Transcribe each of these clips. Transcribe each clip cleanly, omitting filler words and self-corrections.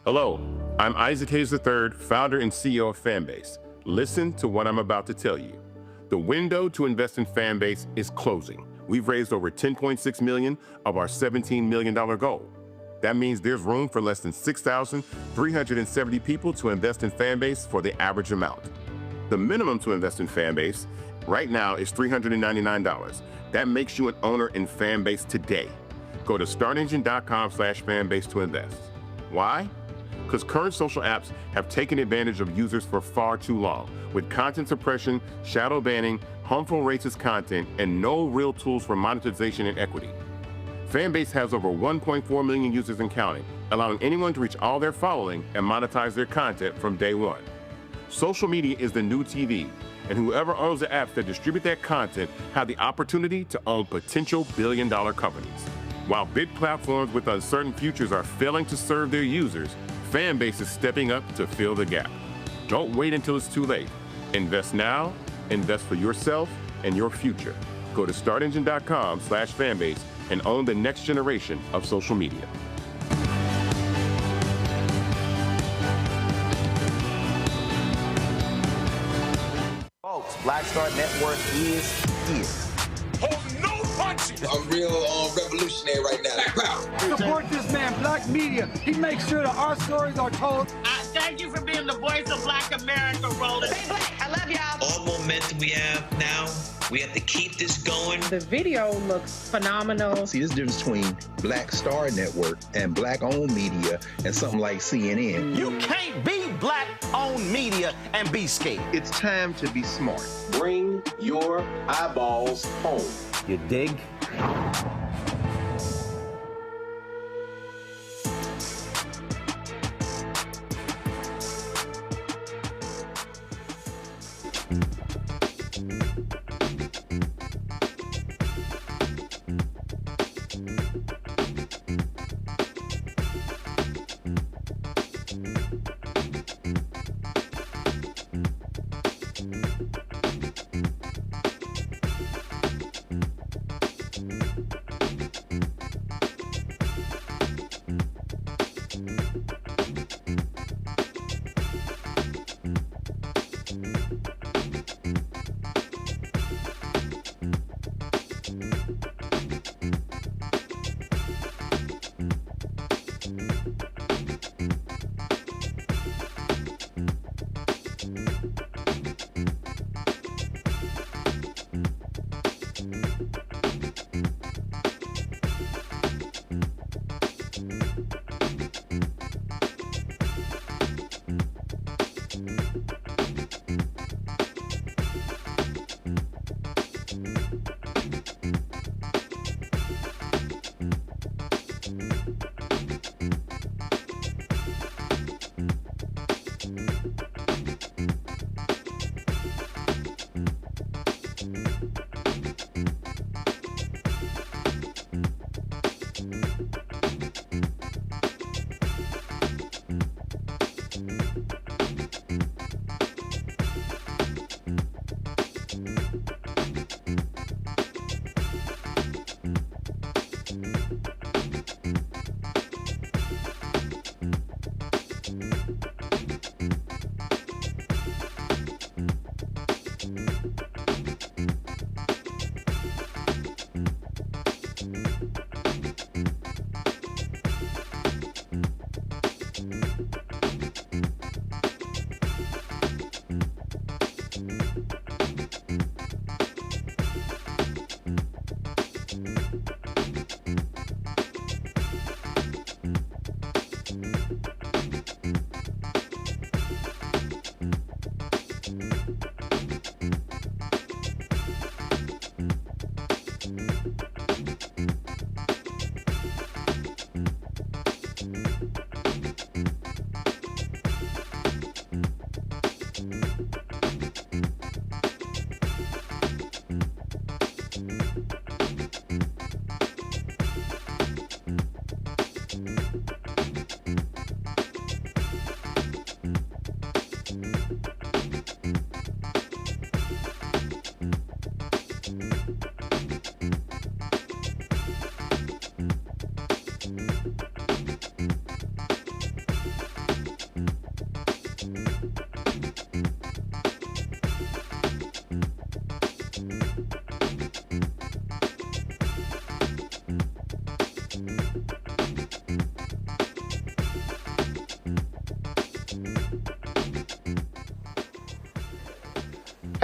Hello, I'm Isaac Hayes III, founder and CEO of Fanbase. Listen to what I'm about to tell you. The window to invest in Fanbase is closing. We've raised over $10.6 million of our $17 million goal. That means there's room for less than 6,370 people to invest in Fanbase for the average amount. The minimum to invest in Fanbase right now is $399. That makes you an owner in Fanbase today. Go to startengine.com/fanbase to invest. Why? Because current social apps have taken advantage of users for far too long, with content suppression, shadow banning, harmful racist content, and no real tools for monetization and equity. Fanbase has over 1.4 million users and counting, allowing anyone to reach all their following and monetize their content from day one. Social media is the new TV, and whoever owns the apps that distribute that content have the opportunity to own potential billion-dollar companies. While big platforms with uncertain futures are failing to serve their users, Fanbase is stepping up to fill the gap. Don't wait until it's too late. Invest now, invest for yourself and your future. Go to startengine.com/fanbase and own the next generation of social media. Folks, Black Star Network is here. Hold no punches! I'm real revolutionary right now. Black power. Support this man, Black media. He makes sure that our stories are told. Thank you for being the voice of Black America, Roland. Stay black. I love y'all. All momentum we have now, we have to keep this going. The video looks phenomenal. See, this difference between Black Star Network and Black-owned media and something like CNN. You can't be Black-owned media and be scared. It's time to be smart. Bring your eyeballs home. You dig?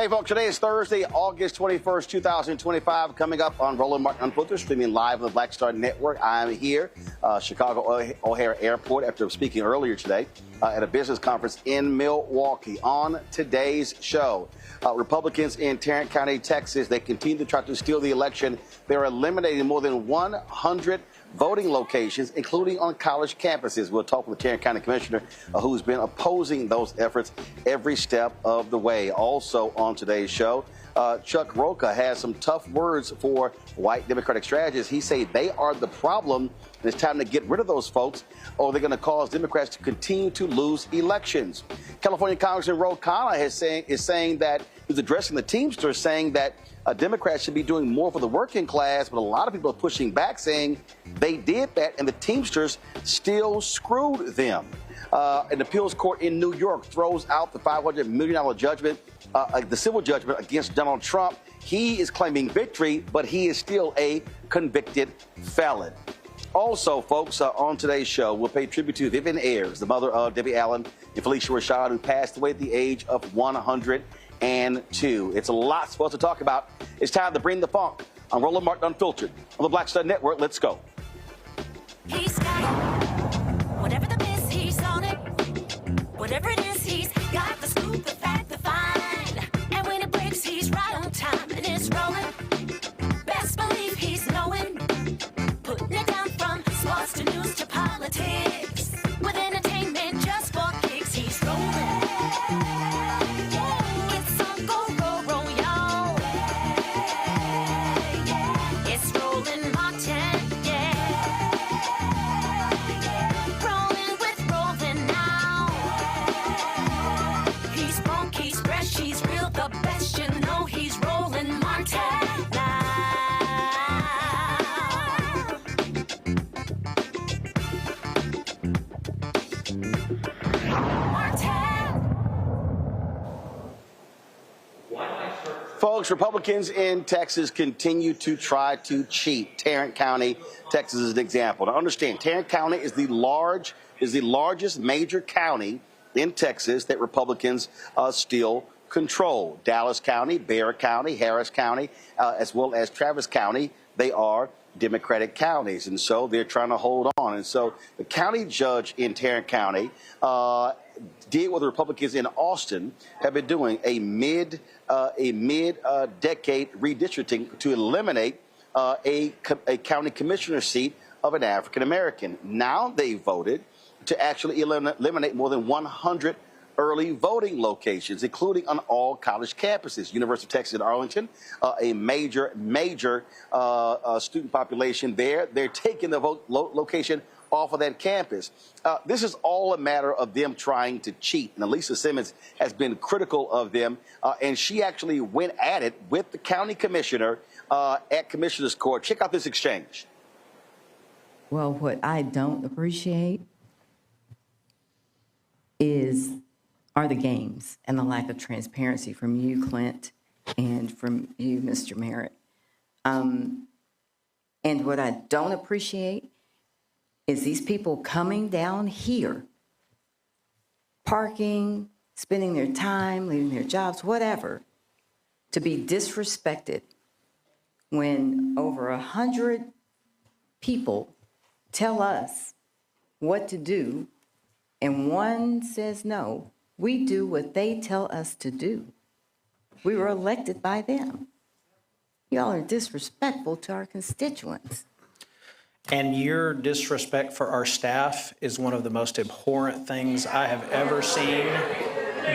Hey, folks, today is Thursday, August 21st, 2025. Coming up on Roland Martin Unfiltered, streaming live on the Black Star Network. I'm here, Chicago O'Hare Airport, after speaking earlier today at a business conference in Milwaukee. On today's show, Republicans in Tarrant County, Texas, they continue to try to steal the election. They're eliminating more than 100 voting locations, including on college campuses. We'll talk with the Tarrant County Commissioner who's been opposing those efforts every step of the way. Also on today's show, Chuck Rocha has some tough words for white Democratic strategists. He says they are the problem, and it's time to get rid of those folks, or they're going to cause Democrats to continue to lose elections. California Congressman Ro Khanna is saying that he's addressing the Teamsters, saying that Democrats should be doing more for the working class, but a lot of people are pushing back, saying they did that and the Teamsters still screwed them. An appeals court in New York throws out the $500 million judgment, the civil judgment against Donald Trump. He is claiming victory, but he is still a convicted felon. Also, folks, on today's show, we'll pay tribute to Vivian Ayers, the mother of Debbie Allen and Felicia Rashad, who passed away at the age of 102. It's a lot for us to talk about. It's time to bring the funk on Roland Martin Unfiltered on the Black Star Network. Let's go. He's got it. Whatever the miss, he's on it. Whatever it is, he's got the scoop, the fact, the find. And when it breaks, he's right on time and it's rolling. Best believe he's knowing. Putting it down from sports to news to politics. With entertainment just for kicks, he's rolling. Folks, Republicans in Texas continue to try to cheat. Tarrant County, Texas is an example. Now understand, Tarrant County is the largest major county in Texas that Republicans still control. Dallas County, Bexar County, Harris County, as well as Travis County, they are Democratic counties, and so they're trying to hold on. And so the county judge in Tarrant County did what the Republicans in Austin have been doing, a mid-decade redistricting to eliminate a county commissioner seat of an African American. Now they voted to actually eliminate more than 100 early voting locations, including on all college campuses. University of Texas at Arlington, a major student population there. They're taking the vote location off of that campus. This is all a matter of them trying to cheat. And Alisa Simmons has been critical of them, and she actually went at it with the county commissioner at Commissioner's Court. Check out this exchange. Well, what I don't appreciate are the games and the lack of transparency from you, Clint, and from you, Mr. Merritt. And what I don't appreciate is these people coming down here, parking, spending their time, leaving their jobs, whatever, to be disrespected when over 100 people tell us what to do and one says no. We do what they tell us to do. We were elected by them. Y'all are disrespectful to our constituents. And your disrespect for our staff is one of the most abhorrent things I have ever seen.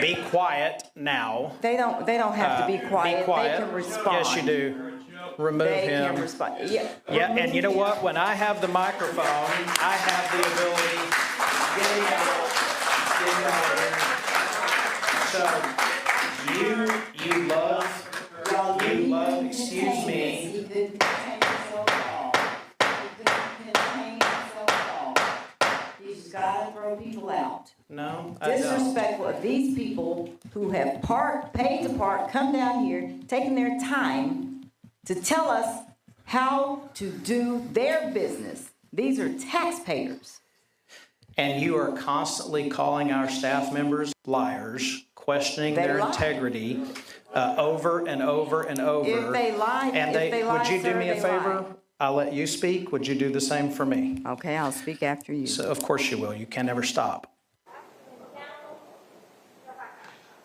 Be quiet now. They don't have to be quiet. Be quiet. They can respond. Yes, you do. Remove him. Can respond. Yeah. And you know what? When I have the microphone, I have the ability. Get him out. Get him out. So you love. Excuse me. He's got to throw people out. No, I don't. Disrespectful of these people who have paid to park, come down here, taking their time to tell us how to do their business. These are taxpayers. And you are constantly calling our staff members liars, questioning their integrity. over and over and over. If they lie, would you do sir, me a they favor? lie. I'll let you speak. Would you do the same for me? Okay, I'll speak after you. So, of course you will. You can never stop.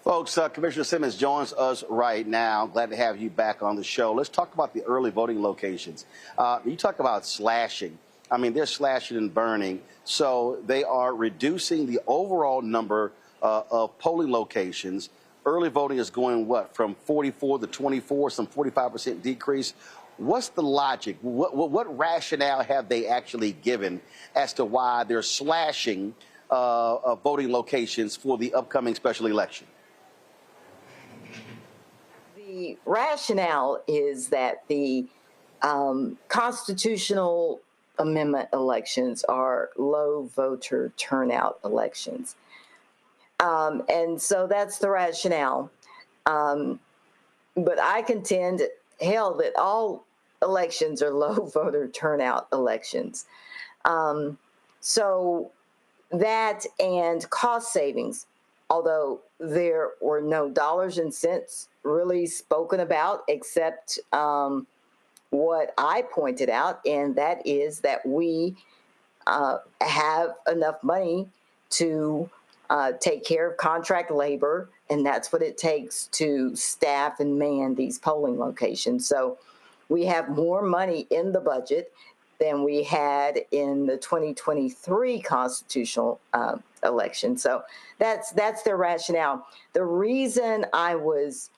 Folks, Commissioner Simmons joins us right now. Glad to have you back on the show. Let's talk about the early voting locations. You talk about slashing. I mean, they're slashing and burning. So they are reducing the overall number of polling locations. Early voting is going, what, from 44 to 24, some 45% decrease. What's the logic? What rationale have they actually given as to why they're slashing voting locations for the upcoming special election? The rationale is that the constitutional amendment elections are low voter turnout elections. And so that's the rationale. But I contend, hell, that all elections are low voter turnout elections. So that and cost savings, although there were no dollars and cents really spoken about except what I pointed out, and that is that we have enough money to take care of contract labor, and that's what it takes to staff and man these polling locations. So we have more money in the budget than we had in the 2023 constitutional election. So that's their rationale. The reason I was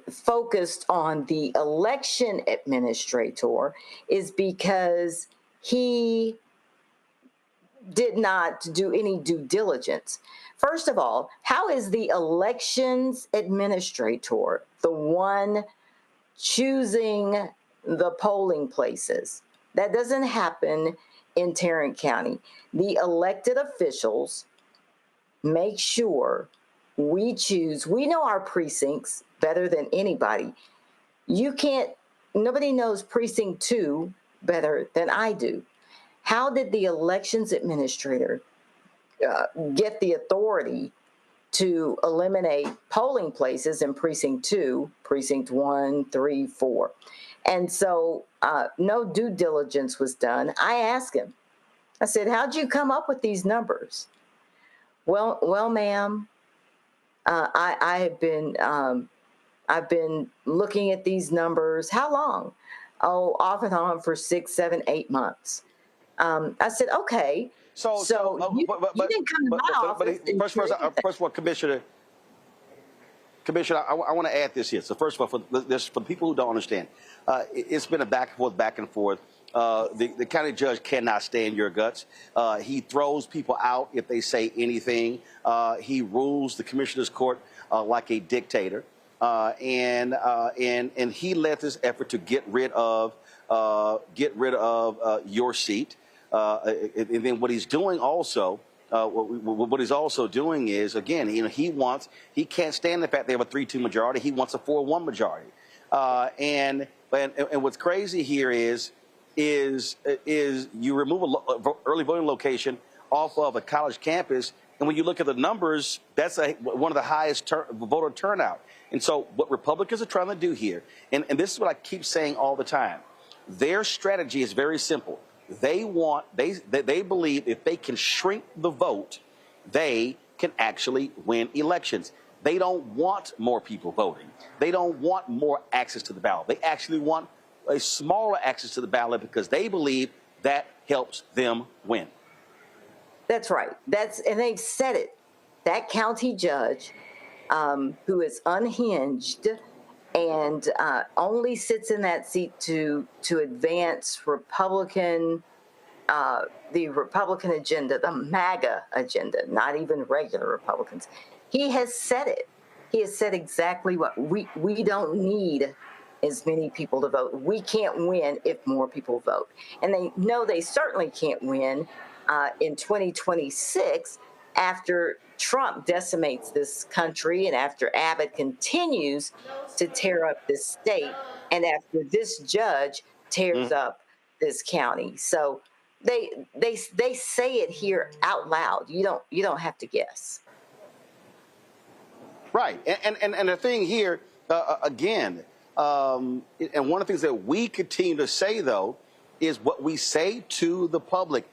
focused on the election administrator is because he did not do any due diligence. First of all, how is the elections administrator the one choosing the polling places? That doesn't happen in Tarrant County. The elected officials make sure we know our precincts better than anybody. Nobody knows precinct 2 better than I do. How did the elections administrator get the authority to eliminate polling places in precinct 2, precinct 1, 3, 4? And so no due diligence was done. I asked him, I said, how'd you come up with these numbers? Well, ma'am, I've been looking at these numbers. How long? Oh, off and on for 6, 7, 8 months. I said, okay. So you didn't come to my office. First of all, Commissioner, I want to add this here. So first of all, for the people who don't understand, it's been a back and forth. The county judge cannot stand your guts. He throws people out if they say anything. He rules the commissioner's court like a dictator. And he led this effort to get rid of your seat. And then what he's doing also, what he's also doing is, again, he can't stand the fact they have a 3-2 majority. He wants a 4-1 majority. And what's crazy here is you remove an early voting location off of a college campus, and when you look at the numbers, that's one of the highest voter turnout. And so what Republicans are trying to do here, and this is what I keep saying all the time, their strategy is very simple. They believe if they can shrink the vote, they can actually win elections. They don't want more people voting. They don't want more access to the ballot. They actually want a smaller access to the ballot because they believe that helps them win. That's right. And they've said it. That county judge, who is unhinged and only sits in that seat to advance the Republican agenda, the MAGA agenda, not even regular Republicans. He has said it. He has said exactly what we don't need as many people to vote. We can't win if more people vote. And they know they certainly can't win in 2026 after Trump decimates this country and after Abbott continues to tear up this state and after this judge tears up this county. So they say it here out loud. You don't have to guess. Right. And the thing here, again, and one of the things that we continue to say, though, is what we say to the public.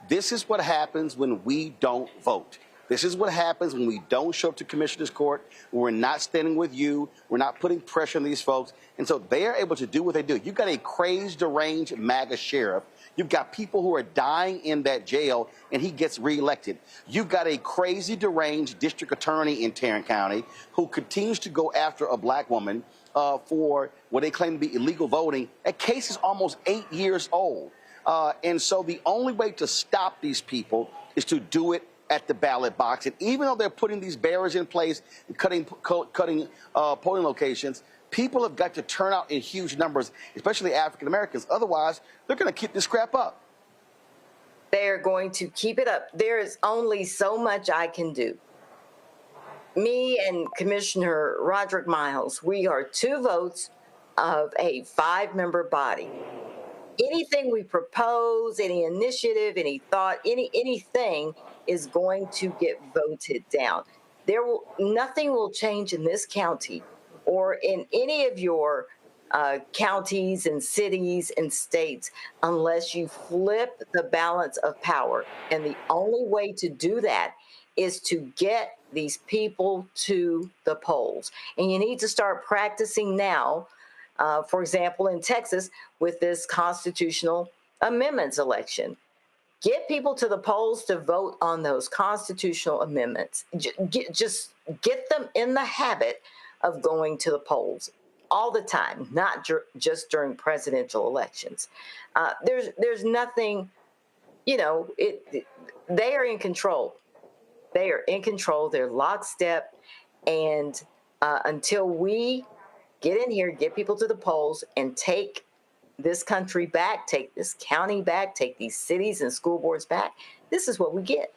This is what happens when we don't vote. This is what happens when we don't show up to Commissioner's Court, when we're not standing with you, we're not putting pressure on these folks. And so they are able to do what they do. You've got a crazed, deranged MAGA sheriff. You've got people who are dying in that jail, and he gets reelected. You've got a crazy, deranged district attorney in Tarrant County who continues to go after a black woman for what they claim to be illegal voting. That case is almost 8 years old. And so the only way to stop these people is to do it at the ballot box. And even though they're putting these barriers in place and cutting polling locations, people have got to turn out in huge numbers, especially African Americans. Otherwise, they're going to keep this crap up. They're going to keep it up. There is only so much I can do. Me and Commissioner Roderick Miles, we are 2 votes of a 5-member body. Anything we propose, any initiative, any thought, anything is going to get voted down. Nothing will change in this county or in any of your counties and cities and states unless you flip the balance of power. And the only way to do that is to get these people to the polls. And you need to start practicing now. For example, in Texas, with this constitutional amendments election, get people to the polls to vote on those constitutional amendments. Just get them in the habit of going to the polls all the time, not just during presidential elections. There's nothing, they are in control. They are in control. They're lockstep. And until we get in here, get people to the polls, and take this country back, take this county back, take these cities and school boards back, this is what we get.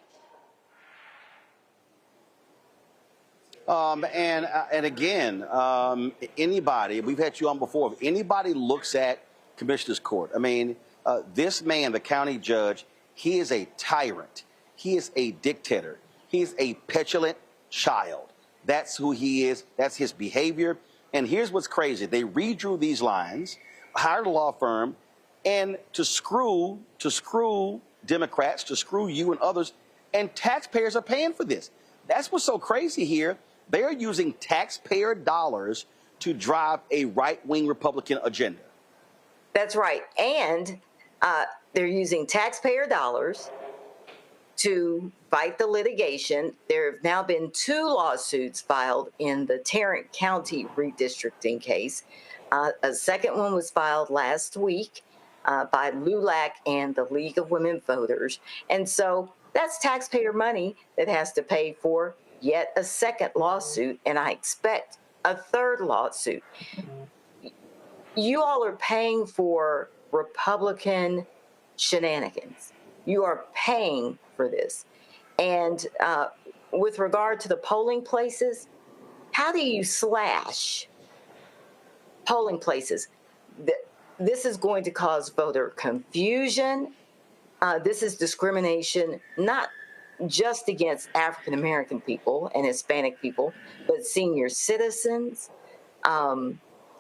And again, anybody, we've had you on before, if anybody looks at Commissioner's Court, I mean, this man, the county judge, he is a tyrant. He is a dictator. He is a petulant child. That's who he is. That's his behavior. And here's what's crazy. They redrew these lines, hired a law firm, and to screw Democrats, to screw you and others, and taxpayers are paying for this. That's what's so crazy here. They're using taxpayer dollars to drive a right-wing Republican agenda. That's right. And they're using taxpayer dollars to fight the litigation. There have now been 2 lawsuits filed in the Tarrant County redistricting case. A second one was filed last week by LULAC and the League of Women Voters. And so that's taxpayer money that has to pay for yet a second lawsuit, and I expect a third lawsuit. You all are paying for Republican shenanigans. You are paying for this. And with regard to the polling places, how do you slash polling places? This is going to cause voter confusion. This is discrimination, not just against African American people and Hispanic people, but senior citizens,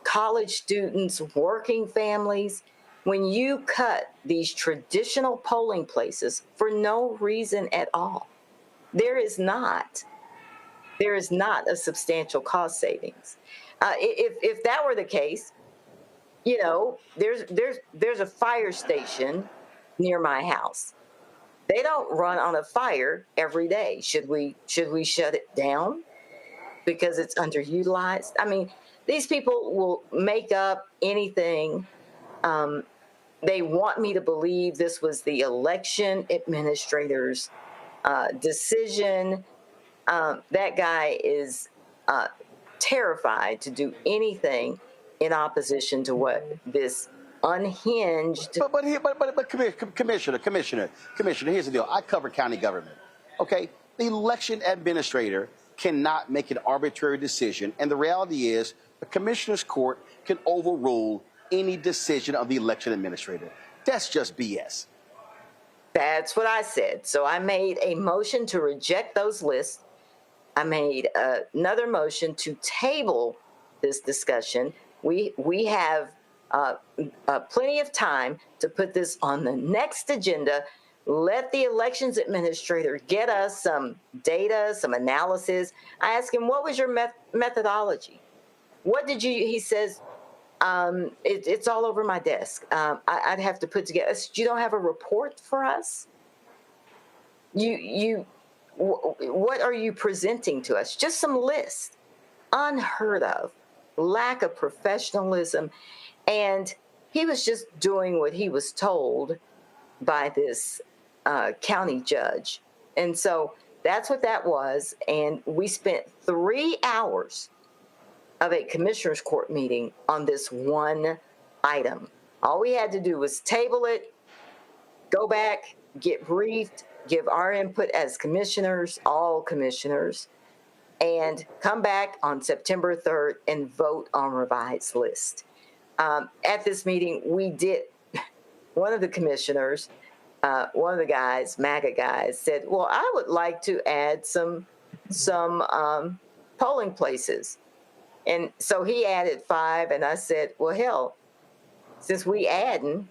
college students, working families. When you cut these traditional polling places for no reason at all, there is not a substantial cost savings. If that were the case, there's a fire station near my house. They don't run on a fire every day. Should we shut it down because it's underutilized? I mean, these people will make up anything. They want me to believe this was the election administrator's decision. That guy is terrified to do anything in opposition to what this unhinged. But Commissioner, here's the deal. I cover county government. Okay, the election administrator cannot make an arbitrary decision, and the reality is the Commissioner's Court can overrule any decision of the election administrator. That's just BS. That's what I said. So I made a motion to reject those lists. I made another motion to table this discussion. We have plenty of time to put this on the next agenda. Let the elections administrator get us some data, some analysis. I asked him, what was your methodology? What did you, he says, it's all over my desk. I'd have to put together, you don't have a report for us? What are you presenting to us? Just some list. Unheard of. Lack of professionalism. And he was just doing what he was told by this county judge. And so that's what that was. And we spent 3 hours of a commissioner's court meeting on this one item. All we had to do was table it, go back, get briefed, give our input as commissioners, all commissioners, and come back on September 3rd and vote on revised list. At this meeting, we did, one of the commissioners, one of the guys, MAGA guys, said, well, I would like to add some polling places. And so he added 5, and I said, well, hell, since we adding,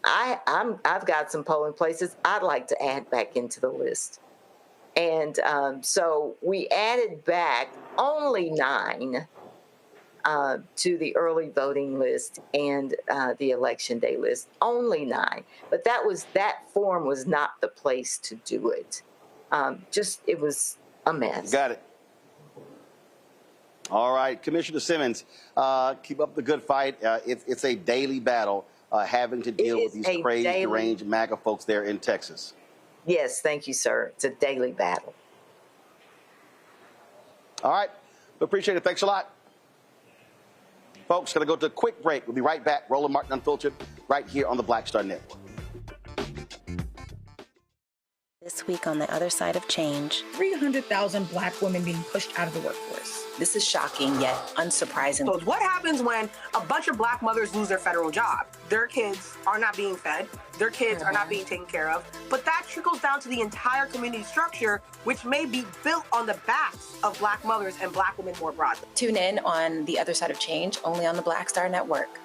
I've got some polling places I'd like to add back into the list. And so we added back only 9 to the early voting list and the election day list, only 9. But that form was not the place to do it. It was a mess. Got it. All right, Commissioner Simmons, keep up the good fight. It's a daily battle having to deal with these crazy, deranged MAGA folks there in Texas. Yes, thank you, sir. It's a daily battle. All right, we appreciate it. Thanks a lot. Folks, going to go to a quick break. We'll be right back. Roland Martin Unfiltered, right here on the Black Star Network. This week on The Other Side of Change, 300,000 Black women being pushed out of the workforce. This is shocking yet unsurprising. So what happens when a bunch of Black mothers lose their federal job? Their kids are not being fed. Their kids are not being taken care of. But that trickles down to the entire community structure, which may be built on the backs of Black mothers and Black women more broadly. Tune in on The Other Side of Change, only on the Black Star Network.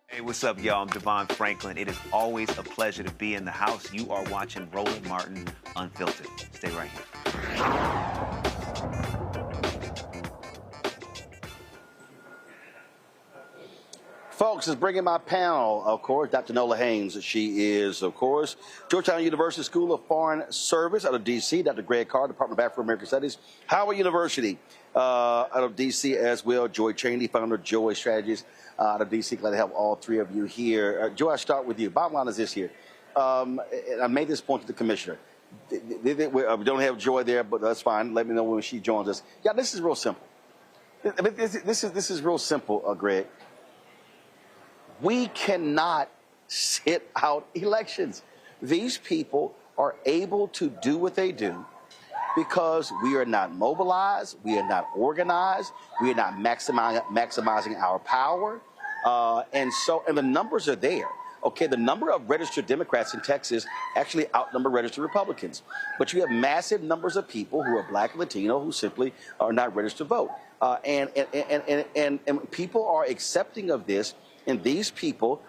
Hey, what's up, y'all? I'm Devon Franklin. It is always a pleasure to be in the house. You are watching Roland Martin Unfiltered. Stay right here. Folks, is bringing my panel, of course, Dr. Nola Haynes. She is, of course, Georgetown University School of Foreign Service out of D.C., Dr. Greg Carr, Department of Afro-American Studies, Howard University out of D.C. as well, Joy Cheney, founder of Joy Strategist out of D.C. Glad to have all 3 of you here. Joy, I'll start with you. Bottom line is this here. I made this point to the commissioner. We don't have Joy there, but that's fine. Let me know when she joins us. Yeah, this is real simple. This is real simple, Greg. We cannot sit out elections. These people are able to do what they do because we are not mobilized, we are not organized, we are not maximizing our power. And the numbers are there. Okay, the number of registered Democrats in Texas actually outnumber registered Republicans. But you have massive numbers of people who are Black and Latino who simply are not registered to vote. And people are accepting of this. And these people,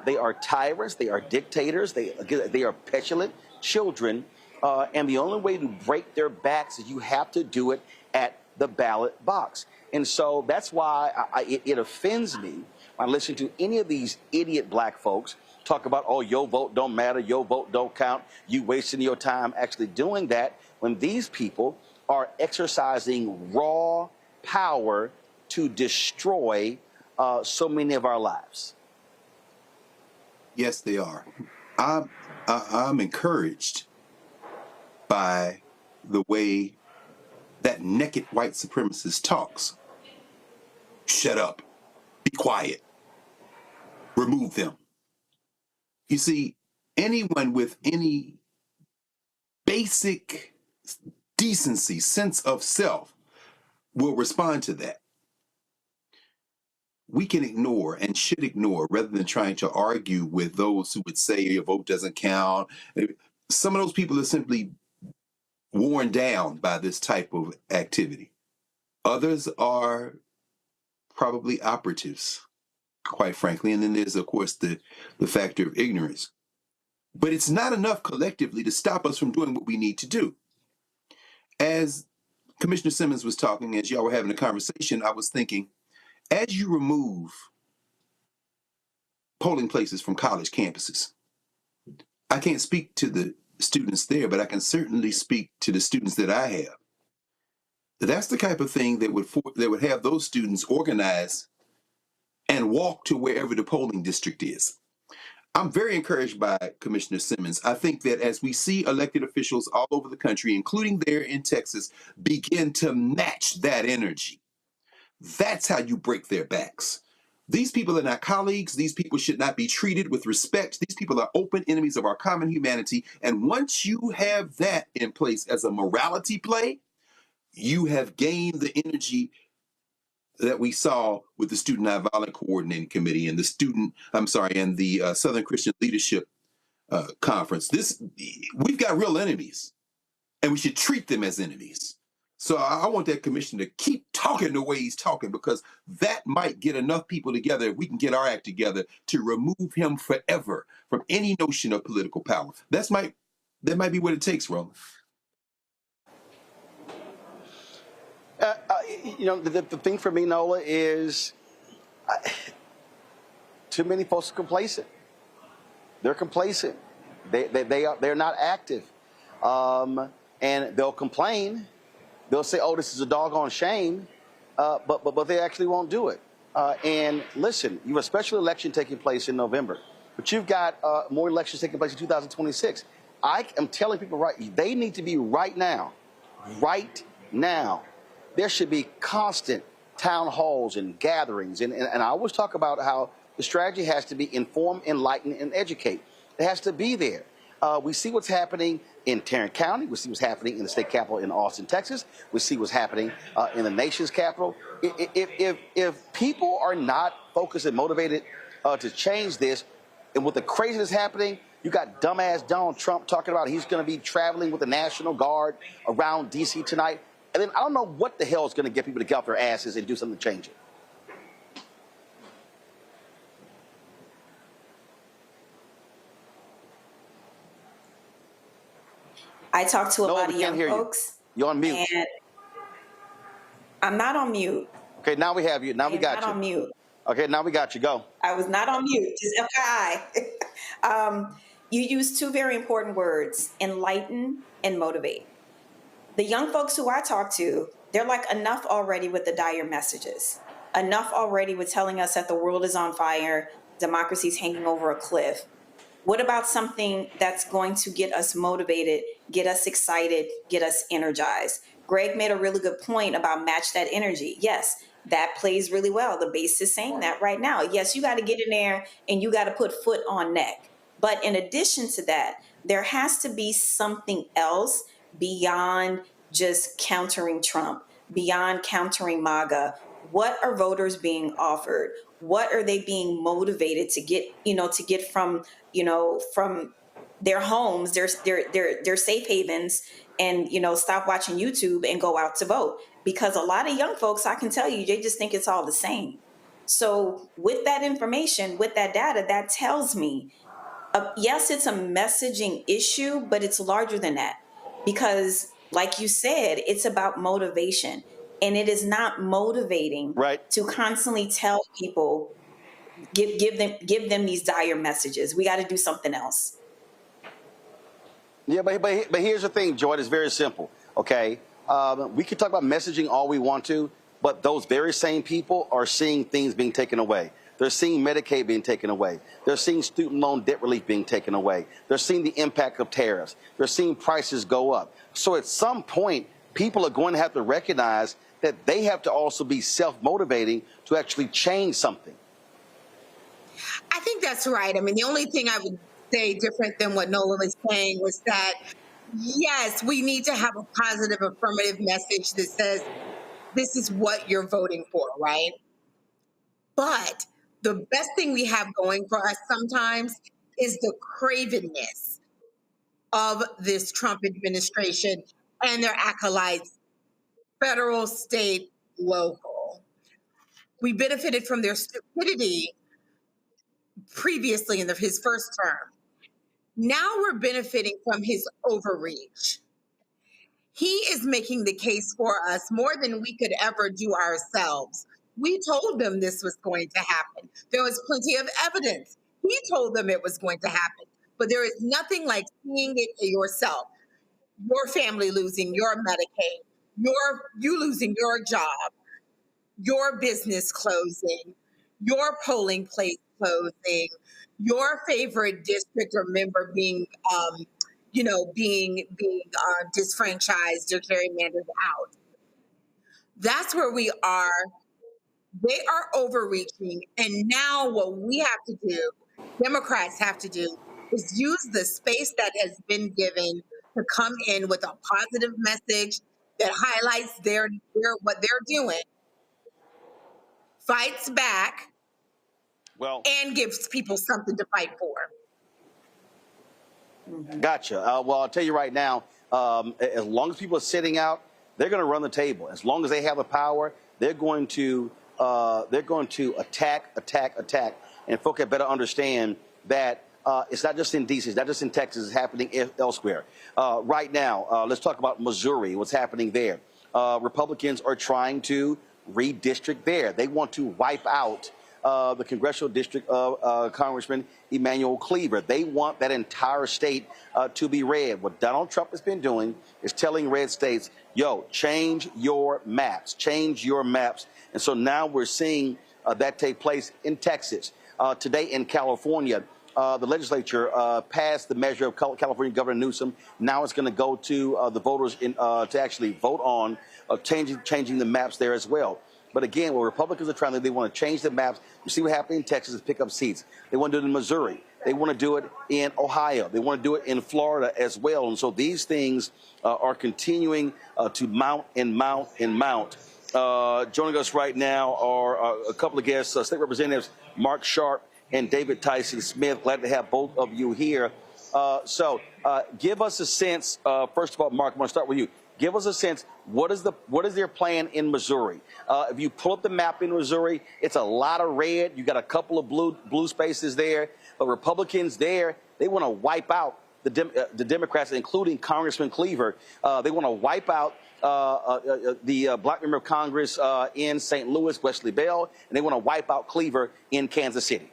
they are tyrants, they are dictators, they are petulant children. And the only way to break their backs is you have to do it at the ballot box. And so that's why it offends me when I listen to any of these idiot Black folks talk about, oh, your vote don't matter, your vote don't count, you wasting your time actually doing that, when these people are exercising raw power to destroy so many of our lives. Yes, they are. I'm encouraged by the way that naked white supremacist talks. Shut up. Be quiet. Remove them. You see, anyone with any basic decency, sense of self, will respond to that. We can ignore and should ignore rather than trying to argue with those who would say your vote doesn't count. Some of those people are simply worn down by this type of activity. Others are probably operatives, quite frankly. And then there's, of course, the factor of ignorance. But it's not enough collectively to stop us from doing what we need to do. As Commissioner Simmons was talking, as y'all were having a conversation, I was thinking, as you remove polling places from college campuses, I can't speak to the students there, but I can certainly speak to the students that I have. That's the type of thing that would have those students organize and walk to wherever the polling district is. I'm very encouraged by Commissioner Simmons. I think that as we see elected officials all over the country, including there in Texas, begin to match that energy, that's how you break their backs. These people are not colleagues. These people should not be treated with respect. These people are open enemies of our common humanity. And once you have that in place as a morality play, you have gained the energy that we saw with the Student Nonviolent Coordinating Committee and the Southern Christian Leadership Conference. We've got real enemies, and we should treat them as enemies. So I want that commissioner to keep talking the way he's talking, because that might get enough people together, if we can get our act together, to remove him forever from any notion of political power. That might be what it takes, Roland. The thing for me, Nola, is too many folks are complacent. They're complacent. They're not active, and they'll complain. They'll say, "Oh, this is a doggone shame," but they actually won't do it. And listen, you have a special election taking place in November, but you've got more elections taking place in 2026. I am telling people they need to be right now. There should be constant town halls and gatherings. And I always talk about how the strategy has to be inform, enlighten, and educate. It has to be there. We see what's happening in Tarrant County. We see what's happening in the state capitol in Austin, Texas. We see what's happening in the nation's capital. If people are not focused and motivated to change this, and with the craziness happening, you got dumbass Donald Trump talking about he's going to be traveling with the National Guard around D.C. tonight. And then I don't know what the hell is going to get people to get off their asses and do something to change it. I talk to a lot of young folks. You're on mute. And I'm not on mute. Okay, now we have you. Now we got you. Not on mute. Okay, now we got you. Go. I was not on mute. Just FYI. You use two very important words: enlighten and motivate. The young folks who I talk to, they're like, enough already with the dire messages. Enough already with telling us that the world is on fire, democracy's hanging over a cliff. What about something that's going to get us motivated, get us excited, get us energized? Greg made a really good point about match that energy. Yes, that plays really well. The base is saying that right now. Yes, you got to get in there and you got to put foot on neck. But in addition to that, there has to be something else beyond just countering Trump, beyond countering MAGA. What are voters being offered? What are they being motivated to get from their homes, their safe havens, and stop watching YouTube and go out to vote? Because a lot of young folks, I can tell you, they just think it's all the same. So with that information, with that data, that tells me, yes, it's a messaging issue, but it's larger than that. Because like you said, it's about motivation, and it is not motivating to constantly tell people, give them these dire messages. We got to do something else. Yeah, but here's the thing, Joy. It's very simple. Okay, we can talk about messaging all we want to, but those very same people are seeing things being taken away. They're seeing Medicaid being taken away. They're seeing student loan debt relief being taken away. They're seeing the impact of tariffs. They're seeing prices go up. So at some point, people are going to have to recognize that they have to also be self-motivating to actually change something. I think that's right. I mean, the only thing I would say different than what Nolan was saying was that, yes, we need to have a positive affirmative message that says this is what you're voting for, right? But the best thing we have going for us sometimes is the cravenness of this Trump administration and their acolytes, federal, state, local. We benefited from their stupidity previously in his first term. Now we're benefiting from his overreach. He is making the case for us more than we could ever do ourselves. We told them this was going to happen. There was plenty of evidence. He told them it was going to happen. But there is nothing like seeing it yourself. Your family losing your Medicaid, you losing your job, your business closing, your polling place closing, your favorite district or member being disfranchised or gerrymandered out. That's where we are. They are overreaching. And now what we have to do, Democrats have to do, is use the space that has been given to come in with a positive message that highlights what they're doing, fights back, and gives people something to fight for. Gotcha. Well, I'll tell you right now, as long as people are sitting out, they're going to run the table. As long as they have the power, they're going to attack. And folks had better understand that it's not just in D.C., it's not just in Texas, it's happening elsewhere. Right now, let's talk about Missouri, what's happening there. Republicans are trying to redistrict there. They want to wipe out the congressional district of Congressman Emanuel Cleaver. They want that entire state to be red. What Donald Trump has been doing is telling red states, yo, change your maps, change your maps. And so now we're seeing that take place in Texas. Today in California, the legislature passed the measure of California Governor Newsom. Now it's going to go to the voters to actually vote on changing the maps there as well. But again, what Republicans are trying to do, they want to change the maps. You see what happened in Texas is pick up seats. They want to do it in Missouri. They want to do it in Ohio. They want to do it in Florida as well. And so these things are continuing to mount and mount and mount. Joining us right now are a couple of guests, State Representatives Mark Sharp and David Tyson Smith. Glad to have both of you here. So give us a sense, first of all, Mark, I'm going to start with you. Give us a sense, what is their plan in Missouri? If you pull up the map in Missouri, it's a lot of red. You got a couple of blue spaces there. But Republicans there, they want to wipe out the Democrats, including Congressman Cleaver. They want to wipe out the black member of Congress in St. Louis, Wesley Bell, and they want to wipe out Cleaver in Kansas City.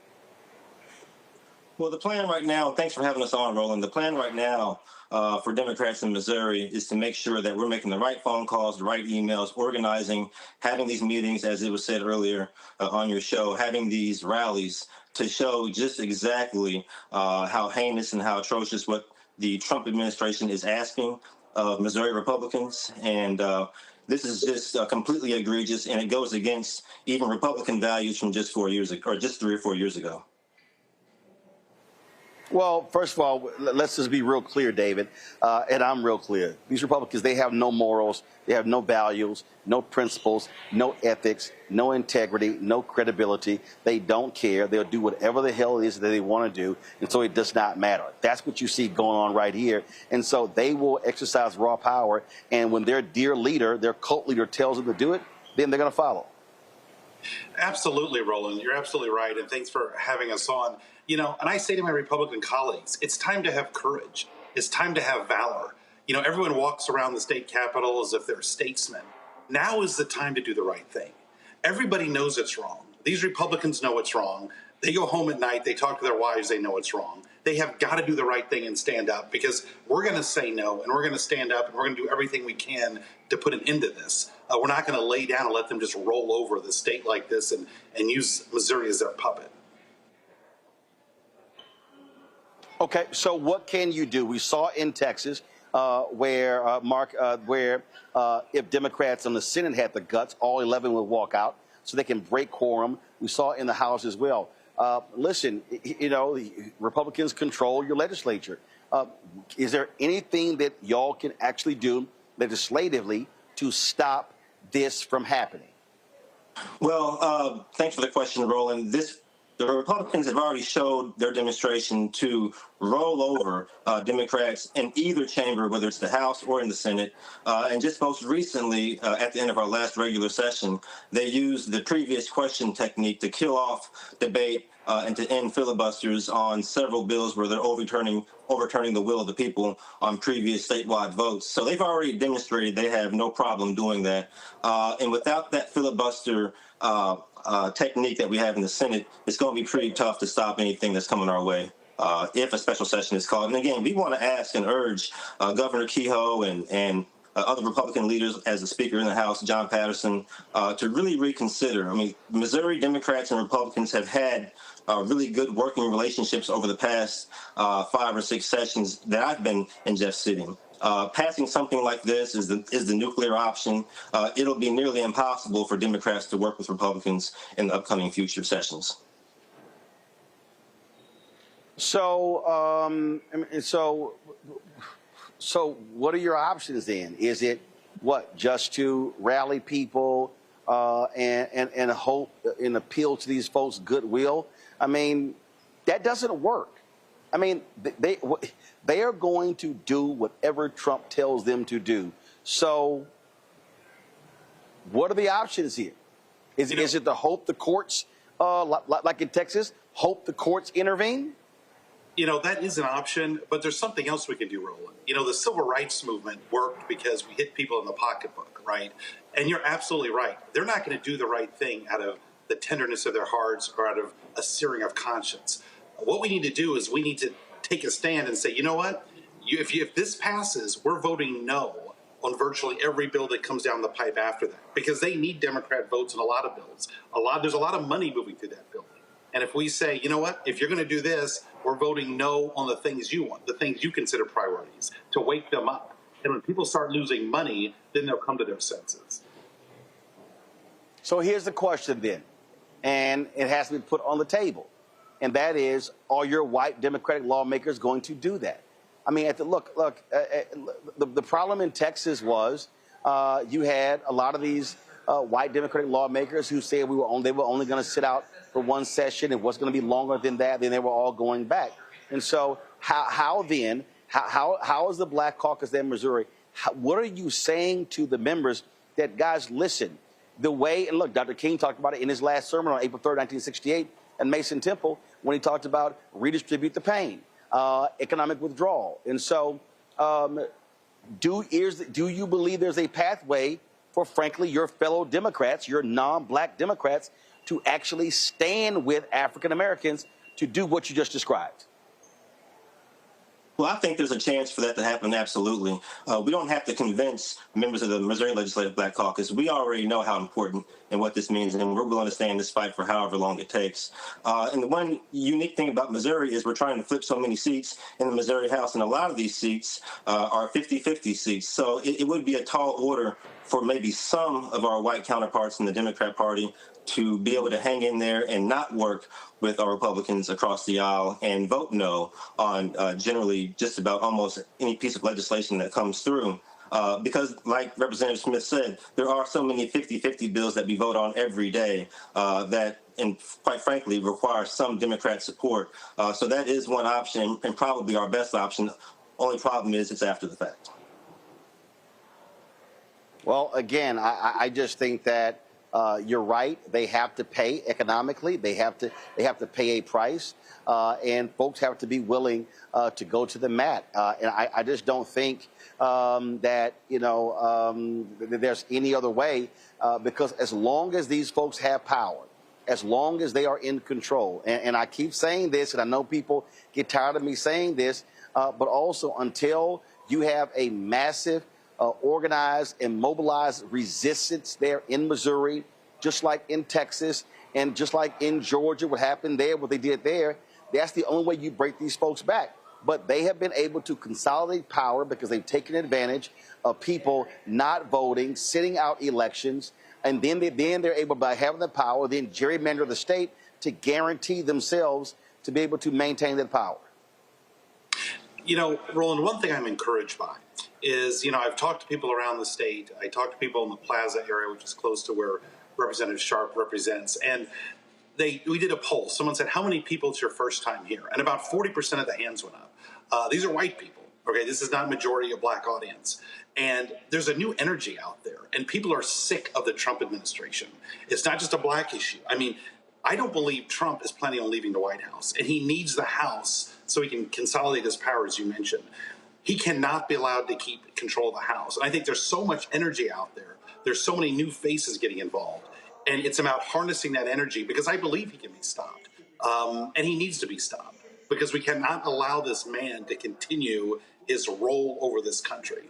Well, the plan right now, thanks for having us on, Roland. The plan right now for Democrats in Missouri is to make sure that we're making the right phone calls, the right emails, organizing, having these meetings, as it was said earlier on your show, having these rallies to show just exactly how heinous and how atrocious what the Trump administration is asking of Missouri Republicans. And this is just completely egregious, and it goes against even Republican values from just 4 years ago, or just 3 or 4 years ago. Well, first of all, let's just be real clear, David, and I'm real clear. These Republicans, they have no morals, they have no values, no principles, no ethics, no integrity, no credibility. They don't care. They'll do whatever the hell it is that they want to do, and so it does not matter. That's what you see going on right here. And so they will exercise raw power, and when their dear leader, their cult leader, tells them to do it, then they're going to follow. Absolutely, Roland. You're absolutely right, and thanks for having us on. You know, and I say to my Republican colleagues, it's time to have courage. It's time to have valor. You know, everyone walks around the state capitol as if they're statesmen. Now is the time to do the right thing. Everybody knows it's wrong. These Republicans know it's wrong. They go home at night, they talk to their wives, they know it's wrong. They have got to do the right thing and stand up, because we're going to say no, and we're going to stand up, and we're going to do everything we can to put an end to this. We're not going to lay down and let them just roll over the state like this and use Missouri as their puppet. Okay, so what can you do? We saw in Texas where if Democrats in the Senate had the guts, all 11 would walk out so they can break quorum. We saw in the House as well. Listen, you know, Republicans control your legislature. Is there anything that y'all can actually do legislatively to stop this from happening? Well, thanks for the question, Roland. This The Republicans have already showed their demonstration to roll over Democrats in either chamber, whether it's the House or in the Senate. And just most recently, at the end of our last regular session, they used the previous question technique to kill off debate and to end filibusters on several bills where they're overturning the will of the people on previous statewide votes. So they've already demonstrated they have no problem doing that. And without that filibuster technique that we have in the Senate, it's going to be pretty tough to stop anything that's coming our way if a special session is called. And again, we want to ask and urge Governor Kehoe and other Republican leaders, as the Speaker in the House, John Patterson, to really reconsider. I mean, Missouri Democrats and Republicans have had really good working relationships over the past 5 or 6 sessions that I've been in Jeff City. Passing something like this is the nuclear option. It'll be nearly impossible for Democrats to work with Republicans in the upcoming future sessions. So, so what are your options then? Is it what, just to rally people and hope and appeal to these folks' goodwill? I mean, that doesn't work. I mean, they are going to do whatever Trump tells them to do. So what are the options here? Is it to hope the courts, like in Texas, hope the courts intervene? You know, that is an option, but there's something else we can do, Roland. You know, the civil rights movement worked because we hit people in the pocketbook, right? And you're absolutely right. They're not going to do the right thing out of the tenderness of their hearts or out of a searing of conscience. What we need to do is we need to take a stand and say, you know what? If this passes, we're voting no on virtually every bill that comes down the pipe after that, because they need Democrat votes in a lot of bills. There's a lot of money moving through that building. And if we say, you know what, if you're going to do this, we're voting no on the things you want, the things you consider priorities, to wake them up. And when people start losing money, then they'll come to their senses. So here's the question then, and it has to be put on the table. And that is, are your white Democratic lawmakers going to do that? I mean, the problem in Texas was you had a lot of these white Democratic lawmakers who said they were only going to sit out for one session. It wasn't going to be longer than that. Then they were all going back. And so how is the Black Caucus there in Missouri? What are you saying to the members that, guys, listen, the way, and look, Dr. King talked about it in his last sermon on April 3rd, 1968 at Mason Temple when he talked about redistribute the pain, economic withdrawal. And so do you believe there's a pathway for, frankly, your fellow Democrats, your non-Black Democrats, to actually stand with African Americans to do what you just described? Well, I think there's a chance for that to happen, absolutely. We don't have to convince members of the Missouri Legislative Black Caucus. We already know how important and what this means, and we're willing to stay in this fight for however long it takes. And the one unique thing about Missouri is we're trying to flip so many seats in the Missouri House, and a lot of these seats are 50-50 seats. So it would be a tall order for maybe some of our white counterparts in the Democrat Party to be able to hang in there and not work with our Republicans across the aisle and vote no on generally just about almost any piece of legislation that comes through. Because, like Representative Smith said, there are so many 50-50 bills that we vote on every day that, and quite frankly, require some Democrat support. So that is one option and probably our best option. Only problem is it's after the fact. Well, again, I just think that you're right. They have to pay economically. They have to pay a price, and folks have to be willing to go to the mat. And I just don't think that there's any other way, because as long as these folks have power, as long as they are in control, and I keep saying this, and I know people get tired of me saying this, but also until you have a massive organized and mobilized resistance there in Missouri, just like in Texas and just like in Georgia, what happened there, what they did there, that's the only way you break these folks back. But they have been able to consolidate power because they've taken advantage of people not voting, sitting out elections, and then they're able, by having the power, then gerrymander the state to guarantee themselves to be able to maintain that power. You know, Roland, one thing I'm encouraged by is, I've talked to people around the state. I talked to people in the Plaza area, which is close to where Representative Sharp represents. And we did a poll. Someone said, how many people it's your first time here? And about 40% of the hands went up. These are white people. Okay, this is not a majority of black audience. And there's a new energy out there, and people are sick of the Trump administration. It's not just a black issue. I mean, I don't believe Trump is planning on leaving the White House, and he needs the House so he can consolidate his power, as you mentioned. He cannot be allowed to keep control of the House. And I think there's so much energy out there. There's so many new faces getting involved. And it's about harnessing that energy, because I believe he can be stopped. And he needs to be stopped, because we cannot allow this man to continue his role over this country.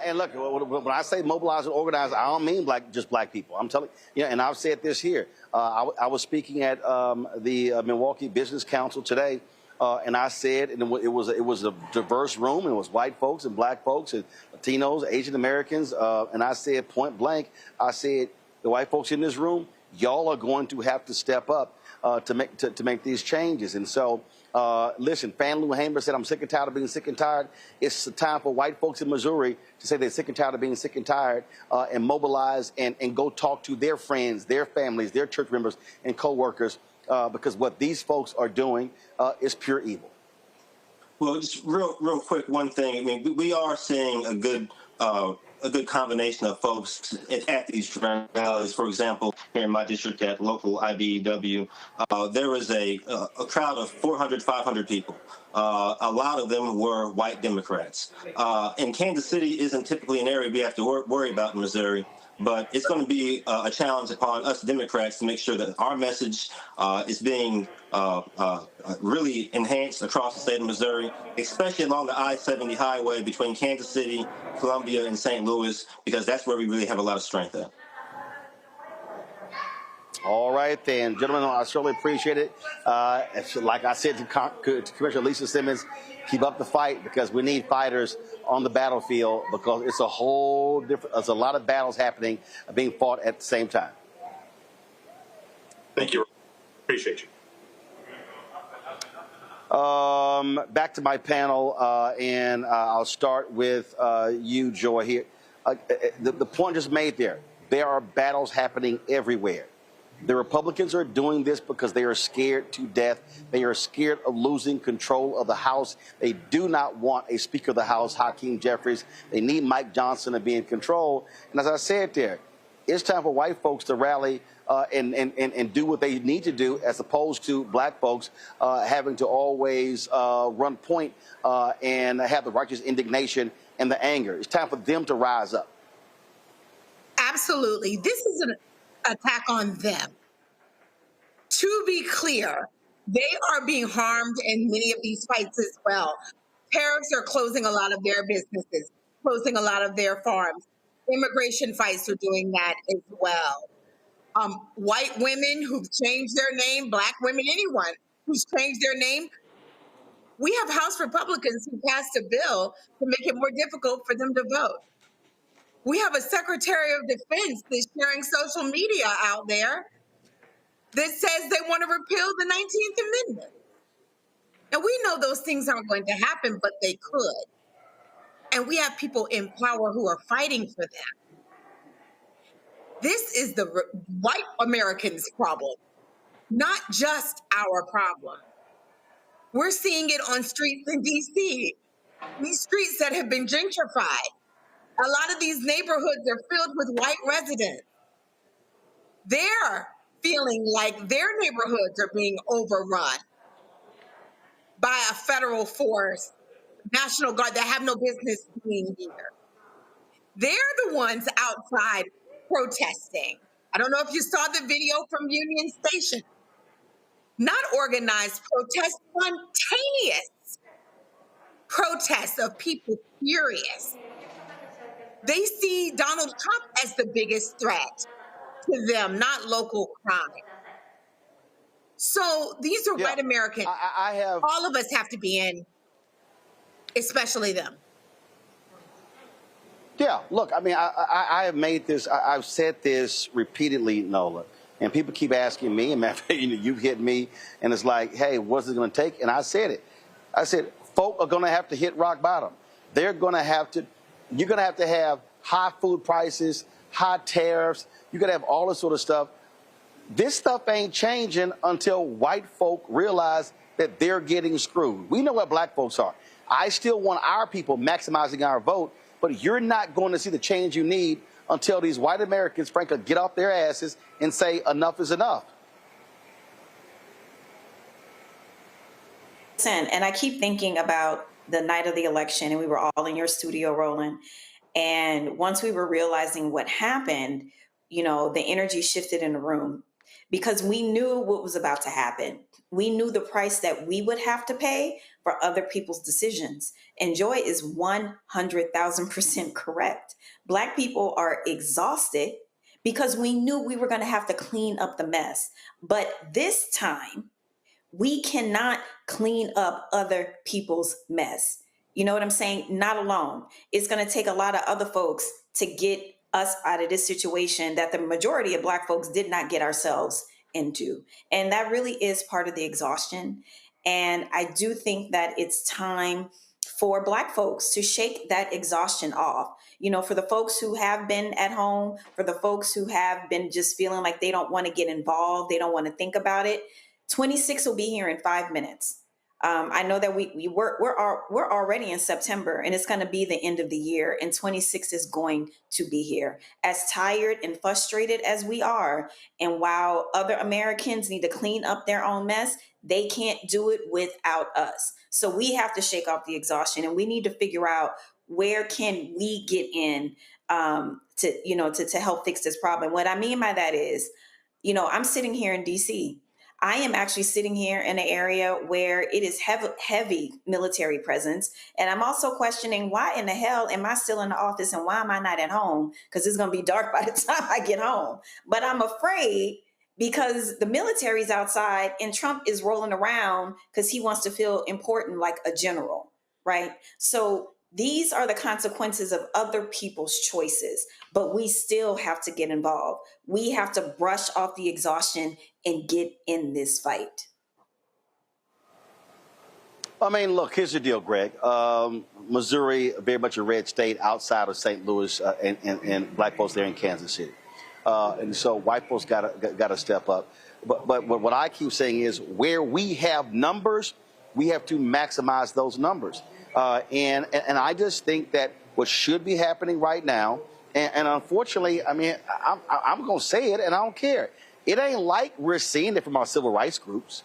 And look, when I say mobilize and organize, I don't mean just black people. I'm telling you, and I've said this here. I was speaking at the Milwaukee Business Council today, and I said, and it was a diverse room. It was white folks and black folks and Latinos, Asian Americans, and I said point blank, I said, the white folks in this room, y'all are going to have to step up to make these changes. And so, listen, Fan Lou Hamer said, I'm sick and tired of being sick and tired. It's time for white folks in Missouri to say they're sick and tired of being sick and tired, and mobilize and go talk to their friends, their families, their church members and co-workers, because what these folks are doing is pure evil. Well, just real quick, one thing. I mean, we are seeing a good combination of folks at these rallies. For example, here in my district at local IBEW, there was a crowd of 400, 500 people. A lot of them were white Democrats. And Kansas City isn't typically an area we have to worry about in Missouri, but it's going to be a challenge upon us Democrats to make sure that our message is being really enhanced across the state of Missouri, especially along the I-70 highway between Kansas City, Columbia, and St. Louis, because that's where we really have a lot of strength at. All right, then. Gentlemen, I certainly appreciate it. Like I said to Commissioner Alisa Simmons, keep up the fight, because we need fighters on the battlefield, because it's a whole different, there's a lot of battles happening, being fought at the same time. Thank you. Appreciate you. Back to my panel, and I'll start with you, Joy, here. The point just made there are battles happening everywhere. The Republicans are doing this because they are scared to death. They are scared of losing control of the House. They do not want a Speaker of the House, Hakeem Jeffries. They need Mike Johnson to be in control. And as I said there, it's time for white folks to rally and do what they need to do, as opposed to black folks having to always run point and have the righteous indignation and the anger. It's time for them to rise up. Absolutely. This is an attack on them. To be clear, they are being harmed in many of these fights as well. Tariffs are closing a lot of their businesses, closing a lot of their farms. Immigration fights are doing that as well. White women who've changed their name, black women, anyone who's changed their name. We have House Republicans who passed a bill to make it more difficult for them to vote. We have a Secretary of Defense that's sharing social media out there that says they want to repeal the 19th Amendment. And we know those things aren't going to happen, but they could. And we have people in power who are fighting for them. This is the white Americans' problem, not just our problem. We're seeing it on streets in D.C., these streets that have been gentrified. A lot of these neighborhoods are filled with white residents. They're feeling like their neighborhoods are being overrun by a federal force, National Guard, that have no business being here. They're the ones outside protesting. I don't know if you saw the video from Union Station. Not organized protests, spontaneous protests of people furious. They see Donald Trump as the biggest threat to them, not local crime. So these are white Americans. All of us have to be in, especially them. Yeah, look, I mean, I have made this, I've said this repeatedly, Nola, and people keep asking me, and you've hit me, and it's like, hey, what's it going to take? And I said it. I said, folk are going to have to hit rock bottom. They're going to have to, you're going to have high food prices, high tariffs. You're going to have all this sort of stuff This stuff ain't changing until white folk realize that they're getting screwed. We know what black folks are. I still want our people maximizing our vote, but you're not going to see the change you need until these white Americans, frankly, get off their asses and say enough is enough. And I keep thinking about the night of the election, and we were all in your studio, Roland. And once we were realizing what happened, you know, the energy shifted in the room because we knew what was about to happen. We knew the price that we would have to pay for other people's decisions. And Joy is 100,000% correct. Black people are exhausted because we knew we were going to have to clean up the mess. But this time, we cannot clean up other people's mess. You know what I'm saying? Not alone. It's going to take a lot of other folks to get us out of this situation that the majority of Black folks did not get ourselves into. And that really is part of the exhaustion. And I do think that it's time for Black folks to shake that exhaustion off. You know, for the folks who have been at home, for the folks who have been just feeling like they don't want to get involved, they don't want to think about it. 26 will be here in 5 minutes. I know that we're already in September, and it's going to be the end of the year, and 26 is going to be here. As tired and frustrated as we are, and while other Americans need to clean up their own mess, they can't do it without us. So we have to shake off the exhaustion, and we need to figure out where can we get in to help fix this problem. What I mean by that is, you know, I'm sitting here in DC. I am actually sitting here in an area where it is heavy military presence. And I'm also questioning, why in the hell am I still in the office and why am I not at home? Because it's going to be dark by the time I get home. But I'm afraid because the military's outside and Trump is rolling around because he wants to feel important like a general, right? So these are the consequences of other people's choices, but we still have to get involved. We have to brush off the exhaustion and get in this fight. I mean, look, here's the deal, Greg. Missouri, very much a red state outside of St. Louis and Black folks there in Kansas City. And so white folks got to step up. But what I keep saying is where we have numbers, we have to maximize those numbers. And I just think that what should be happening right now, and unfortunately, I mean, I'm going to say it, and I don't care. It ain't like we're seeing it from our civil rights groups.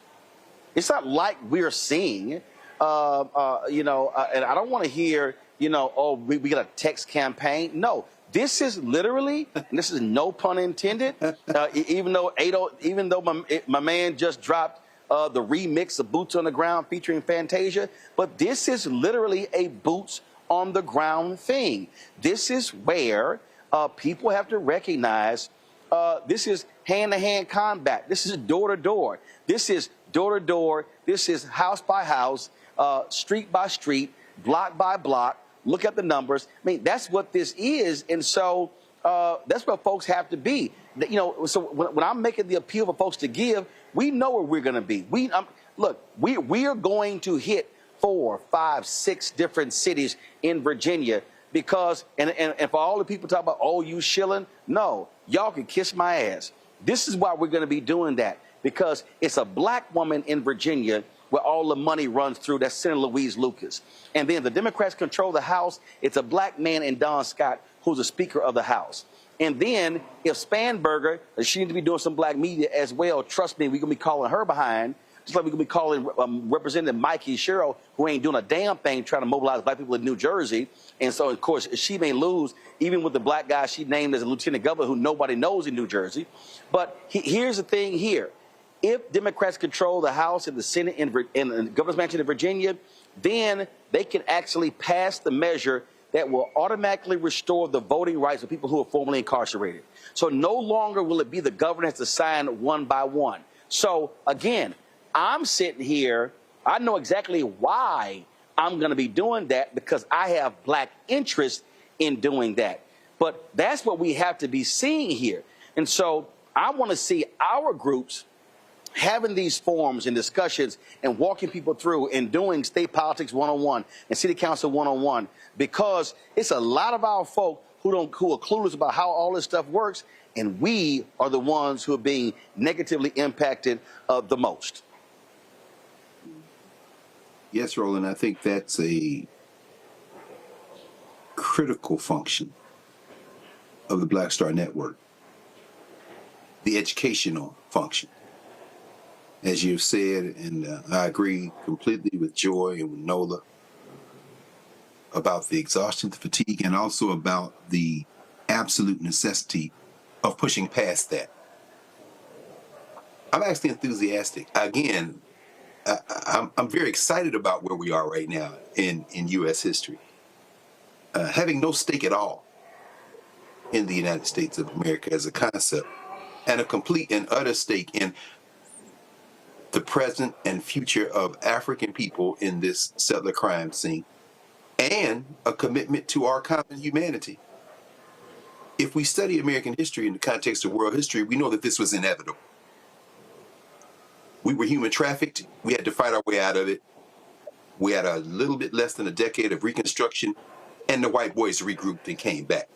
It's not like we're seeing, and I don't want to hear, oh, we got a text campaign. No, this is literally, and this is no pun intended, even though my man just dropped the remix of Boots on the Ground featuring Fantasia, but this is literally a boots on the ground thing. This is where people have to recognize this is hand-to-hand combat. This is door-to-door. This is door-to-door. This is house by house, street by street, block by block. Look at the numbers. I mean, that's what this is, and so that's what folks have to be. So when I'm making the appeal for folks to give, we know where we're going to be. We are going to hit 4, 5, 6 different cities in Virginia because, and for all the people talk about, oh, you shilling, no, y'all can kiss my ass. This is why we're going to be doing that, because it's a black woman in Virginia where all the money runs through. That's Senator Louise Lucas. And then the Democrats control the House. It's a black man in Don Scott who's the Speaker of the House. And then if Spanberger, she needs to be doing some black media as well, trust me, we're going to be calling her behind, just like we're going to be calling Representative Mikey Sherrill, who ain't doing a damn thing trying to mobilize black people in New Jersey. And so, of course, she may lose, even with the black guy she named as a lieutenant governor who nobody knows in New Jersey. But here's the thing here. If Democrats control the House and the Senate and the governor's mansion in Virginia, then they can actually pass the measure that will automatically restore the voting rights of people who are formerly incarcerated. So no longer will it be the governor has to sign one by one. So, again, I'm sitting here, I know exactly why I'm going to be doing that, because I have black interest in doing that. But that's what we have to be seeing here. And so I want to see our groups having these forums and discussions and walking people through and doing state politics 101 and city council 101, because it's a lot of our folk who are clueless about how all this stuff works, and we are the ones who are being negatively impacted the most. Yes, Roland, I think that's a critical function of the Black Star Network, the educational function. As you've said, and I agree completely with Joy and with Nola about the exhaustion, the fatigue, and also about the absolute necessity of pushing past that. I'm actually enthusiastic. Again, I'm very excited about where we are right now in U.S. history. Having no stake at all in the United States of America as a concept, and a complete and utter stake in the present and future of African people in this settler crime scene, and a commitment to our common humanity. If we study American history in the context of world history, we know that this was inevitable. We were human trafficked. We had to fight our way out of it. We had a little bit less than a decade of Reconstruction, and the white boys regrouped and came back.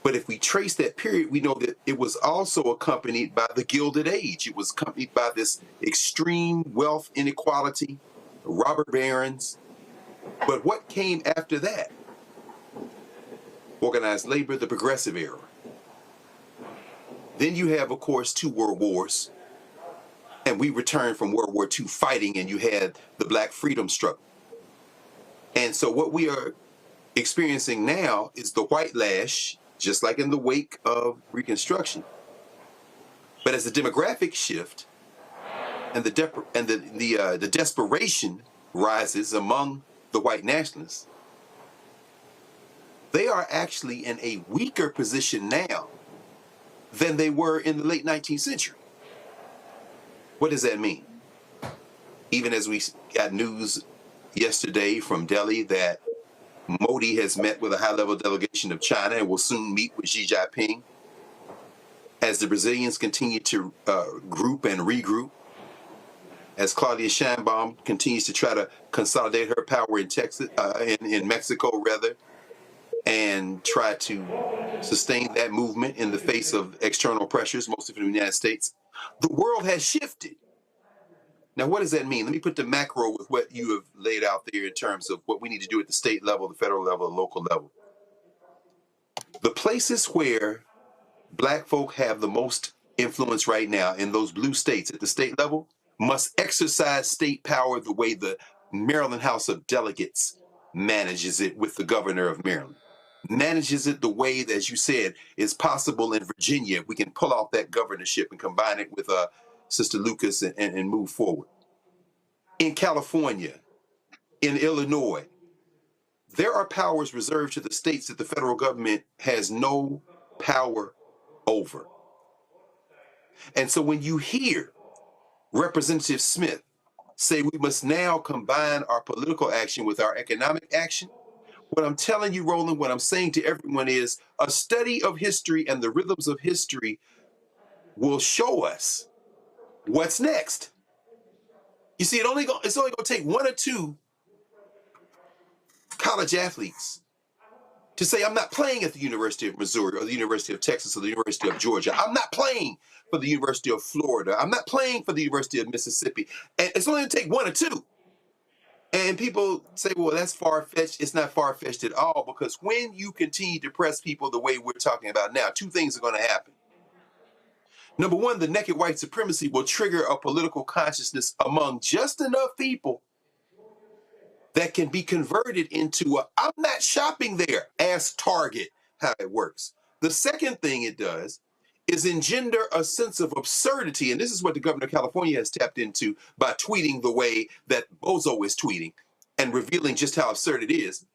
But if we trace that period, we know that it was also accompanied by the Gilded Age. It was accompanied by this extreme wealth inequality, robber barons. But what came after that? Organized labor, the Progressive Era. Then you have, of course, 2 world wars. And we returned from World War II fighting, and you had the Black Freedom Struggle. And so what we are experiencing now is the white lash, just like in the wake of Reconstruction. But as the demographic shift and the desperation rises among the white nationalists, they are actually in a weaker position now than they were in the late 19th century. What does that mean? Even as we got news yesterday from Delhi that Modi has met with a high-level delegation of China and will soon meet with Xi Jinping, as the Brazilians continue to group and regroup, as Claudia Sheinbaum continues to try to consolidate her power in Texas, in Mexico rather, and try to sustain that movement in the face of external pressures, mostly from the United States. The world has shifted. Now, what does that mean? Let me put the macro with what you have laid out there in terms of what we need to do at the state level, the federal level, the local level. The places where Black folk have the most influence right now in those blue states at the state level must exercise state power the way the Maryland House of Delegates manages it with the governor of Maryland. Manages it the way that, as you said, is possible in Virginia. We can pull off that governorship and combine it with Sister Lucas and move forward. In California, in Illinois, there are powers reserved to the states that the federal government has no power over. And so when you hear Representative Smith say we must now combine our political action with our economic action, what I'm telling you, Roland, what I'm saying to everyone is a study of history and the rhythms of history will show us what's next. You see, it's only going to take 1 or 2 college athletes to say, I'm not playing at the University of Missouri or the University of Texas or the University of Georgia. I'm not playing for the University of Florida. I'm not playing for the University of Mississippi. And it's only going to take 1 or 2. And people say, well, that's far-fetched. It's not far-fetched at all, because when you continue to press people the way we're talking about now, 2 things are going to happen. Number 1, the naked white supremacy will trigger a political consciousness among just enough people that can be converted into I'm not shopping there. Ask Target how it works. The second thing it does is engender a sense of absurdity. And this is what the governor of California has tapped into by tweeting the way that Bozo is tweeting and revealing just how absurd it is.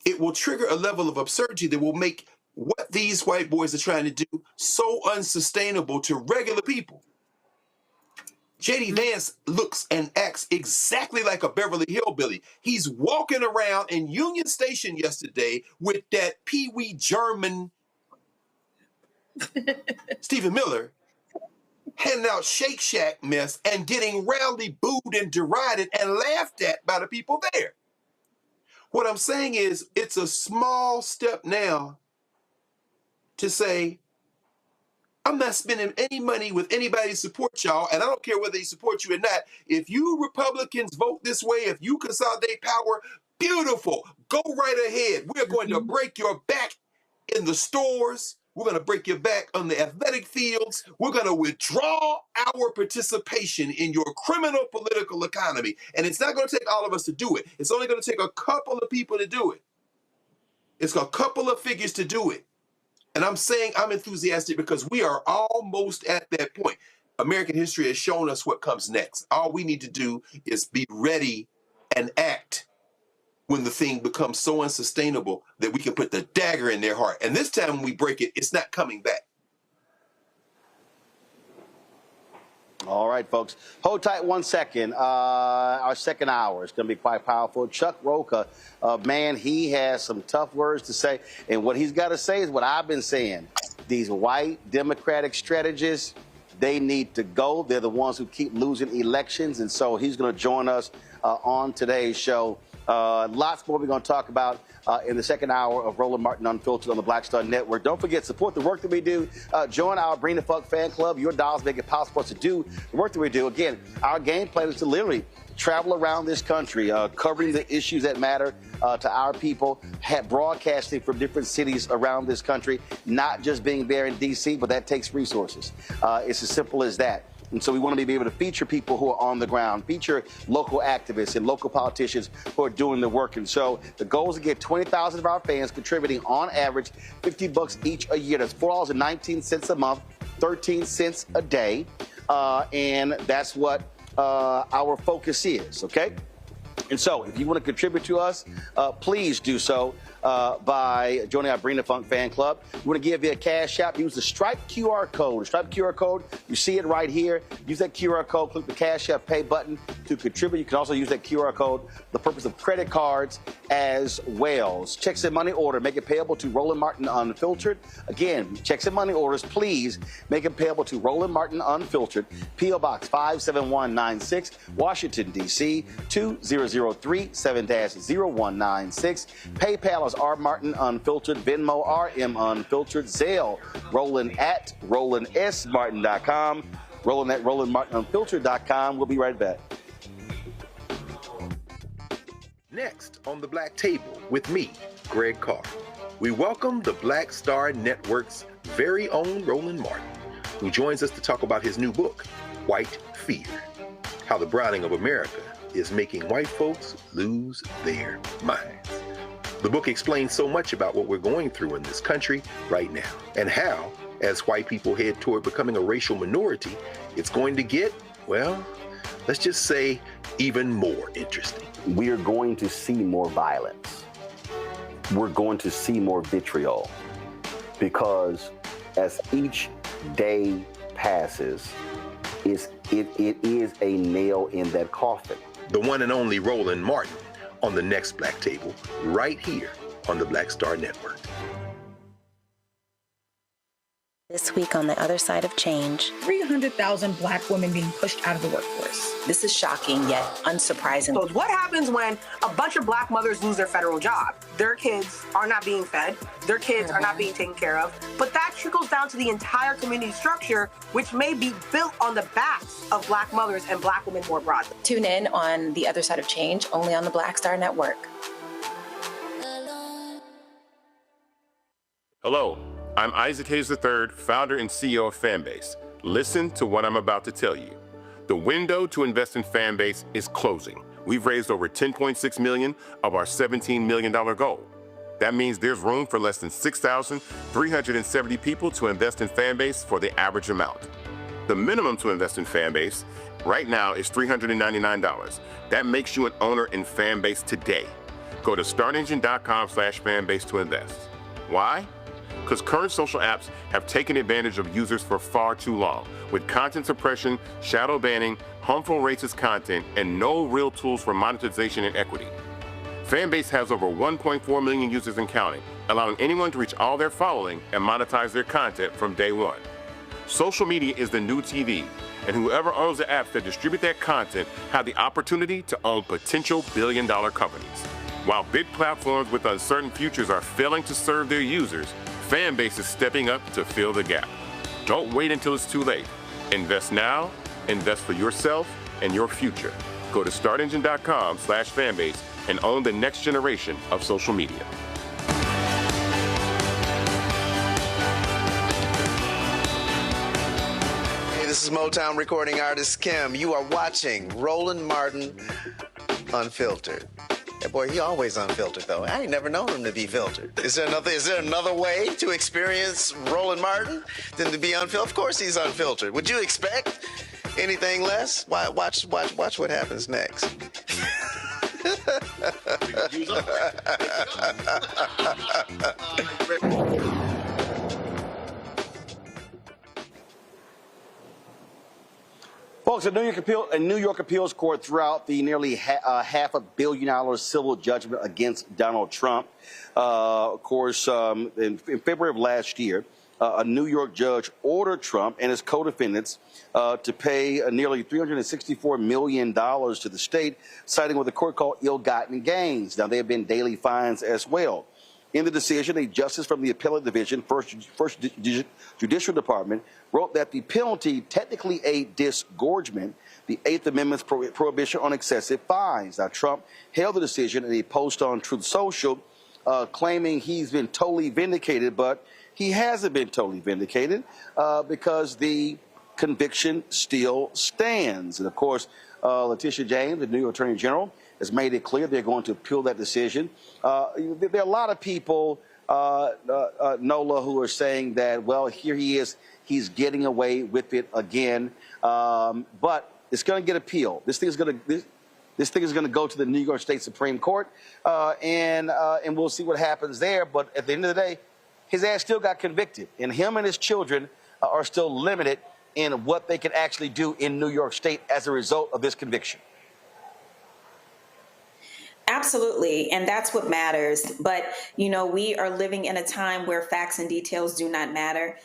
It will trigger a level of absurdity that will make what these white boys are trying to do so unsustainable to regular people. J.D. Vance looks and acts exactly like a Beverly Hillbilly. He's walking around in Union Station yesterday with that Pee Wee German Stephen Miller handing out Shake Shack mess and getting roundly booed and derided and laughed at by the people there. What I'm saying is it's a small step now to say, I'm not spending any money with anybody to support y'all, and I don't care whether they support you or not. If you Republicans vote this way, if you consolidate power, beautiful. Go right ahead. We're going to break your back in the stores. We're going to break your back on the athletic fields. We're going to withdraw our participation in your criminal political economy. And it's not going to take all of us to do it. It's only going to take a couple of people to do it. It's a couple of figures to do it. And I'm saying I'm enthusiastic because we are almost at that point. American history has shown us what comes next. All we need to do is be ready and act when the thing becomes so unsustainable that we can put the dagger in their heart. And this time when we break it, it's not coming back. All right, folks. Hold tight 1 second. Our second hour is going to be quite powerful. Chuck Rocha, man, he has some tough words to say. And what he's got to say is what I've been saying. These white Democratic strategists, they need to go. They're the ones who keep losing elections. And so he's going to join us on today's show. Lots more we're going to talk about in the second hour of Roland Martin Unfiltered on the Black Star Network. Don't forget, support the work that we do. Join our Bring the Fuck fan club. Your dollars make it possible to do the work that we do. Again, our game plan is to literally travel around this country, covering the issues that matter to our people, broadcasting from different cities around this country, not just being there in D.C., but that takes resources. It's as simple as that. And so we want to be able to feature people who are on the ground, feature local activists and local politicians who are doing the work. And so the goal is to get 20,000 of our fans contributing on average $50 each a year. That's $4.19 a month, 13 cents a day. And that's what our focus is, okay? And so if you want to contribute to us, please do so by joining our Bring the Funk fan club. You want to give you a cash app, use the Stripe QR code. The Stripe QR code, you see it right here. Use that QR code, click the Cash App Pay button to contribute. You can also use that QR code for the purpose of credit cards as well. Checks and money order, make it payable to Roland Martin Unfiltered. Again, checks and money orders, please make it payable to Roland Martin Unfiltered, P.O. Box 57196, Washington, D.C. 2003 7-0196. PayPal is R Martin Unfiltered, Venmo RM Unfiltered, Zelle Roland at RolandSMartin.com, Roland at RolandMartinUnfiltered.com. We'll be right back. Next on the Black Table with me, Greg Carr, we welcome the Black Star Network's very own Roland Martin, who joins us to talk about his new book, White Fear, How the Browning of America is Making White Folks Lose Their Minds. The book explains so much about what we're going through in this country right now, and how, as white people head toward becoming a racial minority, it's going to get, well, let's just say, even more interesting. We are going to see more violence. We're going to see more vitriol, because as each day passes, it is a nail in that coffin. The one and only Roland Martin on the next Black Table, right here on the Black Star Network. This week on the other side of change, 300,000 Black women being pushed out of the workforce. This is shocking yet unsurprising. So what happens when a bunch of Black mothers lose their federal job? Their kids are not being fed, their kids are not being taken care of, but that trickles down to the entire community structure, which may be built on the backs of Black mothers and Black women more broadly. Tune in on The Other Side of Change, only on the Black Star Network. Hello, I'm Isaac Hayes III, founder and CEO of Fanbase. Listen to what I'm about to tell you. The window to invest in Fanbase is closing. We've raised over $10.6 million of our $17 million goal. That means there's room for less than 6,370 people to invest in Fanbase for the average amount. The minimum to invest in Fanbase right now is $399. That makes you an owner in Fanbase today. Go to startengine.com/fanbase to invest. Why? Because current social apps have taken advantage of users for far too long, with content suppression, shadow banning, harmful racist content, and no real tools for monetization and equity. Fanbase has over 1.4 million users and counting, allowing anyone to reach all their following and monetize their content from day one. Social media is the new TV, and whoever owns the apps that distribute that content have the opportunity to own potential billion-dollar companies. While big platforms with uncertain futures are failing to serve their users, Fanbase is stepping up to fill the gap. Don't wait until it's too late. Invest now, invest for yourself and your future. Go to startengine.com/fanbase and own the next generation of social media. Hey, this is Motown recording artist Kim. You are watching Roland Martin Unfiltered. That boy, he always unfiltered though. I ain't never known him to be filtered. Is there another way to experience Roland Martin than to be unfiltered? Of course he's unfiltered. Would you expect anything less? Watch what happens next. Folks, a New York appeals court threw out the nearly $500 million civil judgment against Donald Trump. Of course, in February of last year, a New York judge ordered Trump and his co-defendants to pay nearly $364 million to the state, citing what the court called ill-gotten gains. Now, there have been daily fines as well. In the decision, a justice from the appellate division, First Judicial Department, wrote that the penalty, technically a disgorgement, the Eighth Amendment's prohibition on excessive fines. Now, Trump hailed the decision in a post on Truth Social, claiming he's been totally vindicated, but he hasn't been totally vindicated because the conviction still stands. And, of course, Letitia James, the New York Attorney General, has made it clear they're going to appeal that decision. There are a lot of people, Nola, who are saying that, well, here he is, he's getting away with it again. But it's going to get appealed. This thing is going to go to the New York State Supreme Court, and we'll see what happens there. But at the end of the day, his ass still got convicted, and him and his children are still limited in what they can actually do in New York State as a result of this conviction. Absolutely. And that's what matters. But, you know, we are living in a time where facts and details do not matter.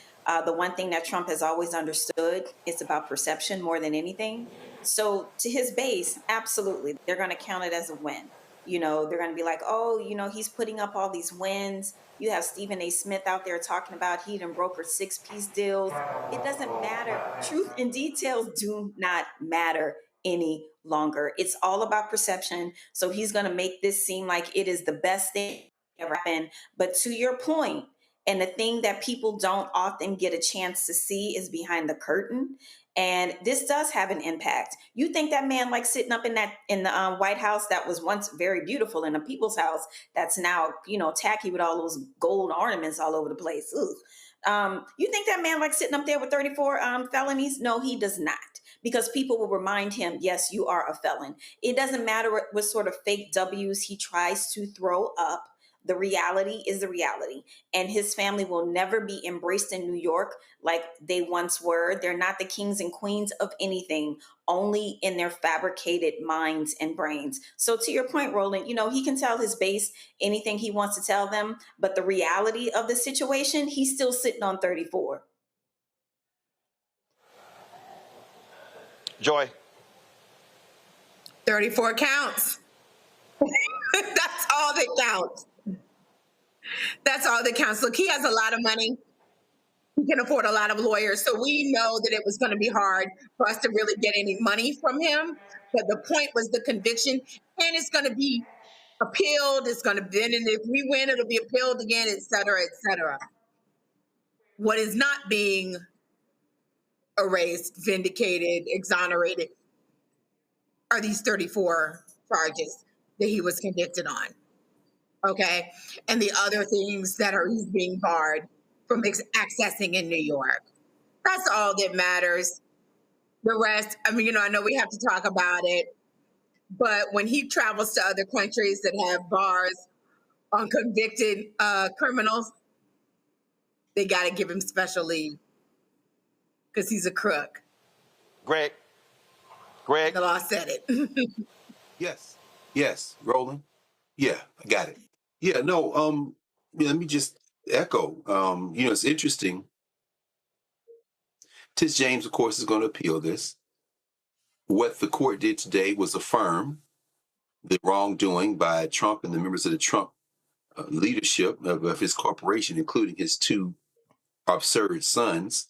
The one thing that Trump has always understood is about perception more than anything. So to his base, absolutely, they're going to count it as a win. You know, they're going to be like, oh, you know, he's putting up all these wins. You have Stephen A. Smith out there talking about he done brokered 6-piece deals. It doesn't matter. Truth and details do not matter any longer. It's all about perception. So he's going to make this seem like it is the best thing ever happened. But to your point, and the thing that people don't often get a chance to see is behind the curtain. And this does have an impact. You think that man like sitting up in the White House that was once very beautiful in a people's house that's now, you know, tacky with all those gold ornaments all over the place. You think that man like sitting up there with 34 felonies? No, he does not. Because people will remind him, yes, you are a felon. It doesn't matter what sort of fake W's he tries to throw up. The reality is the reality. And his family will never be embraced in New York like they once were. They're not the kings and queens of anything, only in their fabricated minds and brains. So to your point, Roland, you know, he can tell his base anything he wants to tell them, but the reality of the situation, he's still sitting on 34. Joy. 34 counts. That's all that counts. That's all that counts. Look, he has a lot of money. He can afford a lot of lawyers. So we know that it was going to be hard for us to really get any money from him. But the point was the conviction, and it's going to be appealed. It's going to be, and if we win, it'll be appealed again, et cetera, et cetera. What is not being erased, vindicated, exonerated are these 34 charges that he was convicted on. Okay. And the other things that he's being barred from accessing in New York. That's all that matters. The rest, I mean, you know, I know we have to talk about it, but when he travels to other countries that have bars on convicted criminals, they got to give him special leave because he's a crook. Greg. The law said it. Yes, Roland. Yeah, I got it. Yeah, no, let me just echo. You know, it's interesting. Tish James, of course, is going to appeal this. What the court did today was affirm the wrongdoing by Trump and the members of the Trump leadership of his corporation, including his two absurd sons,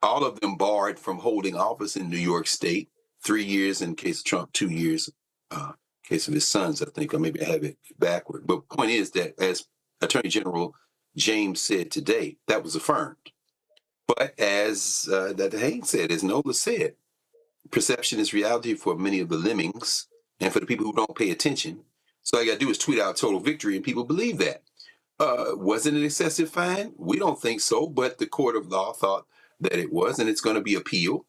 all of them barred from holding office in New York State, 3 years in case of Trump, 2 years case of his sons, I think, or maybe I have it backward. But the point is that, as Attorney General James said today, that was affirmed. But as Dr. Haynes said, as Nola said, perception is reality for many of the lemmings and for the people who don't pay attention. So all you got to do is tweet out total victory and people believe that. Wasn't it excessive fine? We don't think so, but the court of law thought that it was, and it's going to be appealed.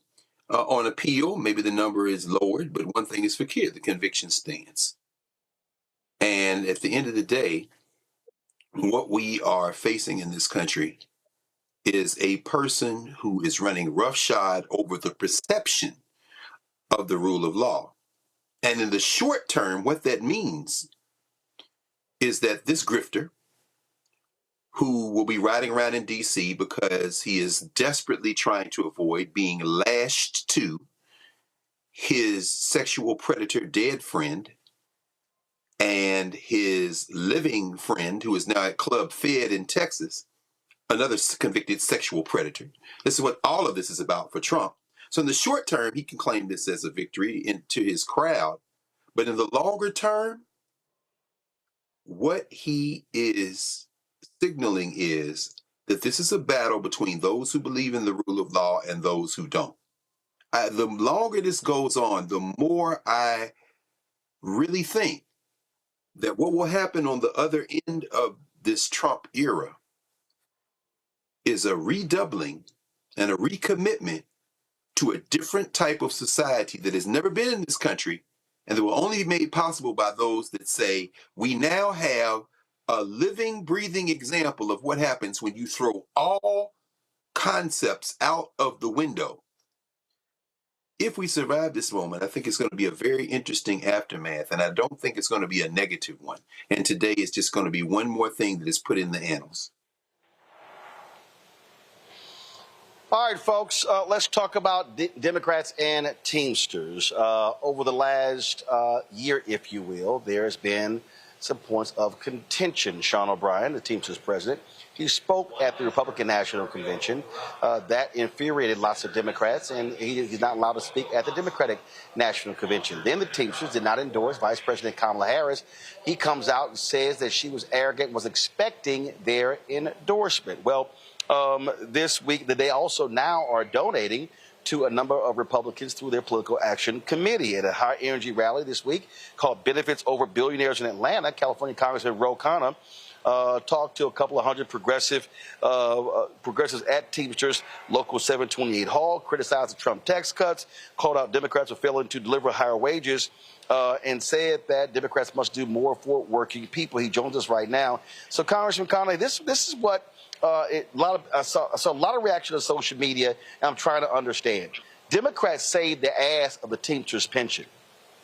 On appeal, maybe the number is lowered, but one thing is for clear, the conviction stands. And at the end of the day, what we are facing in this country is a person who is running roughshod over the perception of the rule of law. And in the short term, what that means is that this grifter, who will be riding around in D.C. because he is desperately trying to avoid being lashed to his sexual predator dead friend and his living friend, who is now at Club Fed in Texas, another convicted sexual predator. This is what all of this is about for Trump. So in the short term, he can claim this as a victory to his crowd. But in the longer term, what he is signaling is that this is a battle between those who believe in the rule of law and those who don't. The longer this goes on, the more I really think that what will happen on the other end of this Trump era is a redoubling and a recommitment to a different type of society that has never been in this country, and that will only be made possible by those that say, we now have a living, breathing example of what happens when you throw all concepts out of the window. If we survive this moment, I think it's going to be a very interesting aftermath, and I don't think it's going to be a negative one. And today is just going to be one more thing that is put in the annals. All right, folks, let's talk about Democrats and Teamsters. Over the last year, if you will, there's been some points of contention. Sean O'Brien, the Teamsters president, he spoke at the Republican National Convention. That infuriated lots of Democrats, and he's not allowed to speak at the Democratic National Convention. Then the Teamsters did not endorse Vice President Kamala Harris. He comes out and says that she was arrogant, was expecting their endorsement. Well, this week, they also now are donating to a number of Republicans through their Political Action Committee. At a high-energy rally this week called Benefits Over Billionaires in Atlanta, California Congressman Ro Khanna talked to a couple of hundred progressives at Teamsters Local 728 Hall, criticized the Trump tax cuts, called out Democrats for failing to deliver higher wages, and said that Democrats must do more for working people. He joins us right now. So, Congressman Khanna, this is what I saw a lot of reaction on social media, and I'm trying to understand. Democrats saved the ass of the Teamsters pension.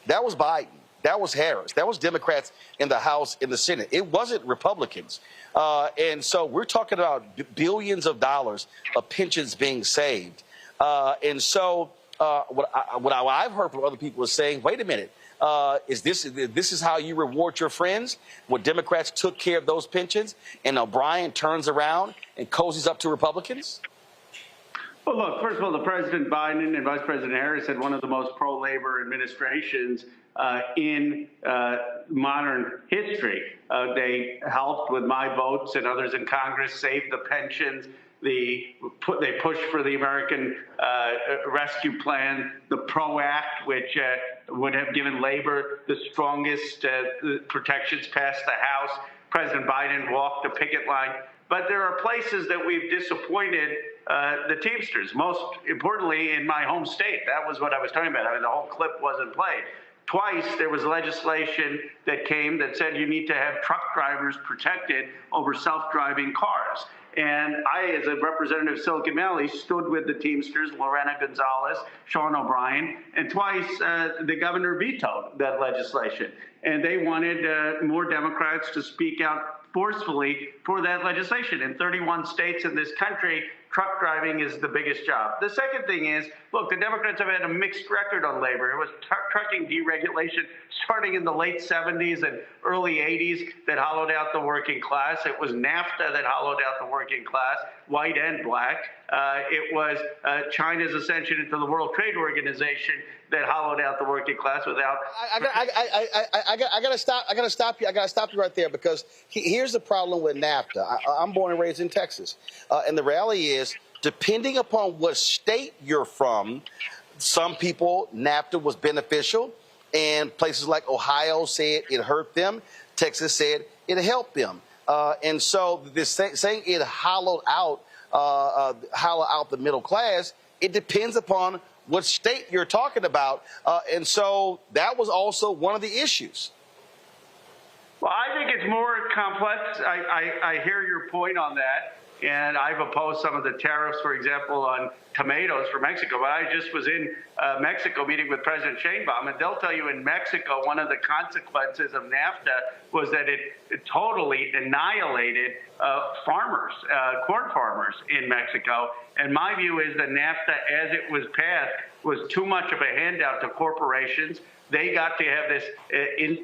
That was Biden. That was Harris. That was Democrats in the House, in the Senate. It wasn't Republicans. And so we're talking about billions of dollars of pensions being saved. And so what I've heard from other people is saying, wait a minute, this is how you reward your friends? When Democrats took care of those pensions and O'Brien turns around and cozies up to Republicans? Well, look, first of all, the President Biden and Vice President Harris had one of the most pro-labor administrations in modern history. They helped with my votes and others in Congress save the pensions. They pushed for the American Rescue Plan, the PRO Act, which would have given labor the strongest protections past the House. President Biden walked the picket line. But there are places that we've disappointed the Teamsters, most importantly in my home state. That was what I was talking about. I mean, the whole clip wasn't played. Twice there was legislation that came that said you need to have truck drivers protected over self-driving cars. And I, as a representative of Silicon Valley, stood with the Teamsters, Lorena Gonzalez, Sean O'Brien, and twice the governor vetoed that legislation. And they wanted more Democrats to speak out forcefully for that legislation. In 31 states in this country, truck driving is the biggest job. The second thing is, look, the Democrats have had a mixed record on labor. It was trucking deregulation starting in the late 70s and early 80s that hollowed out the working class. It was NAFTA that hollowed out the working class, white and black. It was China's ascension into the World Trade Organization that hollowed out the working class without. I gotta stop. I gotta stop you. I gotta stop you right there, because here's the problem with NAFTA. I'm born and raised in Texas, and the reality is, depending upon what state you're from, some people NAFTA was beneficial, and places like Ohio said it hurt them. Texas said it helped them, and so this saying it hollowed out the middle class. It depends upon what state you're talking about, and so that was also one of the issues. Well, I think it's more complex. I hear your point on that, and I've opposed some of the tariffs, for example, on tomatoes for Mexico. But I just was in Mexico meeting with President Sheinbaum, and they'll tell you in Mexico, one of the consequences of NAFTA was that it totally annihilated farmers, corn farmers in Mexico. And my view is that NAFTA, as it was passed, was too much of a handout to corporations. They got to have this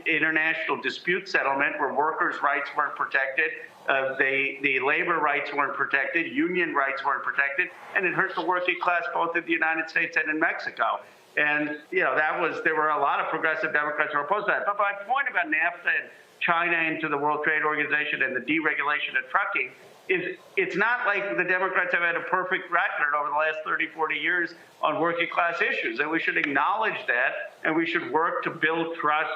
international dispute settlement where workers' rights weren't protected, the labor rights weren't protected, union rights weren't protected, and it hurt the working class both in the United States and in Mexico. And, you know, there were a lot of progressive Democrats who were opposed to that. But my point about NAFTA and China into the World Trade Organization and the deregulation of trucking is it's not like the Democrats have had a perfect record over the last 30, 40 years on working class issues. And we should acknowledge that, and we should work to build trust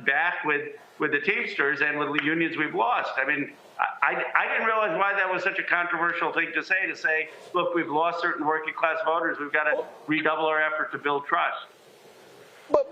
back with the Teamsters and with the unions we've lost. I mean, I didn't realize why that was such a controversial thing to say, look, we've lost certain working class voters. We've got to redouble our effort to build trust. But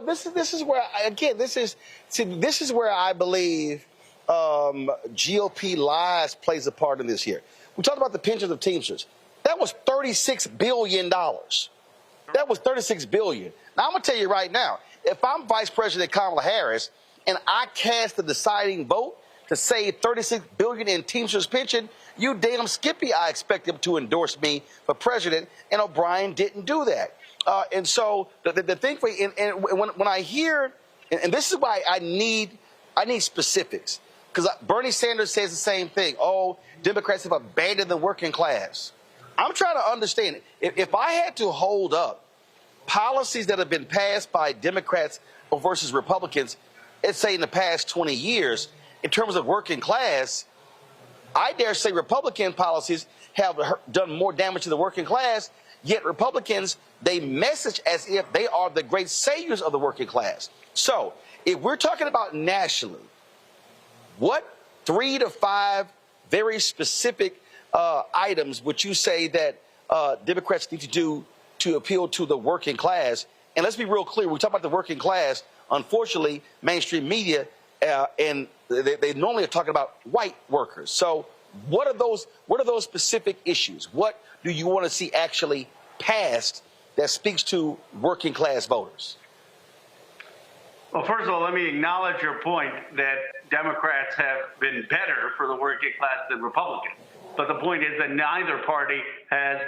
this is where, again, this is where I believe GOP lies plays a part in this here. We talked about the pensions of Teamsters. That was $36 billion. That was $36 billion. Now, I'm going to tell you right now, if I'm Vice President Kamala Harris and I cast the deciding vote to save $36 billion in Teamsters pension, you damn skippy, I expect him to endorse me for president, and O'Brien didn't do that. And so the thing for when I hear, and this is why I need specifics, because Bernie Sanders says the same thing. Oh, Democrats have abandoned the working class. I'm trying to understand it. If I had to hold up policies that have been passed by Democrats versus Republicans, let's say in the past 20 years, in terms of working class, I dare say Republican policies have done more damage to the working class, yet Republicans, they message as if they are the great saviors of the working class. So if we're talking about nationally, what 3 to 5 very specific items would you say that Democrats need to do to appeal to the working class? And let's be real clear, we talk about the working class. Unfortunately, mainstream media and they normally are talking about white workers. So what are those specific issues? What do you want to see actually passed that speaks to working class voters? Well, first of all, let me acknowledge your point that Democrats have been better for the working class than Republicans. But the point is that neither party has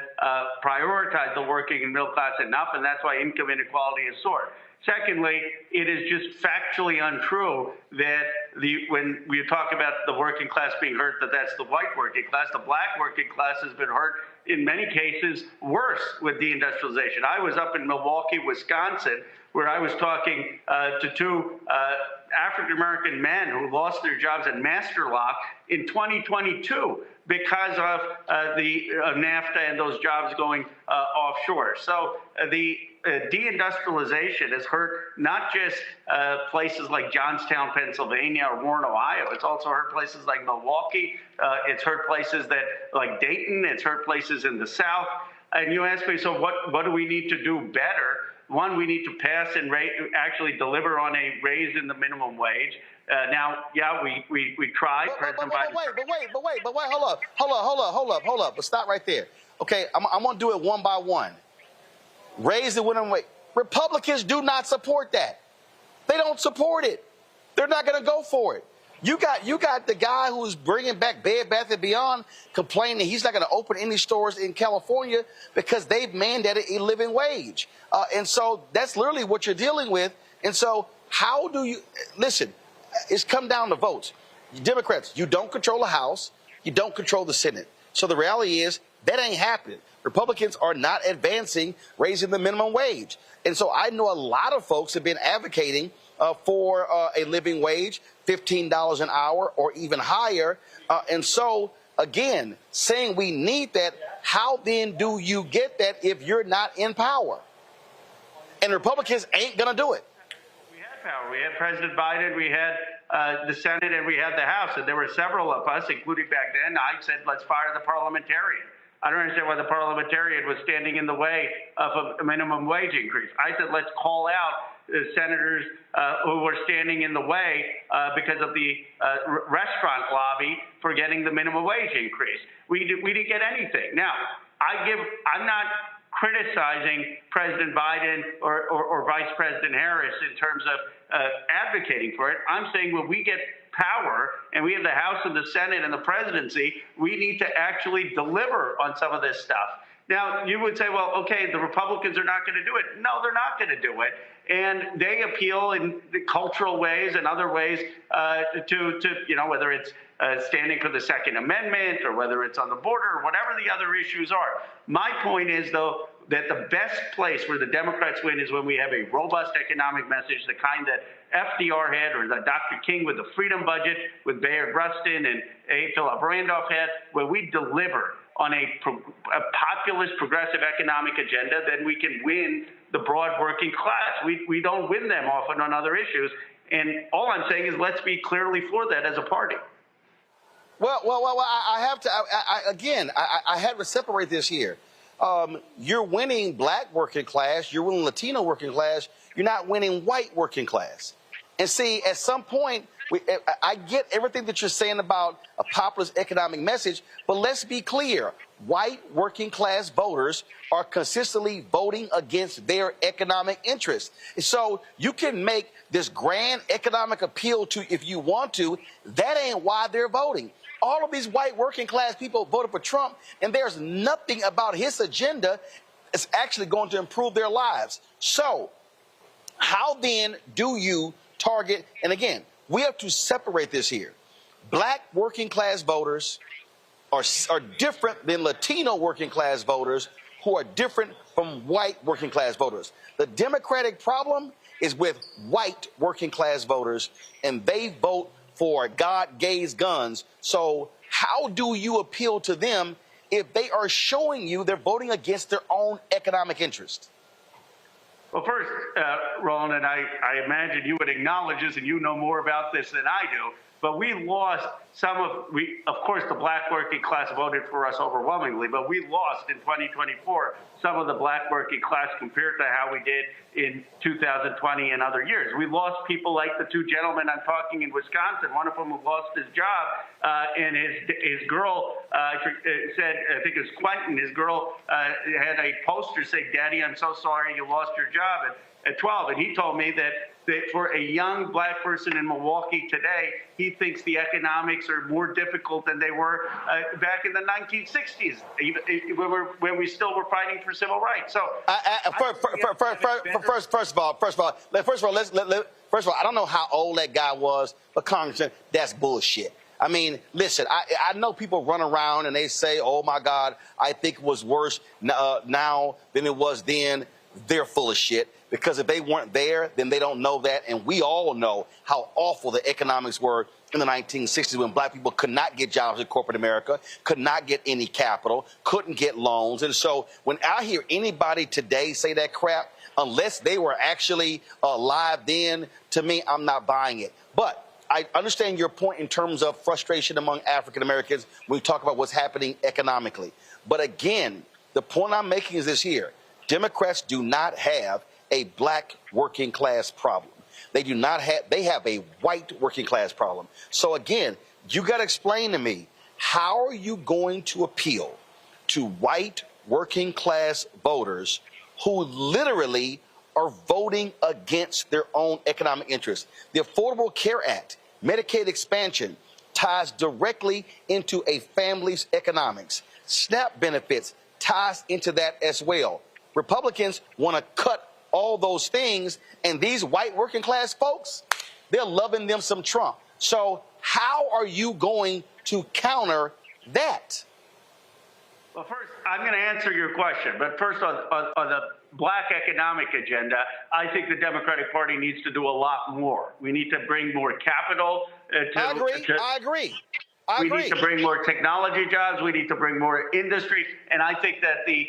prioritized the working and middle class enough, and that's why income inequality is soared. Secondly, it is just factually untrue that when we talk about the working class being hurt, that's the white working class. The black working class has been hurt in many cases worse with deindustrialization. I was up in Milwaukee, Wisconsin, where I was talking to two African-American men who lost their jobs at Master Lock in 2022 because of the NAFTA and those jobs going offshore. So the deindustrialization has hurt not just places like Johnstown, Pennsylvania, or Warren, Ohio. It's also hurt places like Milwaukee. It's hurt places like Dayton. It's hurt places in the South. And you ask me, so what do we need to do better? One, we need to pass and actually deliver on a raise in the minimum wage. Now, yeah, we tried. But wait, hold up. But stop right there. Okay, I'm going to do it one by one. Raise the minimum wage. Republicans do not support that. They don't support it. They're not going to go for it. You got the guy who's bringing back Bed Bath & Beyond complaining he's not going to open any stores in California because they've mandated a living wage. And so that's literally what you're dealing with. And so how do you – listen, it's come down to votes. Democrats, you don't control the House. You don't control the Senate. So the reality is that ain't happening. Republicans are not advancing raising the minimum wage. And so I know a lot of folks have been advocating for a living wage, $15 an hour or even higher. And so, again, saying we need that, how then do you get that if you're not in power? And Republicans ain't going to do it. We had power. We had President Biden, we had the Senate, and we had the House. And there were several of us, including back then, I said, let's fire the parliamentarian. I don't understand why the parliamentarian was standing in the way of a minimum wage increase. I said, let's call out the senators who were standing in the way because of the restaurant lobby for getting the minimum wage increase. We didn't get anything. Now, I'm not criticizing President Biden or Vice President Harris in terms of advocating for it. I'm saying when we get power and we have the House and the Senate and the presidency, we need to actually deliver on some of this stuff. Now, you would say, well, okay, the Republicans are not going to do it. No, they're not going to do it. And they appeal in the cultural ways and other ways to whether it's standing for the Second Amendment or whether it's on the border or whatever the other issues are. My point is, though, that the best place where the Democrats win is when we have a robust economic message, the kind that FDR had or that Dr. King with the Freedom Budget, with Bayard Rustin and A. Philip Randolph had, where we deliver on a populist progressive economic agenda, then we can win the broad working class. We don't win them often on other issues. And all I'm saying is let's be clearly for that as a party. Well, I have to, I had to separate this here. You're winning black working class, you're winning Latino working class, you're not winning white working class. And see, at some point, I get everything that you're saying about a populist economic message, but let's be clear. White working class voters are consistently voting against their economic interests. So you can make this grand economic appeal to if you want to. That ain't why they're voting. All of these white working class people voted for Trump, and there's nothing about his agenda that's actually going to improve their lives. So how then do you target, and again, we have to separate this here. Black working class voters are different than Latino working class voters who are different from white working class voters. The Democratic problem is with white working class voters, and they vote for God gave guns. So how do you appeal to them if they are showing you they're voting against their own economic interest? Well, first, Roland, and I imagine you would acknowledge this, and you know more about this than I do, but we lost of course, the black working class voted for us overwhelmingly, but we lost in 2024 some of the black working class compared to how we did in 2020 and other years. We lost people like the two gentlemen I'm talking in Wisconsin, one of them who lost his job, and his girl said, I think it was Quentin, his girl had a poster saying, "Daddy, I'm so sorry you lost your job at 12. And he told me that for a young black person in Milwaukee today, he thinks the economics are more difficult than they were back in the 1960s, when we still were fighting for civil rights. So, first of all, I don't know how old that guy was, but Congressman, that's bullshit. I mean, listen, I know people run around and they say, "Oh my God, I think it was worse now than it was then." They're full of shit, because if they weren't there, then they don't know that. And we all know how awful the economics were in the 1960s when black people could not get jobs in corporate America, could not get any capital, couldn't get loans. And so when I hear anybody today say that crap, unless they were actually alive then, to me, I'm not buying it. But I understand your point in terms of frustration among African Americans when we talk about what's happening economically. But again, the point I'm making is this here. Democrats do not have a black working class problem. They have a white working class problem. So again, you got to explain to me, how are you going to appeal to white working class voters who literally are voting against their own economic interests? The Affordable Care Act Medicaid expansion ties directly into a family's economics. SNAP benefits ties into that as well. Republicans want to cut all those things, and these white working class folks, they're loving them some Trump. So how are you going to counter that? Well, first, I'm going to answer your question. But first, on the black economic agenda, I think the Democratic Party needs to do a lot more. We need to bring more capital I agree. We need to bring more technology jobs. We need to bring more industry. And I think that the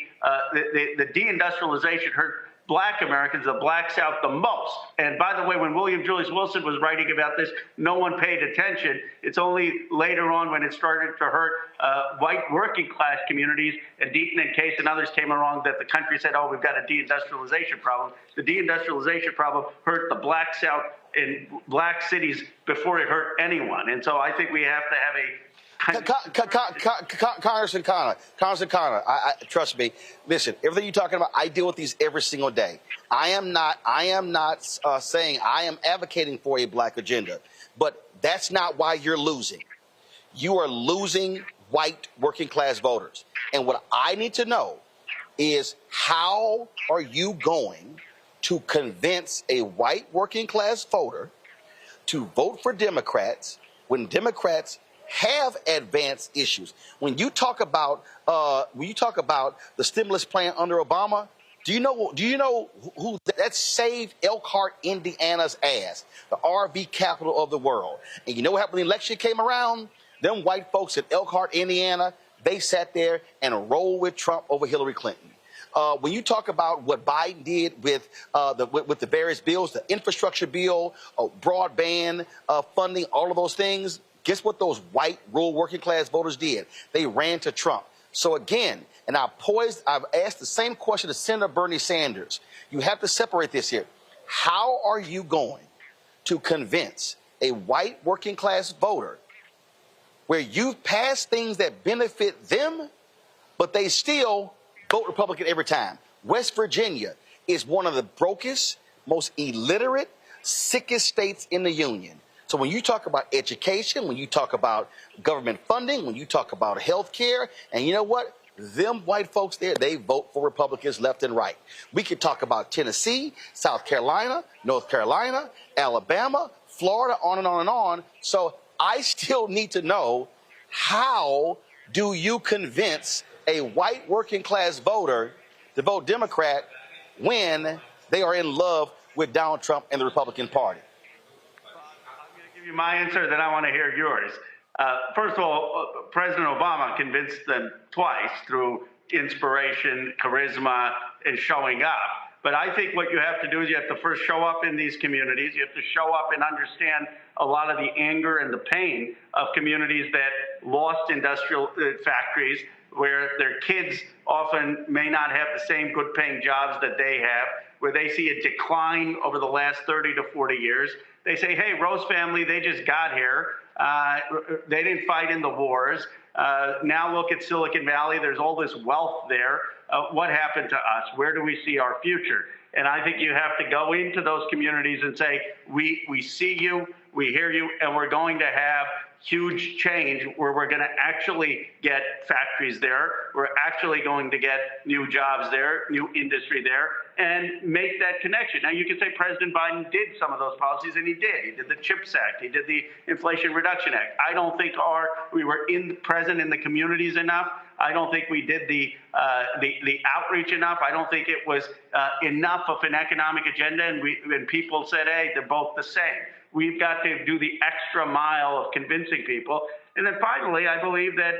deindustrialization hurt black Americans, the black South, the most. And by the way, when William Julius Wilson was writing about this, no one paid attention. It's only later on when it started to hurt white working class communities, and Deaton and Case and others came along, that the country said, oh, we've got a deindustrialization problem. The deindustrialization problem hurt the black South in black cities before it hurt anyone. And so I think we have to have a Congressman Khanna, I trust me. Listen, everything you're talking about, I deal with these every single day. I am not saying I am advocating for a black agenda, but that's not why you're losing. You are losing white working class voters. And what I need to know is, how are you going to convince a white working class voter to vote for Democrats when Democrats have advanced issues? When you talk about the stimulus plan under Obama, do you know who that saved Elkhart, Indiana's ass, the RV capital of the world? And you know what happened when the election came around? Them white folks in Elkhart, Indiana, they sat there and rolled with Trump over Hillary Clinton. When you talk about what Biden did with the various bills, the infrastructure bill, broadband funding, all of those things, guess what those white rural working class voters did? They ran to Trump. So again, and I've asked the same question to Senator Bernie Sanders. You have to separate this here. How are you going to convince a white working class voter where you've passed things that benefit them, but they still vote Republican every time? West Virginia is one of the brokest, most illiterate, sickest states in the union. So when you talk about education, when you talk about government funding, when you talk about health care, and you know what? Them white folks there, they vote for Republicans left and right. We could talk about Tennessee, South Carolina, North Carolina, Alabama, Florida, on and on and on. So I still need to know, how do you convince a white working class voter to vote Democrat when they are in love with Donald Trump and the Republican Party? My answer, then I want to hear yours. First of all, President Obama convinced them twice through inspiration, charisma, and showing up. But I think what you have to do is you have to first show up in these communities. You have to show up and understand a lot of the anger and the pain of communities that lost industrial factories, where their kids often may not have the same good paying jobs that they have, where they see a decline over the last 30 to 40 years. They say, hey, Ro's family, they just got here. They didn't fight in the wars. Now look at Silicon Valley. There's all this wealth there. What happened to us? Where do we see our future? And I think you have to go into those communities and say, we see you, we hear you, and we're going to have huge change where we're going to actually get factories there. We're actually going to get new jobs there, new industry there, and make that connection. Now, you can say President Biden did some of those policies, and he did. He did the CHIPS Act. He did the Inflation Reduction Act. I don't think we were present in the communities enough. I don't think we did the outreach enough. I don't think it was enough of an economic agenda, and people said, hey, they're both the same. We've got to do the extra mile of convincing people. And then finally, I believe that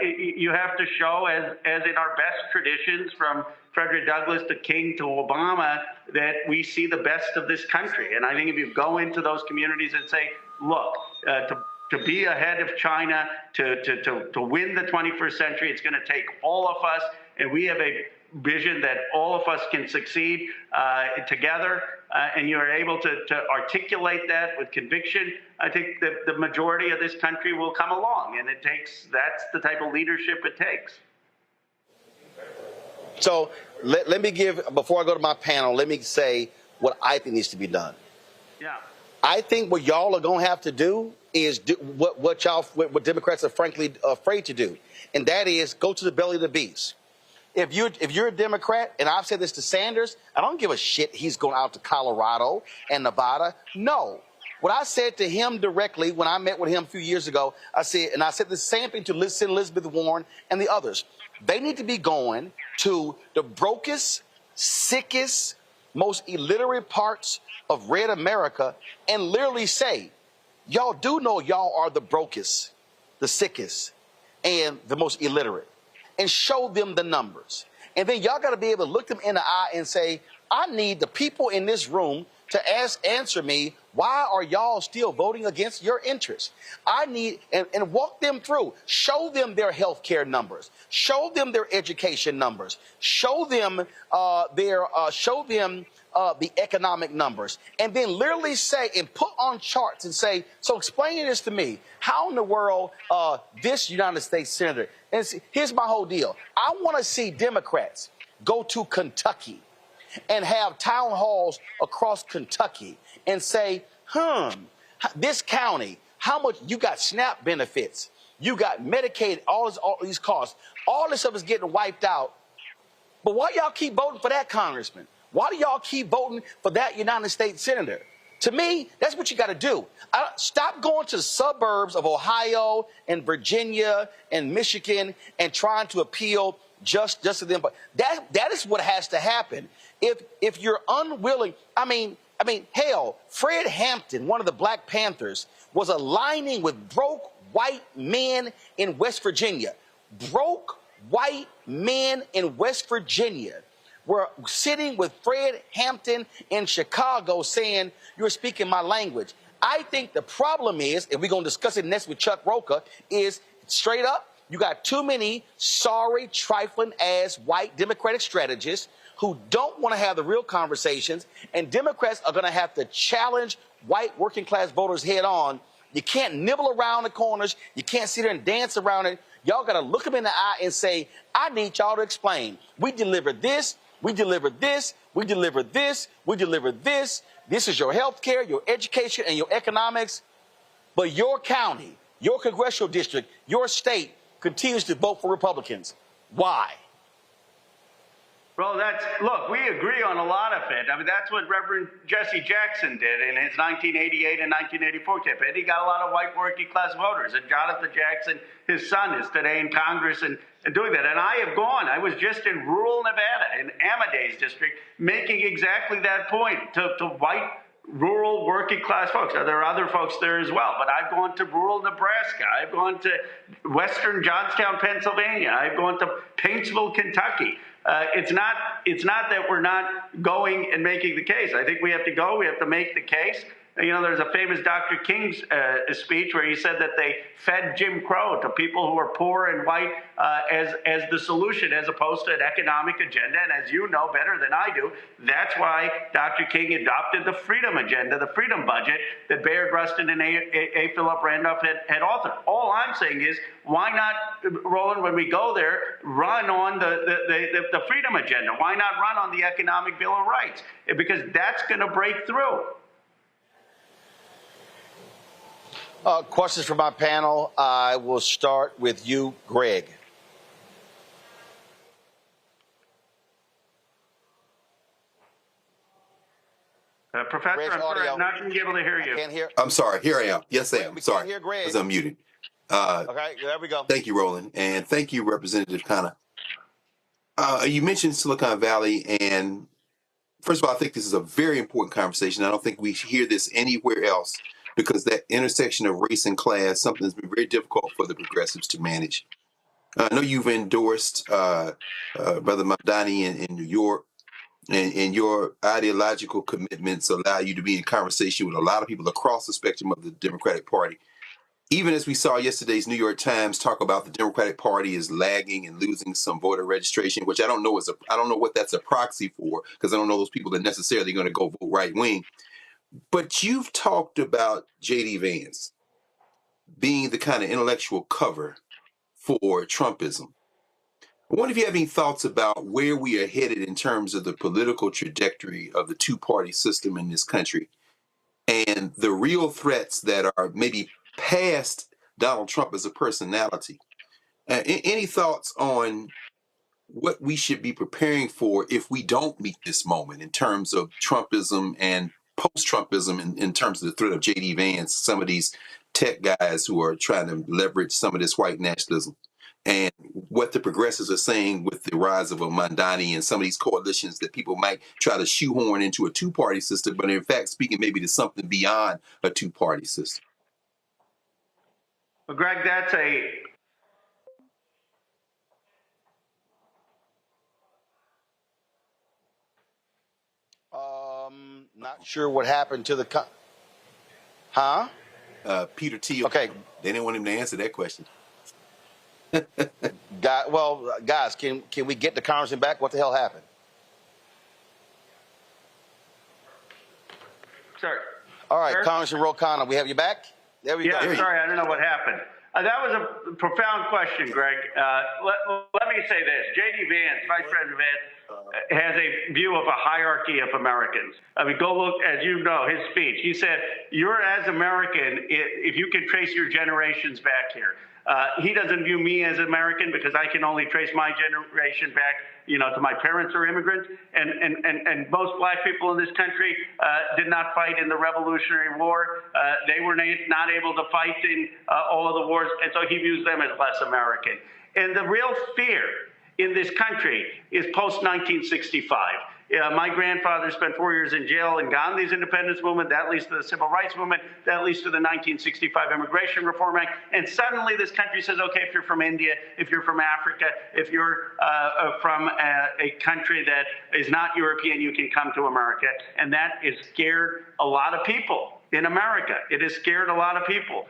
you have to show, as in our best traditions, from Frederick Douglass to King to Obama, that we see the best of this country. And I think if you go into those communities and say, look, to be ahead of China, to win the 21st century, it's going to take all of us. And we have a vision that all of us can succeed together, and you're able to articulate that with conviction, I think that the majority of this country will come along, and that's the type of leadership it takes. So let me give, before I go to my panel, let me say what I think needs to be done. Yeah. I think what y'all are going to have to do is do what Democrats are frankly afraid to do, and that is go to the belly of the beast. If you're a Democrat, and I've said this to Sanders, I don't give a shit he's going out to Colorado and Nevada. No. What I said to him directly when I met with him a few years ago, I said the same thing to Senator Elizabeth Warren and the others. They need to be going to the brokest, sickest, most illiterate parts of red America and literally say, y'all do know y'all are the brokest, the sickest, and the most illiterate, and show them the numbers. And then y'all got to be able to look them in the eye and say, I need the people in this room to answer me, why are y'all still voting against your interests? I need, and walk them through, show them their health care numbers, show them their education numbers, show them the economic numbers, and then literally say and put on charts and say, so explain this to me. How in the world this United States Senator, and see, here's my whole deal. I want to see Democrats go to Kentucky and have town halls across Kentucky and say, this county, how much you got SNAP benefits, you got Medicaid, all these costs, all this stuff is getting wiped out. But why y'all keep voting for that congressman? Why do y'all keep voting for that United States Senator? To me, that's what you got to do. Stop going to the suburbs of Ohio and Virginia and Michigan and trying to appeal just to them. But that is what has to happen. If you're unwilling, I mean, hell, Fred Hampton, one of the Black Panthers, was aligning with broke white men in West Virginia. Broke white men in West Virginia were sitting with Fred Hampton in Chicago saying, you're speaking my language. I think the problem is, and we're going to discuss it next with Chuck Rocha, is straight up, you got too many sorry, trifling-ass white Democratic strategists who don't want to have the real conversations, and Democrats are going to have to challenge white working-class voters head-on. You can't nibble around the corners. You can't sit there and dance around it. Y'all got to look them in the eye and say, I need y'all to explain. We delivered this. We delivered this. We delivered this. We delivered this. This is your health care, your education, and your economics. But your county, your congressional district, your state continues to vote for Republicans. Why? Well, look, we agree on a lot of it. I mean, that's what Reverend Jesse Jackson did in his 1988 and 1984 campaign. He got a lot of white working class voters. And Jonathan Jackson, his son, is today in Congress and doing that. And I have gone. I was just in rural Nevada, in Amadei's district, making exactly that point to white rural working class folks. Now, there are other folks there as well, but I've gone to rural Nebraska. I've gone to western Johnstown, Pennsylvania. I've gone to Paintsville, Kentucky. It's not that we're not going and making the case. I think we have to go. We have to make the case. You know, there's a famous Dr. King's speech where he said that they fed Jim Crow to people who are poor and white as the solution, as opposed to an economic agenda. And as you know better than I do, that's why Dr. King adopted the freedom agenda, the freedom budget that Bayard Rustin and A. Philip Randolph had authored. All I'm saying is, why not, Roland, when we go there, run on the freedom agenda? Why not run on the Economic Bill of Rights? Because that's going to break through. Questions from my panel. I will start with you, Greg. Professor, Greg's I'm sorry, audio. I'm not going to be able to hear you. I can't hear. I'm sorry. Here I am. Yes, I am. We Sorry. can't hear Greg. I was unmuted. Okay, there we go. Thank you, Roland. And thank you, Representative Khanna. You mentioned Silicon Valley, and first of all, I think this is a very important conversation. I don't think we hear this anywhere else, because that intersection of race and class, something that's been very difficult for the progressives to manage. I know you've endorsed Brother Mamdani in New York, and your ideological commitments allow you to be in conversation with a lot of people across the spectrum of the Democratic Party. Even as we saw yesterday's New York Times talk about the Democratic Party is lagging and losing some voter registration, which I don't know what that's a proxy for, because I don't know those people that necessarily going to go vote right wing. But you've talked about J.D. Vance being the kind of intellectual cover for Trumpism. I wonder if you have any thoughts about where we are headed in terms of the political trajectory of the two-party system in this country. and the real threats that are maybe past Donald Trump as a personality. Any thoughts on what we should be preparing for if we don't meet this moment in terms of Trumpism and post-Trumpism in terms of the threat of J.D. Vance, some of these tech guys who are trying to leverage some of this white nationalism, and what the progressives are saying with the rise of a Mandani and some of these coalitions that people might try to shoehorn into a two-party system, but in fact speaking maybe to something beyond a two-party system? Well, Greg, that's a not sure what happened to the Peter Thiel. Okay. They didn't want him to answer that question. Guys, can we get the Congressman back? What the hell happened? Sorry. All right, Sir? Congressman Ro Khanna, we have you back? There we go. Yeah, sorry, I don't know what happened. That was a profound question, Greg. Let me say this. J.D. Vance, Vice President Vance, has a view of a hierarchy of Americans. I mean, go look, as you know, his speech. He said, you're as American if you can trace your generations back here. He doesn't view me as American because I can only trace my generation back, to my parents are immigrants. And most black people in this country did not fight in the Revolutionary War. They were not able to fight in all of the wars. And so he views them as less American. And the real fear in this country is post-1965. My grandfather spent 4 years in jail in Gandhi's independence movement. That leads to the civil rights movement. That leads to the 1965 Immigration Reform Act. And suddenly this country says, okay, if you're from India, if you're from Africa, if you're from a country that is not European, you can come to America. And that has scared a lot of people in America. It has scared a lot of people.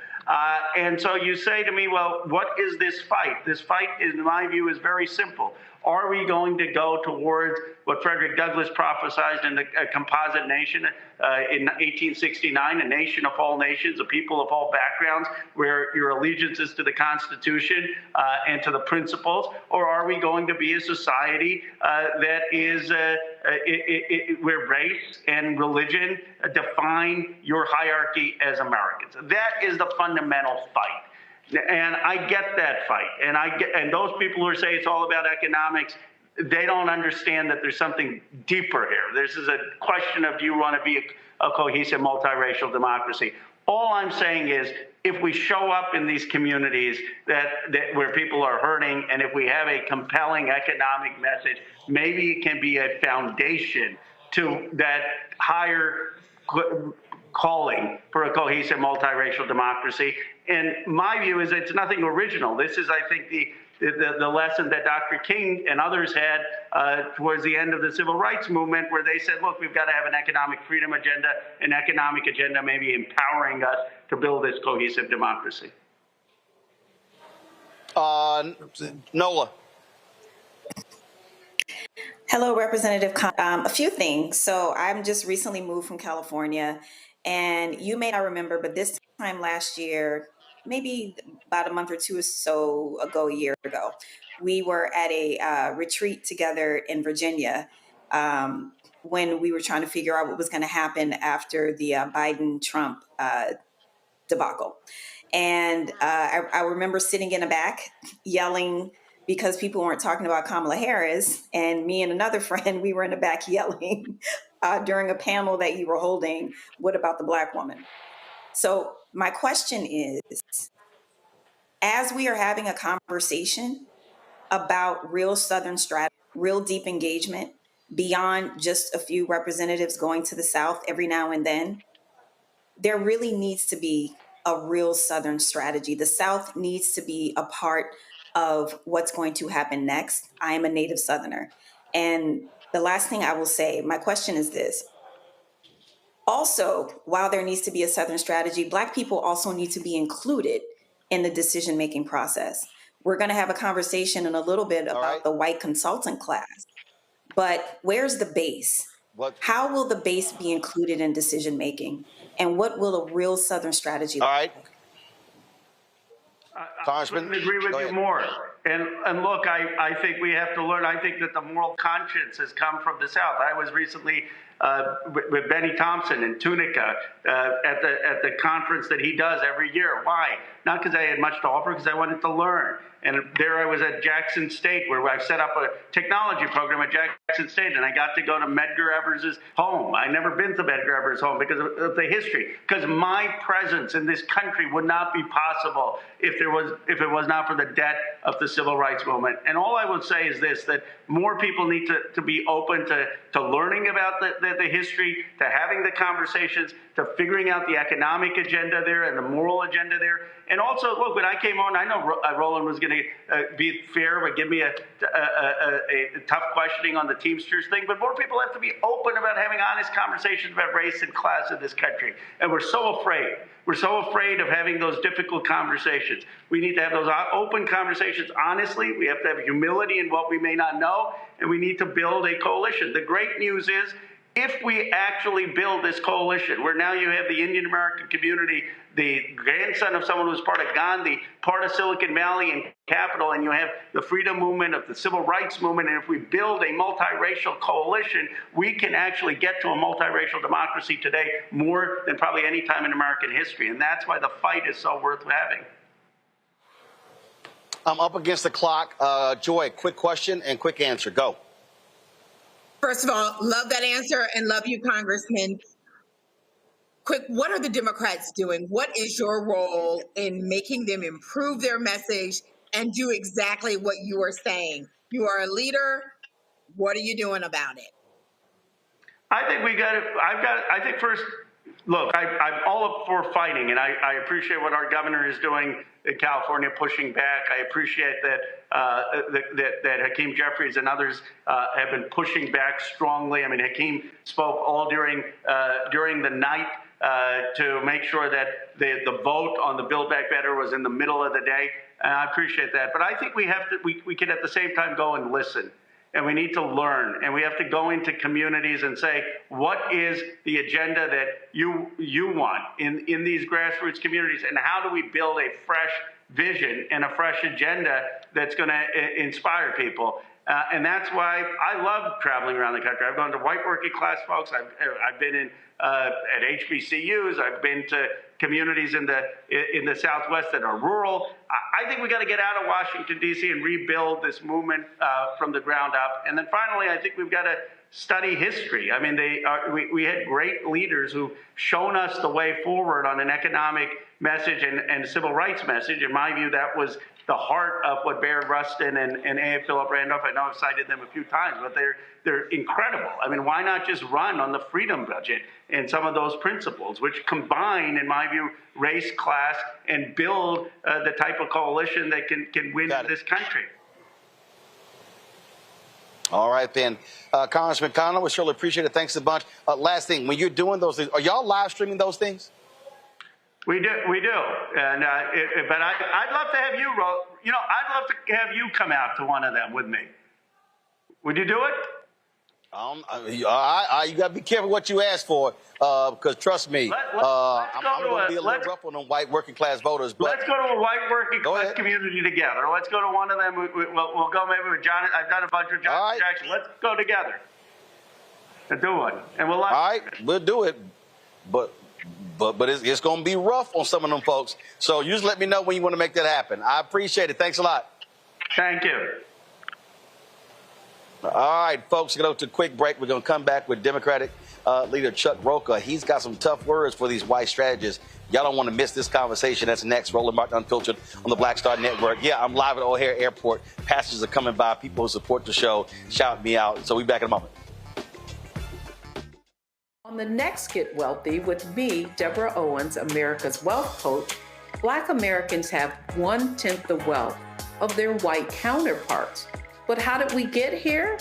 And so you say to me, well, what is this fight? This fight, in my view, is very simple. Are we going to go towards what Frederick Douglass prophesied in the Composite Nation in 1869, a nation of all nations, a people of all backgrounds, where your allegiance is to the Constitution and to the principles? Or are we going to be a society that is where race and religion define your hierarchy as Americans? That is the fundamental fight. And I get that fight. And those people who say it's all about economics, they don't understand that there's something deeper here. This is a question of, do you want to be a cohesive multiracial democracy? All I'm saying is, if we show up in these communities that where people are hurting, and if we have a compelling economic message, maybe it can be a foundation to that higher calling for a cohesive multiracial democracy. And my view is it's nothing original. This is, I think, the lesson that Dr. King and others had towards the end of the civil rights movement, where they said, look, we've got to have an economic freedom agenda, an economic agenda maybe empowering us to build this cohesive democracy. Nola. Hello, Representative Khan. A few things. So I'm just recently moved from California, and you may not remember, but this time last year, maybe about a month or two or so ago, a year ago, we were at a retreat together in Virginia when we were trying to figure out what was going to happen after the Biden-Trump debacle. And I remember sitting in the back yelling because people weren't talking about Kamala Harris, and me and another friend, we were in the back yelling during a panel that you were holding, what about the Black woman? So my question is, as we are having a conversation about real Southern strategy, real deep engagement, beyond just a few representatives going to the South every now and then, there really needs to be a real Southern strategy. The South needs to be a part of what's going to happen next. I am a native Southerner. And the last thing I will say, my question is this. Also, while there needs to be a Southern strategy, Black people also need to be included in the decision-making process. We're going to have a conversation in a little bit about the white consultant class, but where's the base? How will the base be included in decision-making? And what will a real Southern strategy look like? I couldn't agree with you more. And look, I think we have to learn. I think that the moral conscience has come from the South. I was recently with Benny Thompson and Tunica at the conference that he does every year. Why? Not because I had much to offer, because I wanted to learn. And there I was at Jackson State, where I've set up a technology program at Jackson State, and I got to go to Medgar Evers' home. I'd never been to Medgar Evers' home because of the history, because my presence in this country would not be possible if it was not for the debt of the civil rights movement. And all I would say is this, that more people need to be open to learning about the history, to having the conversations, to figuring out the economic agenda there and the moral agenda there. And also, look, when I came on, I know Roland was going to be fair, but give me a tough questioning on the Teamsters thing. But more people have to be open about having honest conversations about race and class in this country. And we're so afraid. We're so afraid of having those difficult conversations. We need to have those open conversations honestly. We have to have humility in what we may not know, and we need to build a coalition. The great news is, if we actually build this coalition, where now you have the Indian American community, the grandson of someone who was part of Gandhi, part of Silicon Valley and Capitol, and you have the freedom movement of the civil rights movement, and if we build a multiracial coalition, we can actually get to a multiracial democracy today more than probably any time in American history. And that's why the fight is so worth having. I'm up against the clock. Joy, quick question and quick answer. Go. First of all, love that answer and love you, Congressman. Quick, what are the Democrats doing? What is your role in making them improve their message and do exactly what you are saying? You are a leader. What are you doing about it? I think I think first, look, I'm all up for fighting, and I appreciate what our governor is doing in California, pushing back. I appreciate that that Hakeem Jeffries and others have been pushing back strongly. I mean, Hakeem spoke all during the night to make sure that the vote on the Build Back Better was in the middle of the day, and I appreciate that. But I think we can at the same time go and listen. And we need to learn, and we have to go into communities and say, what is the agenda that you want in these grassroots communities, and how do we build a fresh vision and a fresh agenda that's going to inspire people? And that's why I love traveling around the country. I've gone to white working class folks. I've been in at HBCUs. I've been to communities in the Southwest that are rural. I think we got to get out of Washington, D.C. and rebuild this movement from the ground up. And then finally, I think we've got to study history. I mean, we had great leaders who've shown us the way forward on an economic message and civil rights message. In my view, that was the heart of what Bayard Rustin and A. Philip Randolph, I know I've cited them a few times, but they're incredible. I mean, why not just run on the freedom budget and some of those principles, which combine, in my view, race, class, and build the type of coalition that can win this country. All right, then. Congressman Khanna, we surely appreciate it. Thanks a bunch. Last thing, when you're doing those things, are y'all live streaming those things? We do, and but I'd love to have you, I'd love to have you come out to one of them with me. Would you do it? You got to be careful what you ask for, because trust me, I'm going to be a little rough on them white working class voters. But let's go to a white working class community together. Let's go to one of them. We'll go maybe with John. I've done a bunch with John Jackson. Let's go together and do one. And we'll. All right, we'll do it, but it's going to be rough on some of them folks. So you just let me know when you want to make that happen. I appreciate it. Thanks a lot. Thank you. All right, folks, we're going to go to a quick break. We're going to come back with Democratic leader Chuck Rocha. He's got some tough words for these white strategists. Y'all don't want to miss this conversation. That's next. Roland Martin Unfiltered on the Black Star Network. Yeah, I'm live at O'Hare Airport. Passengers are coming by. People who support the show shout me out. So we'll be back in a moment. On the next Get Wealthy with me, Deborah Owens, America's Wealth Coach, Black Americans have 1/10 the wealth of their white counterparts. But how did we get here?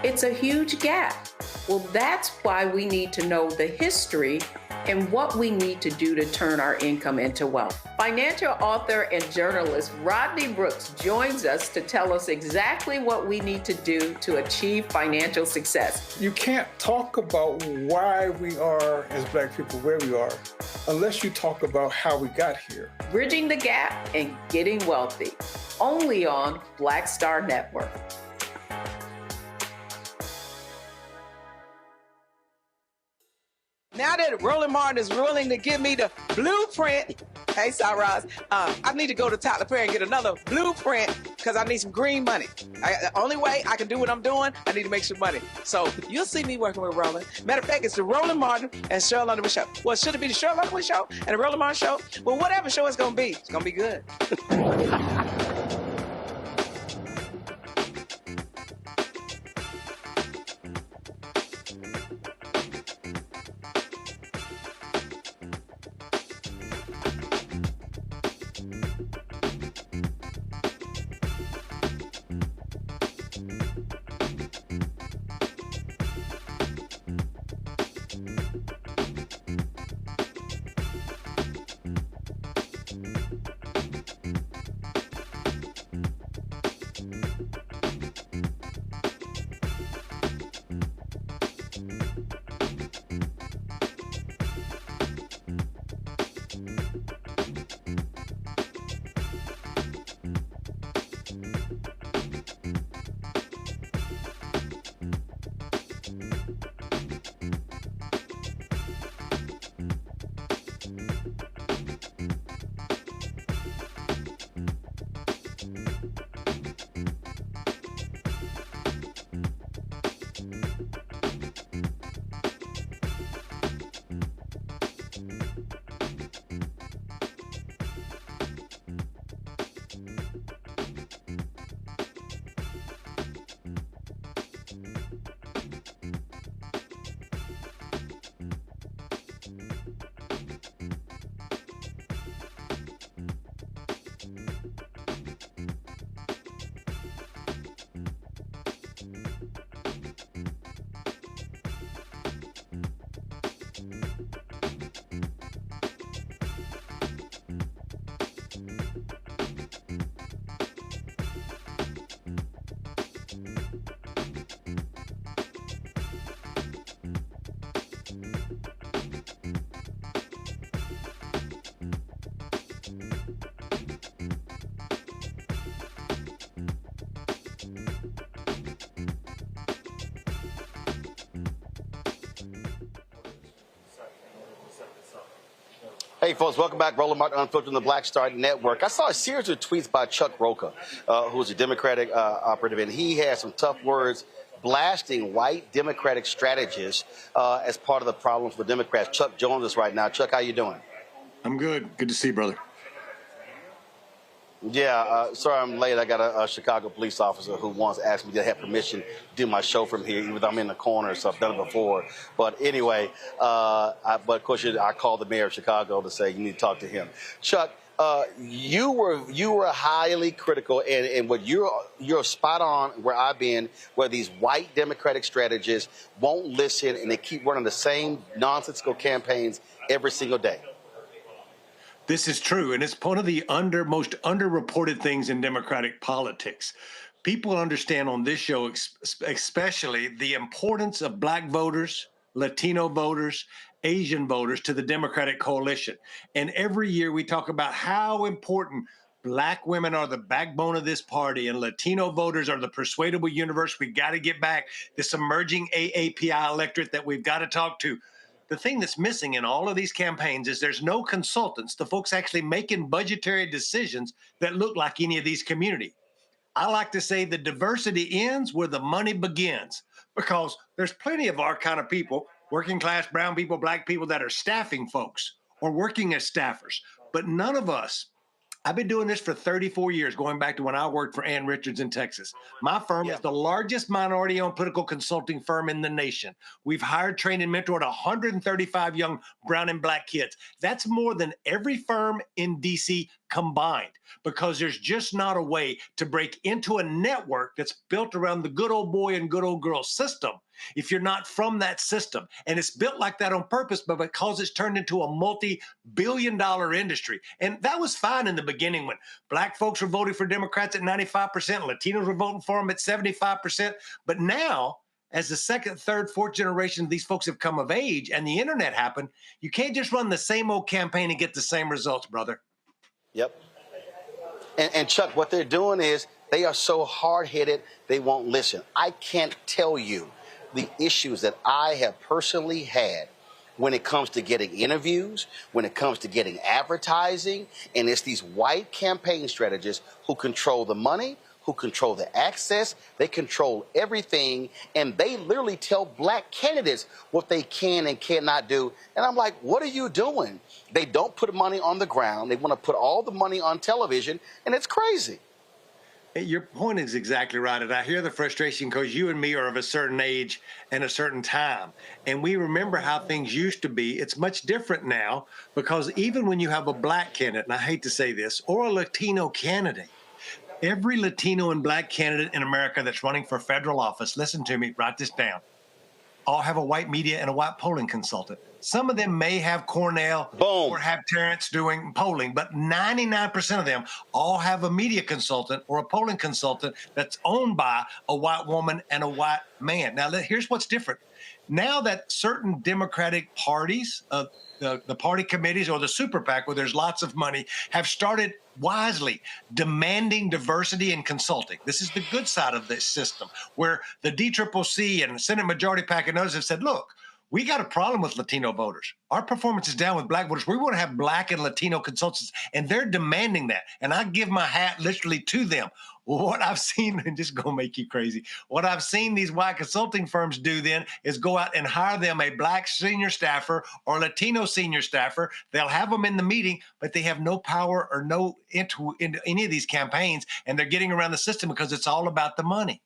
It's a huge gap. Well, that's why we need to know the history and what we need to do to turn our income into wealth. Financial author and journalist Rodney Brooks joins us to tell us exactly what we need to do to achieve financial success. You can't talk about why we are, as Black people, where we are, unless you talk about how we got here. Bridging the Gap and Getting Wealthy, only on Black Star Network. now that Roland Martin is willing to give me the blueprint, hey, Cyrus, I need to go to Tyler Perry and get another blueprint because I need some green money. The only way I can do what I'm doing, I need to make some money. So you'll see me working with Roland. Matter of fact, it's the Roland Martin and Cheryl Underwood show. Well, should it be the Cheryl Underwood show and the Roland Martin show? Well, whatever show it's going to be good. Hey, folks, welcome back. Roland Martin Unfiltered on the Black Star Network. I saw a series of tweets by Chuck Rocha, who's a Democratic operative, and he had some tough words blasting white Democratic strategists as part of the problem for Democrats. Chuck joins us right now. Chuck, how you doing? I'm good. Good to see you, brother. Yeah, sorry I'm late. I got a Chicago police officer who once asked me to have permission to do my show from here, even though I'm in the corner, so I've done it before. But anyway, but of course, I called the mayor of Chicago to say you need to talk to him. Chuck, you were highly critical, and what you're spot on where I've been, where these white Democratic strategists won't listen and they keep running the same nonsensical campaigns every single day. This is true, and it's one of the most underreported things in Democratic politics. People understand on this show, especially, the importance of black voters, Latino voters, Asian voters to the Democratic coalition. And every year we talk about how important black women are the backbone of this party and Latino voters are the persuadable universe. We got to get back this emerging AAPI electorate that we've got to talk to. The thing that's missing in all of these campaigns is there's no consultants, the folks actually making budgetary decisions that look like any of these communities. I like to say the diversity ends where the money begins, because there's plenty of our kind of people, working class, brown people, black people, that are staffing folks or working as staffers. But none of us, I've been doing this for 34 years, going back to when I worked for Ann Richards in Texas. My firm is the largest minority-owned political consulting firm in the nation. We've hired, trained, and mentored 135 young brown and black kids. That's more than every firm in D.C. combined, because there's just not a way to break into a network that's built around the good old boy and good old girl system if you're not from that system. And it's built like that on purpose, but because it's turned into a multi-billion-dollar industry. And that was fine in the beginning when black folks were voting for Democrats at 95%, Latinos were voting for them at 75%. But now, as the second, third, fourth generation of these folks have come of age and the internet happened, you can't just run the same old campaign and get the same results, brother. Yep. And Chuck, what they're doing is they are so hard-headed, they won't listen. I can't tell you the issues that I have personally had when it comes to getting interviews, when it comes to getting advertising, and it's these white campaign strategists who control the money, who control the access, they control everything, and they literally tell black candidates what they can and cannot do. And I'm like, what are you doing? They don't put money on the ground. They want to put all the money on television, and it's crazy. Your point is exactly right, and I hear the frustration because you and me are of a certain age and a certain time, and we remember how things used to be. It's much different now because even when you have a black candidate, and I hate to say this, or a Latino candidate, every Latino and black candidate in America that's running for federal office, listen to me, write this down, all have a white media and a white polling consultant. Some of them may have Cornell or have Tarrant doing polling, but 99% of them all have a media consultant or a polling consultant that's owned by a white woman and a white man. Now, here's what's different. Now that certain Democratic parties, the party committees or the super PAC where there's lots of money, have started wisely demanding diversity in consulting. This is the good side of this system, where the DCCC and the Senate Majority PAC and others have said, look, we got a problem with Latino voters. Our performance is down with black voters. We want to have black and Latino consultants, and they're demanding that. And I give my hat literally to them. What I've seen, and just gonna make you crazy, what I've seen these white consulting firms do then is go out and hire them a black senior staffer or Latino senior staffer. They'll have them in the meeting, but they have no power or no into any of these campaigns, and they're getting around the system because it's all about the money.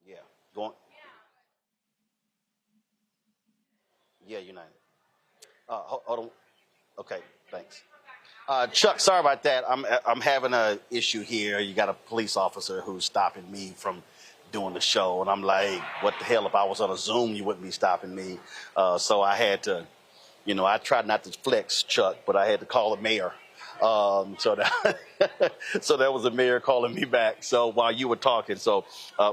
Yeah, go on. Yeah, United. Hold on. Okay, thanks. Chuck, sorry about that. I'm having an issue here. You got a police officer who's stopping me from doing the show, and I'm like, what the hell? If I was on a Zoom, you wouldn't be stopping me. So I had to, I tried not to flex, Chuck, but I had to call the mayor. So that was the mayor calling me back. So while you were talking, so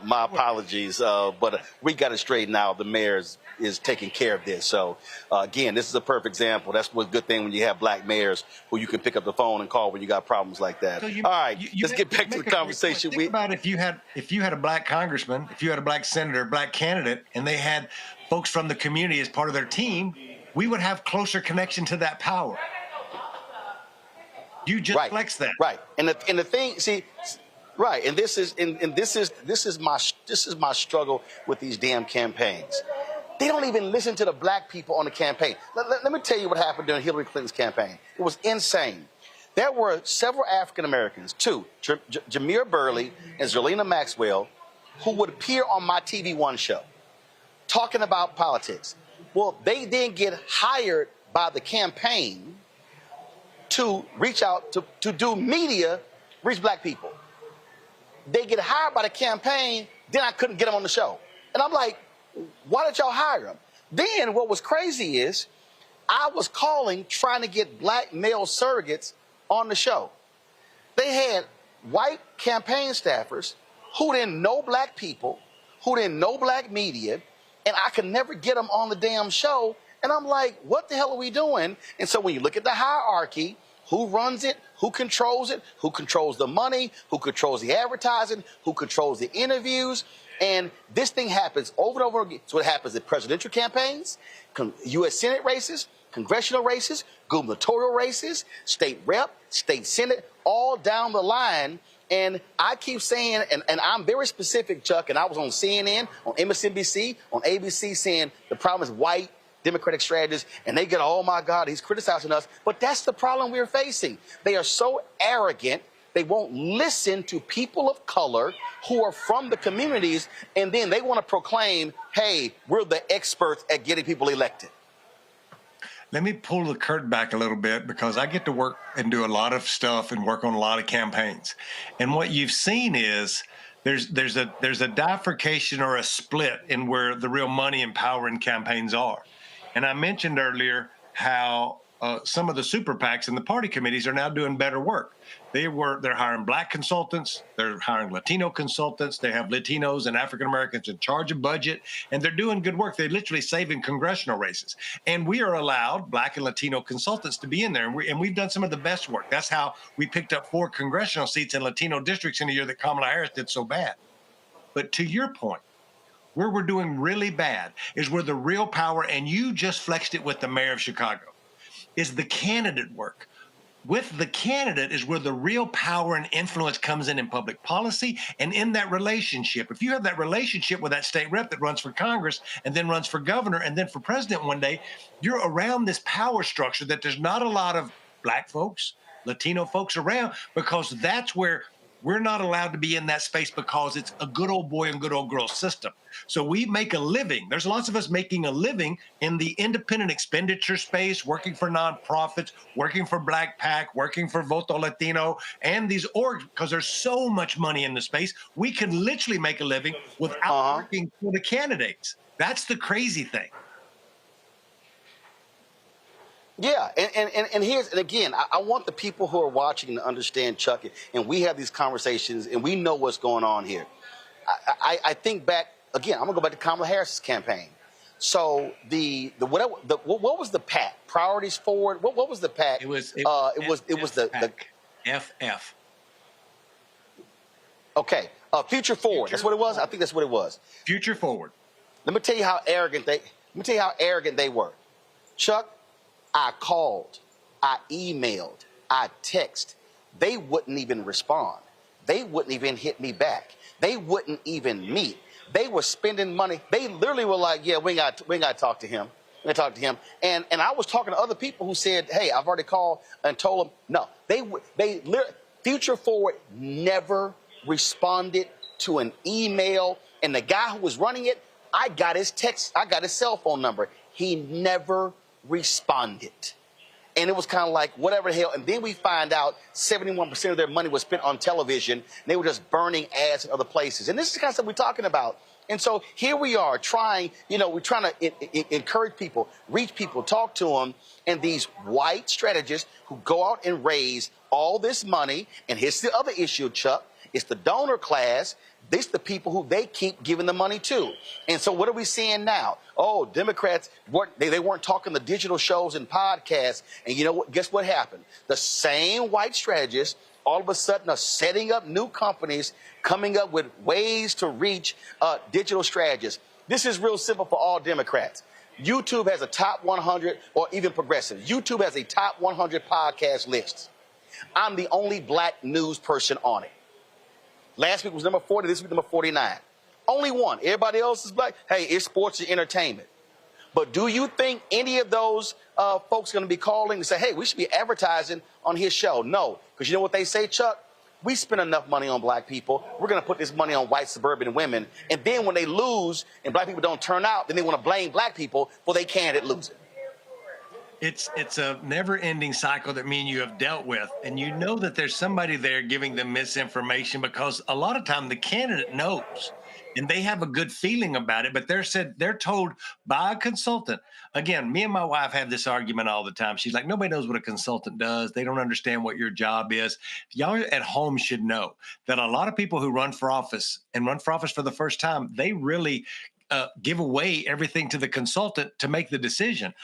my apologies. But we got it straightened out. The mayor is taking care of this. So again, this is a perfect example. That's what's a good thing when you have black mayors who you can pick up the phone and call when you got problems like that. So all right, let's get back to the conversation. Think about if you had a black congressman, if you had a black senator, black candidate, and they had folks from the community as part of their team, we would have closer connection to that power. You just flex that, right? And the thing, see, right? And this is my struggle with these damn campaigns. They don't even listen to the black people on the campaign. Let me tell you what happened during Hillary Clinton's campaign. It was insane. There were several African Americans, two, Jameer Burley and Zerlina Maxwell, who would appear on my TV One show, talking about politics. Well, they then get hired by the campaign to reach out to do media, reach black people. They get hired by the campaign, then I couldn't get them on the show. And I'm like, why did y'all hire them? Then what was crazy is I was calling trying to get black male surrogates on the show. They had white campaign staffers who didn't know black people, who didn't know black media, and I could never get them on the damn show. And I'm like, what the hell are we doing? And so when you look at the hierarchy, who runs it, who controls the money, who controls the advertising, who controls the interviews, and this thing happens over and over again. So it happens at presidential campaigns, U.S. Senate races, congressional races, gubernatorial races, state rep, state senate, all down the line. And I keep saying, and I'm very specific, Chuck, and I was on CNN, on MSNBC, on ABC saying the problem is white Democratic strategists, and they get, oh my God, he's criticizing us. But that's the problem we're facing. They are so arrogant, they won't listen to people of color who are from the communities, and then they want to proclaim, hey, we're the experts at getting people elected. Let me pull the curtain back a little bit because I get to work and do a lot of stuff and work on a lot of campaigns. And what you've seen is there's a bifurcation or a split in where the real money and power in campaigns are. And I mentioned earlier how some of the super PACs and the party committees are now doing better work. They're hiring black consultants, they're hiring Latino consultants, they have Latinos and African Americans in charge of budget, and they're doing good work. They're literally saving congressional races. And we are allowed black and Latino consultants to be in there, and we've done some of the best work. That's how we picked up 4 congressional seats in Latino districts in a year that Kamala Harris did so bad. But to your point, Where we're doing really bad is where the real power, and you just flexed it with the mayor of Chicago, is the candidate work. With the candidate is where the real power and influence comes in public policy and in that relationship. If you have that relationship with that state rep that runs for Congress and then runs for governor and then for president one day, you're around this power structure that there's not a lot of black folks, Latino folks around, because that's where we're not allowed to be in that space because it's a good old boy and good old girl system. So we make a living. There's lots of us making a living in the independent expenditure space, working for nonprofits, working for Black PAC, working for Voto Latino, and these orgs, because there's so much money in the space. We can literally make a living without working for the candidates. That's the crazy thing. Yeah, and here's, and again, I want the people who are watching to understand, Chuck, and we have these conversations, and we know what's going on here. I think back, again, I'm going to go back to Kamala Harris's campaign. So what was the PAC? Priorities Forward? What was the PAC? It was the FF. Okay, Future Forward. That's what it was. I think that's what it was. Future Forward. Let me tell you how arrogant they were. Chuck, I called, I emailed, I texted. They wouldn't even respond. They wouldn't even hit me back. They wouldn't even meet. They were spending money. They literally were like, yeah, we ain't got to talk to him. We talked to him. And I was talking to other people who said, hey, I've already called and told them. No, they Future Forward never responded to an email. And the guy who was running it, I got his text. I got his cell phone number. He never responded. And it was kind of like, whatever the hell. And then we find out 71% of their money was spent on television. And they were just burning ads in other places. And this is the kind of stuff we're talking about. And so here we are trying, we're trying to encourage people, reach people, talk to them. And these white strategists who go out and raise all this money. And here's the other issue, Chuck. It's the donor class. This the people who they keep giving the money to. And so what are we seeing now? Oh, Democrats, they weren't talking the digital shows and podcasts. And you know what? Guess what happened? The same white strategists all of a sudden are setting up new companies, coming up with ways to reach digital strategists. This is real simple for all Democrats. YouTube has a top 100, or even progressive. YouTube has a top 100 podcast list. I'm the only black news person on it. Last week was number 40, this week number 49. Only one. Everybody else is black. Hey, it's sports and entertainment. But do you think any of those folks are going to be calling and say, hey, we should be advertising on his show? No, because you know what they say, Chuck? We spend enough money on black people. We're going to put this money on white suburban women. And then when they lose and black people don't turn out, then they want to blame black people for they candidate losing. It's a never-ending cycle that me and you have dealt with, and you know that there's somebody there giving them misinformation because a lot of time the candidate knows, and they have a good feeling about it, but they're told by a consultant. Again, me and my wife have this argument all the time. She's like, nobody knows what a consultant does. They don't understand what your job is. Y'all at home should know that a lot of people who run for office and run for office for the first time, they really give away everything to the consultant to make the decision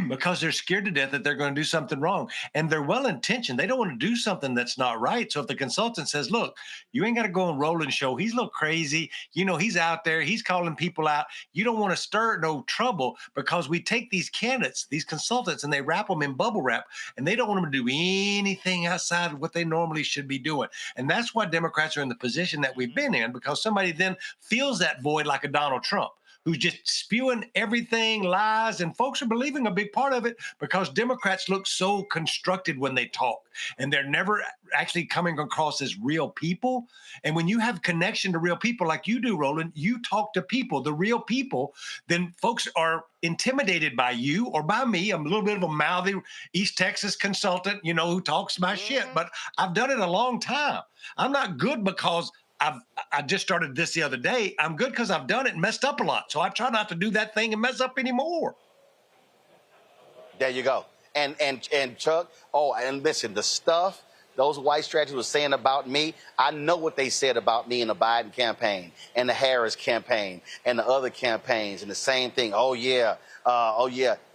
because they're scared to death that they're going to do something wrong. And they're well-intentioned. They don't want to do something that's not right. So if the consultant says, look, you ain't got to go on Roland show. He's a little crazy. He's out there. He's calling people out. You don't want to stir no trouble because we take these candidates, these consultants, and they wrap them in bubble wrap, and they don't want them to do anything outside of what they normally should be doing. And that's why Democrats are in the position that we've been in, because somebody then fills that void like a Donald Trump, who's just spewing everything, lies, and folks are believing a big part of it because Democrats look so constructed when they talk, and they're never actually coming across as real people. And when you have connection to real people like you do, Roland, you talk to people, the real people, then folks are intimidated by you or by me. I'm a little bit of a mouthy East Texas consultant, who talks my shit, but I've done it a long time. I'm not good because I just started this the other day. I'm good because I've done it and messed up a lot. So I try not to do that thing and mess up anymore. There you go. And Chuck, and listen, the stuff those white strategists were saying about me, I know what they said about me in the Biden campaign and the Harris campaign and the other campaigns and the same thing.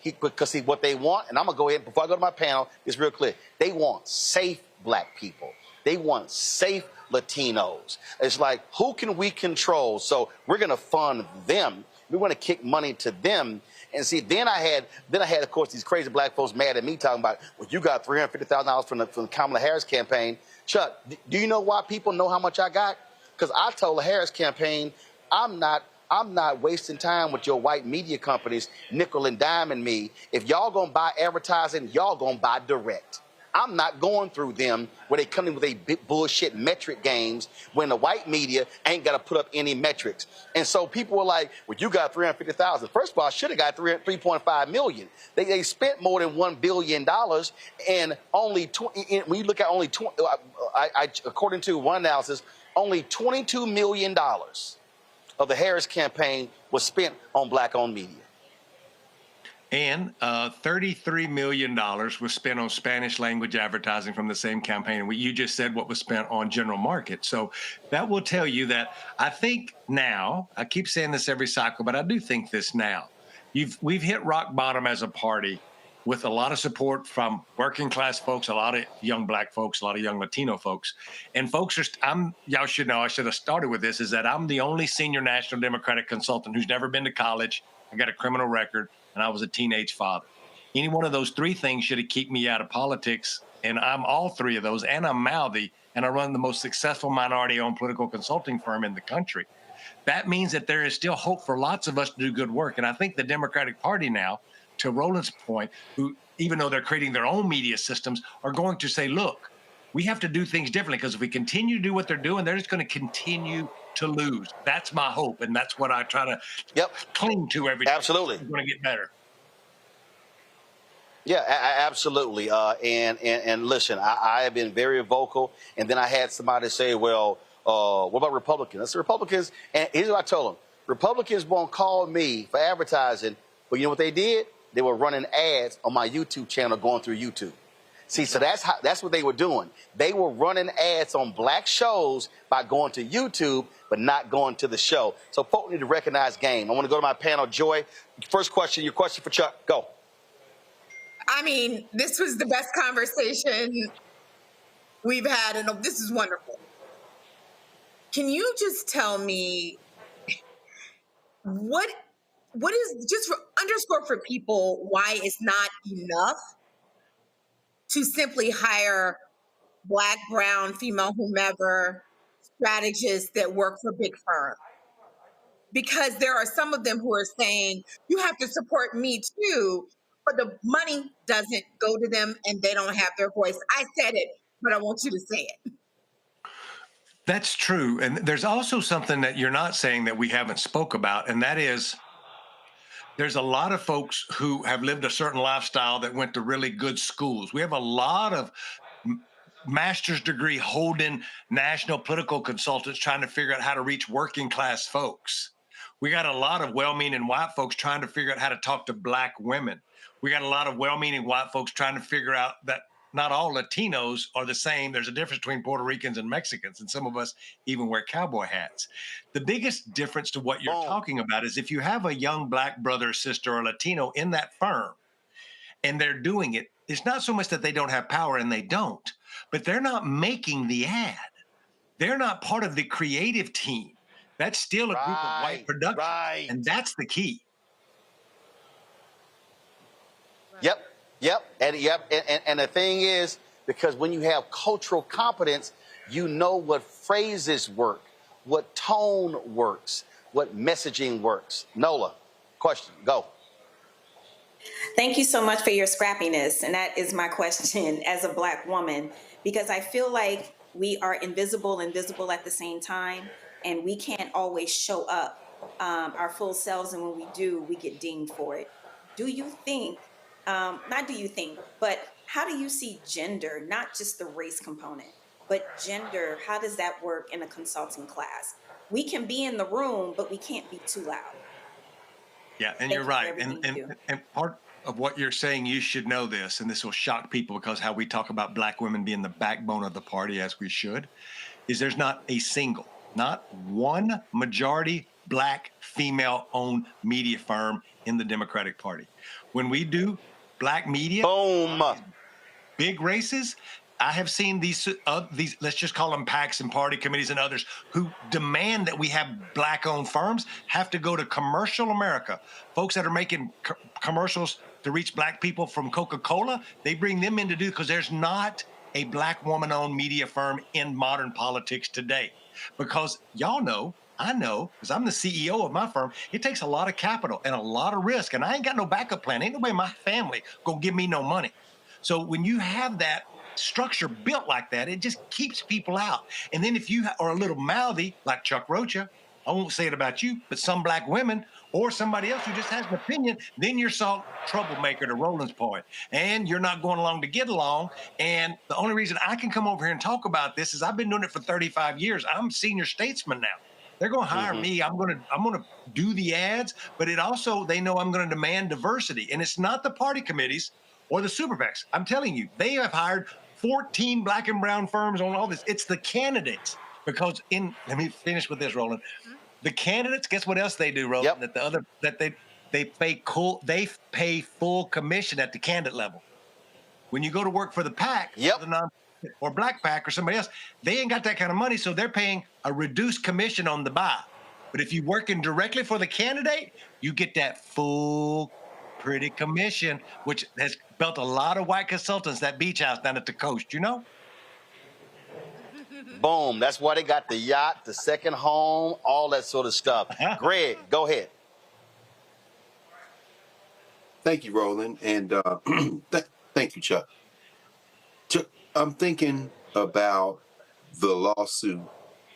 Because see, what they want, and I'm going to go ahead, before I go to my panel, it's real clear. They want safe black people. They want safe Latinos. It's like, who can we control? So we're going to fund them. We want to kick money to them. And see, then I had, of course, these crazy black folks mad at me talking about, well, you got $350,000 from the Kamala Harris campaign. Chuck, do you know why people know how much I got? Because I told the Harris campaign, I'm not wasting time with your white media companies nickel and diming me. If y'all gonna buy advertising, y'all gonna buy direct. I'm not going through them where they come in with a bullshit metric games when the white media ain't got to put up any metrics. And so people were like, well, you got 350,000. First of all, I should have got 3.5 million. They spent more than $1 billion and only, when you look at only, according to one analysis, only $22 million of the Harris campaign was spent on black-owned media. And $33 million was spent on Spanish language advertising from the same campaign. And you just said what was spent on general market. So that will tell you that I think now, I keep saying this every cycle, but I do think this now. We've hit rock bottom as a party with a lot of support from working class folks, a lot of young black folks, a lot of young Latino folks. And folks y'all should know, I should have started with this, is that I'm the only senior national Democratic consultant who's never been to college. I got a criminal record, and I was a teenage father. Any one of those three things should have kept me out of politics, and I'm all three of those, and I'm mouthy, and I run the most successful minority-owned political consulting firm in the country. That means that there is still hope for lots of us to do good work, and I think the Democratic Party now, to Roland's point, who, even though they're creating their own media systems, are going to say, look, we have to do things differently, because if we continue to do what they're doing, they're just going to continue to lose. That's my hope, and that's what I try to cling to every day. Absolutely. It's going to get better. Yeah, absolutely. And listen, I have been very vocal, and then I had somebody say, well, what about Republicans? I said, Republicans, and here's what I told them. Republicans won't call me for advertising, but you know what they did? They were running ads on my YouTube channel going through YouTube. See, so that's what they were doing. They were running ads on black shows by going to YouTube, but not going to the show. So folks need to recognize game. I want to go to my panel. Joy, first question, your question for Chuck. Go. I mean, this was the best conversation we've had, and this is wonderful. Can you just tell me what is, just underscore for people why it's not enough to simply hire black, brown, female, whomever strategists that work for big firms? Because there are some of them who are saying, you have to support me too, but the money doesn't go to them and they don't have their voice. I said it, but I want you to say it. That's true. And there's also something that you're not saying that we haven't spoke about, and that is there's a lot of folks who have lived a certain lifestyle that went to really good schools. We have a lot of master's degree holding national political consultants trying to figure out how to reach working class folks. We got a lot of well-meaning white folks trying to figure out how to talk to black women. We got a lot of well-meaning white folks trying to figure out that not all Latinos are the same. There's a difference between Puerto Ricans and Mexicans, and some of us even wear cowboy hats. The biggest difference to what you're talking about is if you have a young black brother or sister or Latino in that firm and they're doing it, it's not so much that they don't have power, and they don't, but they're not making the ad. They're not part of the creative team. That's still a group of white production, and that's the key. And the thing is, because when you have cultural competence, you know what phrases work, what tone works, what messaging works. Nola, question, go. Thank you so much for your scrappiness. And that is my question as a black woman, because I feel like we are invisible and visible at the same time, and we can't always show up our full selves. And when we do, we get dinged for it. Do you think, not do you think, but how do you see gender, not just the race component, but gender, how does that work in a consulting class? We can be in the room, but we can't be too loud. Yeah, and you're right. And part of what you're saying, you should know this, and this will shock people because how we talk about black women being the backbone of the party, as we should, is there's not a single, not one majority black female-owned media firm in the Democratic Party. When we do black media, boom, big races, I have seen these, let's just call them PACs and party committees and others who demand that we have black-owned firms have to go to commercial America. Folks that are making commercials to reach black people from Coca-Cola, they bring them in to do because there's not a black woman-owned media firm in modern politics today. Because y'all know, I know, because I'm the CEO of my firm, it takes a lot of capital and a lot of risk, and I ain't got no backup plan. Ain't nobody in my family gonna give me no money. So when you have that structure built like that, it just keeps people out. And then if you are a little mouthy, like Chuck Rocha, I won't say it about you, but some black women or somebody else who just has an opinion, then you're some troublemaker, to Roland's point. And you're not going along to get along. And the only reason I can come over here and talk about this is I've been doing it for 35 years. I'm a senior statesman now. They're going to hire me. I'm going to do the ads, but it also, they know I'm going to demand diversity. And it's not the party committees or the super PACs. I'm telling you, they have hired 14 black and brown firms on all this. It's the candidates. Because let me finish with this, Roland. The candidates, guess what else they do, Roland? That they pay full commission at the candidate level. When you go to work for the PAC, or black PAC or somebody else, they ain't got that kind of money, so they're paying a reduced commission on the buy. But if you're working directly for the candidate, you get that full pretty commission, which has built a lot of white consultants, that beach house down at the coast, you know? Boom. That's why they got the yacht, the second home, all that sort of stuff. Greg, go ahead. Thank you, Roland, and thank you, Chuck. Chuck, I'm thinking about the lawsuit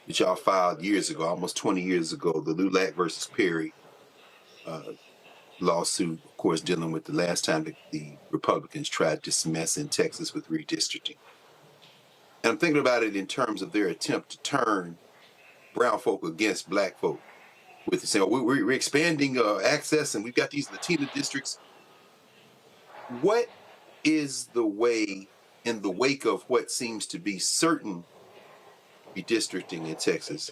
that y'all filed years ago, almost 20 years ago, the Lulac versus Perry lawsuit, of course, dealing with the last time that the Republicans tried to dismiss in Texas with redistricting. And I'm thinking about it in terms of their attempt to turn brown folk against black folk with saying, oh, we're expanding access and we've got these Latina districts. What is the way, in the wake of what seems to be certain redistricting in Texas,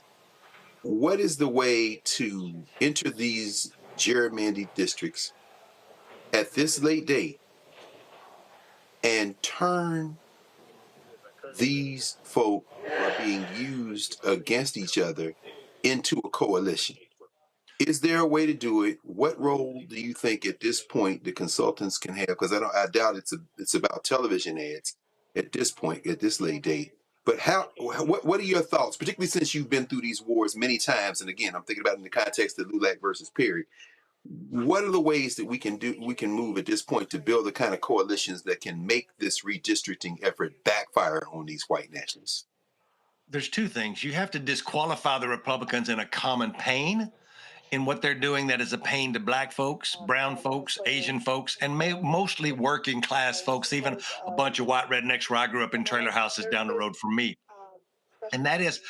what is the way to enter these gerrymandered districts at this late date and turn these folk who are being used against each other into a coalition? Is there a way to do it? What role do you think at this point the consultants can have? Because I doubt it's about television ads at this point, at this late date. But what are your thoughts, particularly since you've been through these wars many times? And again, I'm thinking about it in the context of Lulac versus Perry. What are the ways that we can move at this point to build the kind of coalitions that can make this redistricting effort backfire on these white nationalists? There's two things. You have to disqualify the Republicans in a common pain in what they're doing that is a pain to black folks, brown folks, Asian folks, and mostly working class folks, even a bunch of white rednecks where I grew up in trailer houses down the road from me. And that is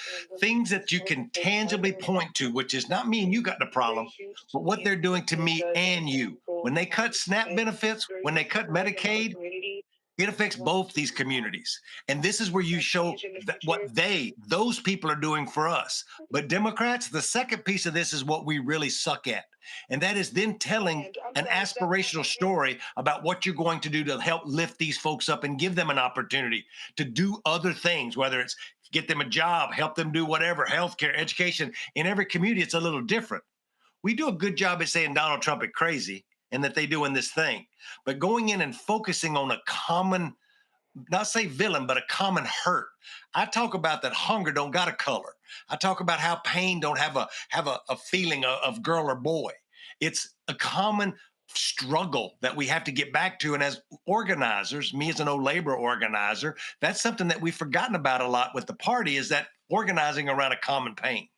things that you can tangibly point to, which is not me and you got the problem, but what they're doing to me and you. When they cut SNAP benefits, when they cut Medicaid, it affects both these communities. And this is where you show what those people are doing for us. But Democrats, the second piece of this is what we really suck at. And that is then telling an aspirational story about what you're going to do to help lift these folks up and give them an opportunity to do other things, whether it's get them a job, help them do whatever, healthcare, education. In every community, it's a little different. We do a good job at saying Donald Trump is crazy and that they doing this thing. But going in and focusing on a common, not say villain, but a common hurt. I talk about that hunger don't got a color. I talk about how pain don't have a feeling of girl or boy. It's a common struggle that we have to get back to. And as organizers, me as an old labor organizer, that's something that we've forgotten about a lot with the party, is that organizing around a common pain.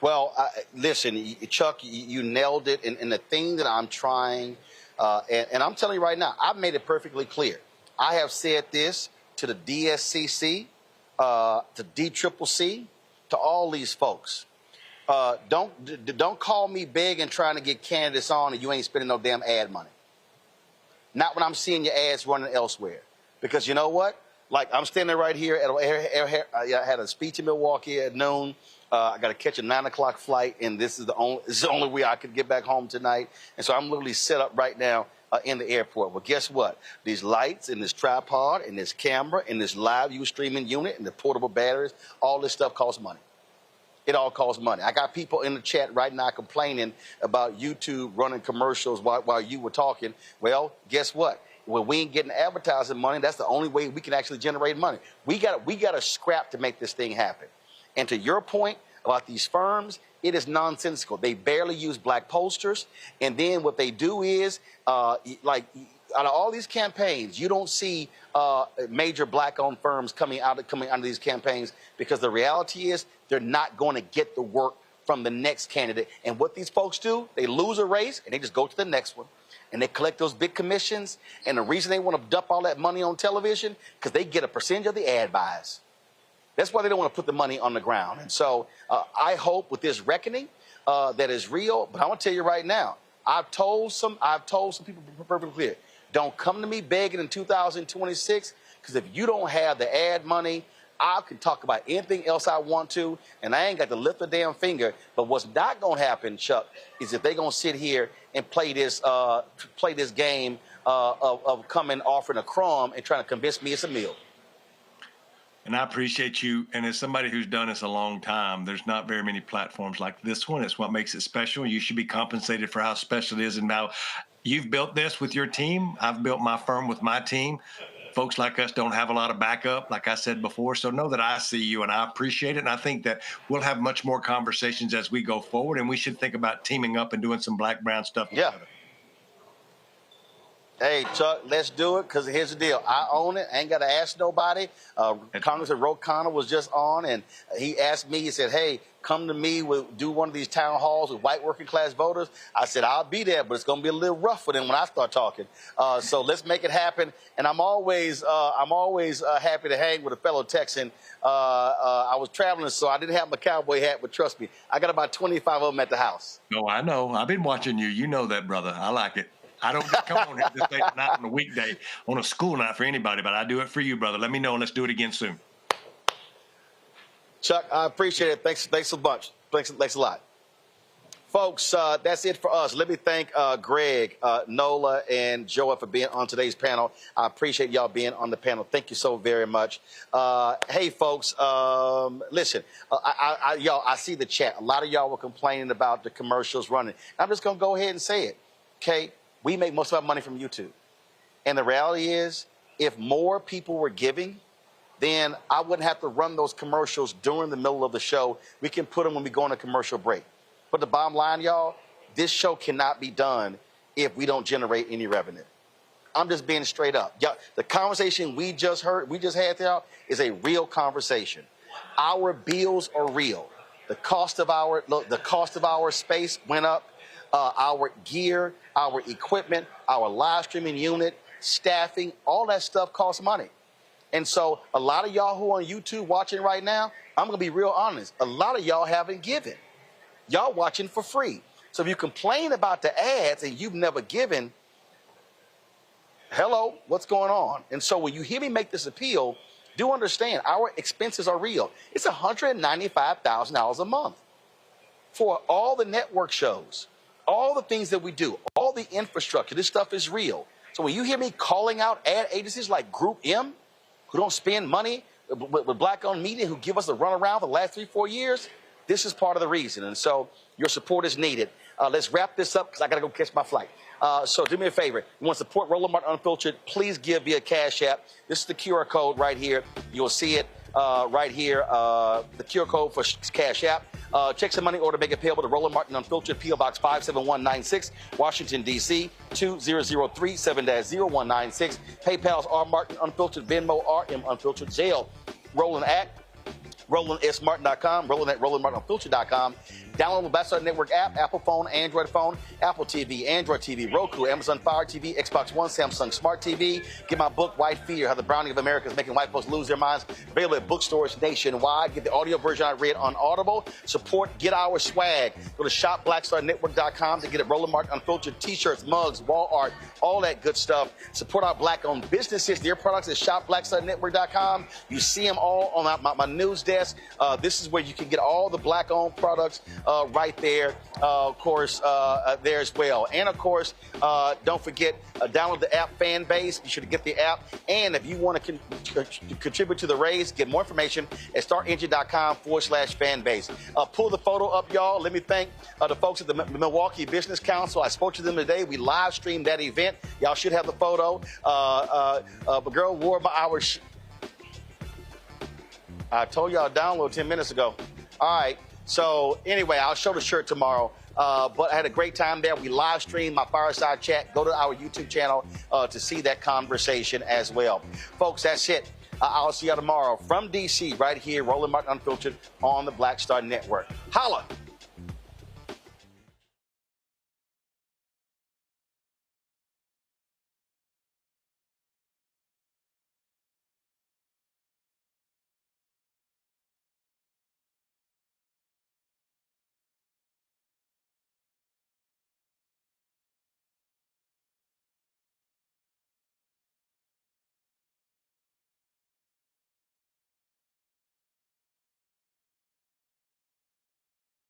Well, listen, Chuck, you nailed it. And the thing that I'm trying, and I'm telling you right now, I've made it perfectly clear. I have said this to the DSCC, to DCCC, to all these folks. Don't call me begging trying to get candidates on and you ain't spending no damn ad money. Not when I'm seeing your ads running elsewhere. Because you know what? Like, I'm standing right here at I had a speech in Milwaukee at noon. I got to catch a 9 o'clock flight, and this is the only way I could get back home tonight. And so I'm literally set up right now in the airport. Well, guess what? These lights and this tripod and this camera and this live view streaming unit and the portable batteries, all this stuff costs money. It all costs money. I got people in the chat right now complaining about YouTube running commercials while you were talking. Well, guess what? When we ain't getting advertising money, that's the only way we can actually generate money. We got to scrap to make this thing happen. And to your point about these firms, it is nonsensical. They barely use black posters. And then what they do is, like, out of all these campaigns, you don't see major black-owned firms coming out of these campaigns, because the reality is they're not going to get the work from the next candidate. And what these folks do, they lose a race and they just go to the next one. And they collect those big commissions. And the reason they want to dump all that money on television, because they get a percentage of the ad buys. That's why they don't want to put the money on the ground. And so I hope with this reckoning that is real. But I want to tell you right now, I've told some people perfectly clear, don't come to me begging in 2026, because if you don't have the ad money, I can talk about anything else I want to, and I ain't got to lift a damn finger. But what's not going to happen, Chuck, is if they're going to sit here and play this game of coming offering a crumb and trying to convince me it's a meal. And I appreciate you. And as somebody who's done this a long time, there's not very many platforms like this one. It's what makes it special. You should be compensated for how special it is. And now you've built this with your team. I've built my firm with my team. Folks like us don't have a lot of backup, like I said before. So know that I see you and I appreciate it. And I think that we'll have much more conversations as we go forward. And we should think about teaming up and doing some black-brown stuff together. Hey, Chuck, let's do it, because here's the deal. I own it. I ain't got to ask nobody. Congressman Ro Khanna was just on, and he asked me, he said, hey, come to me, do one of these town halls with white working class voters. I said, I'll be there, but it's going to be a little rough for them when I start talking. So let's make it happen. And I'm always happy to hang with a fellow Texan. I was traveling, so I didn't have my cowboy hat, but trust me, I got about 25 of them at the house. No, I know. I've been watching you. You know that, brother. I like it. I don't come on here this late night on a weekday, on a school night for anybody, but I do it for you, brother. Let me know, and let's do it again soon. Chuck, I appreciate it. Thanks a bunch. Thanks a lot. Folks, that's it for us. Let me thank Greg, Nola, and Joa for being on today's panel. I appreciate y'all being on the panel. Thank you so very much. Hey, folks, listen, y'all, I see the chat. A lot of y'all were complaining about the commercials running. I'm just going to go ahead and say it, okay? We make most of our money from YouTube. And the reality is, if more people were giving, then I wouldn't have to run those commercials during the middle of the show. We can put them when we go on a commercial break. But the bottom line, y'all, this show cannot be done if we don't generate any revenue. I'm just being straight up. Y'all, the conversation we just had, y'all, is a real conversation. Our bills are real. The cost of our space went up. Our gear, our equipment, our live streaming unit, staffing, all that stuff costs money. And so a lot of y'all who are on YouTube watching right now, I'm going to be real honest. A lot of y'all haven't given. Y'all watching for free. So if you complain about the ads and you've never given, hello, what's going on? And so when you hear me make this appeal, do understand our expenses are real. It's $195,000 a month for all the network shows. All the things that we do, all the infrastructure, this stuff is real. So when you hear me calling out ad agencies like Group M, who don't spend money with black-owned media, who give us a runaround for the last 3-4 years, this is part of the reason. And so your support is needed. Let's wrap this up, because I got to go catch my flight. So do me a favor. You want to support Roland Martin Unfiltered, please give via Cash App. This is the QR code right here. You'll see it right here, the QR code for Cash App. Check some money order, make it payable to Roland Martin Unfiltered, P.O. Box 57196, Washington, D.C. 20037-0196. PayPal's R. Martin Unfiltered, Venmo RM Unfiltered, Zelle, Roland at RolandSMartin.com, Roland at RolandMartinUnfiltered.com. Download the Black Star Network app, Apple phone, Android phone, Apple TV, Android TV, Roku, Amazon Fire TV, Xbox One, Samsung Smart TV. Get my book, White Fear, How the Browning of America is Making White Folks Lose Their Minds. Available at bookstores nationwide. Get the audio version I read on Audible. Support Get Our Swag. Go to shopblackstarnetwork.com to get a Roland Martin Unfiltered t-shirts, mugs, wall art, all that good stuff. Support our black-owned businesses. Their products at shopblackstarnetwork.com. You see them all on my news desk. This is where you can get all the black-owned products right there, of course, there as well. And, of course, don't forget, download the app Fan Base. Be sure to get the app. And if you want to contribute to the raise, get more information at startengine.com/fanbase. Pull the photo up, y'all. Let me thank the folks at the Milwaukee Business Council. I spoke to them today. We live streamed that event. Y'all should have the photo. The girl wore our I told y'all download 10 minutes ago. All right. So anyway, I'll show the shirt tomorrow. But I had a great time there. We live streamed my fireside chat. Go to our YouTube channel to see that conversation as well. Folks, that's it. I'll see you tomorrow from D.C. right here, Roland Martin Unfiltered on the Black Star Network. Holla!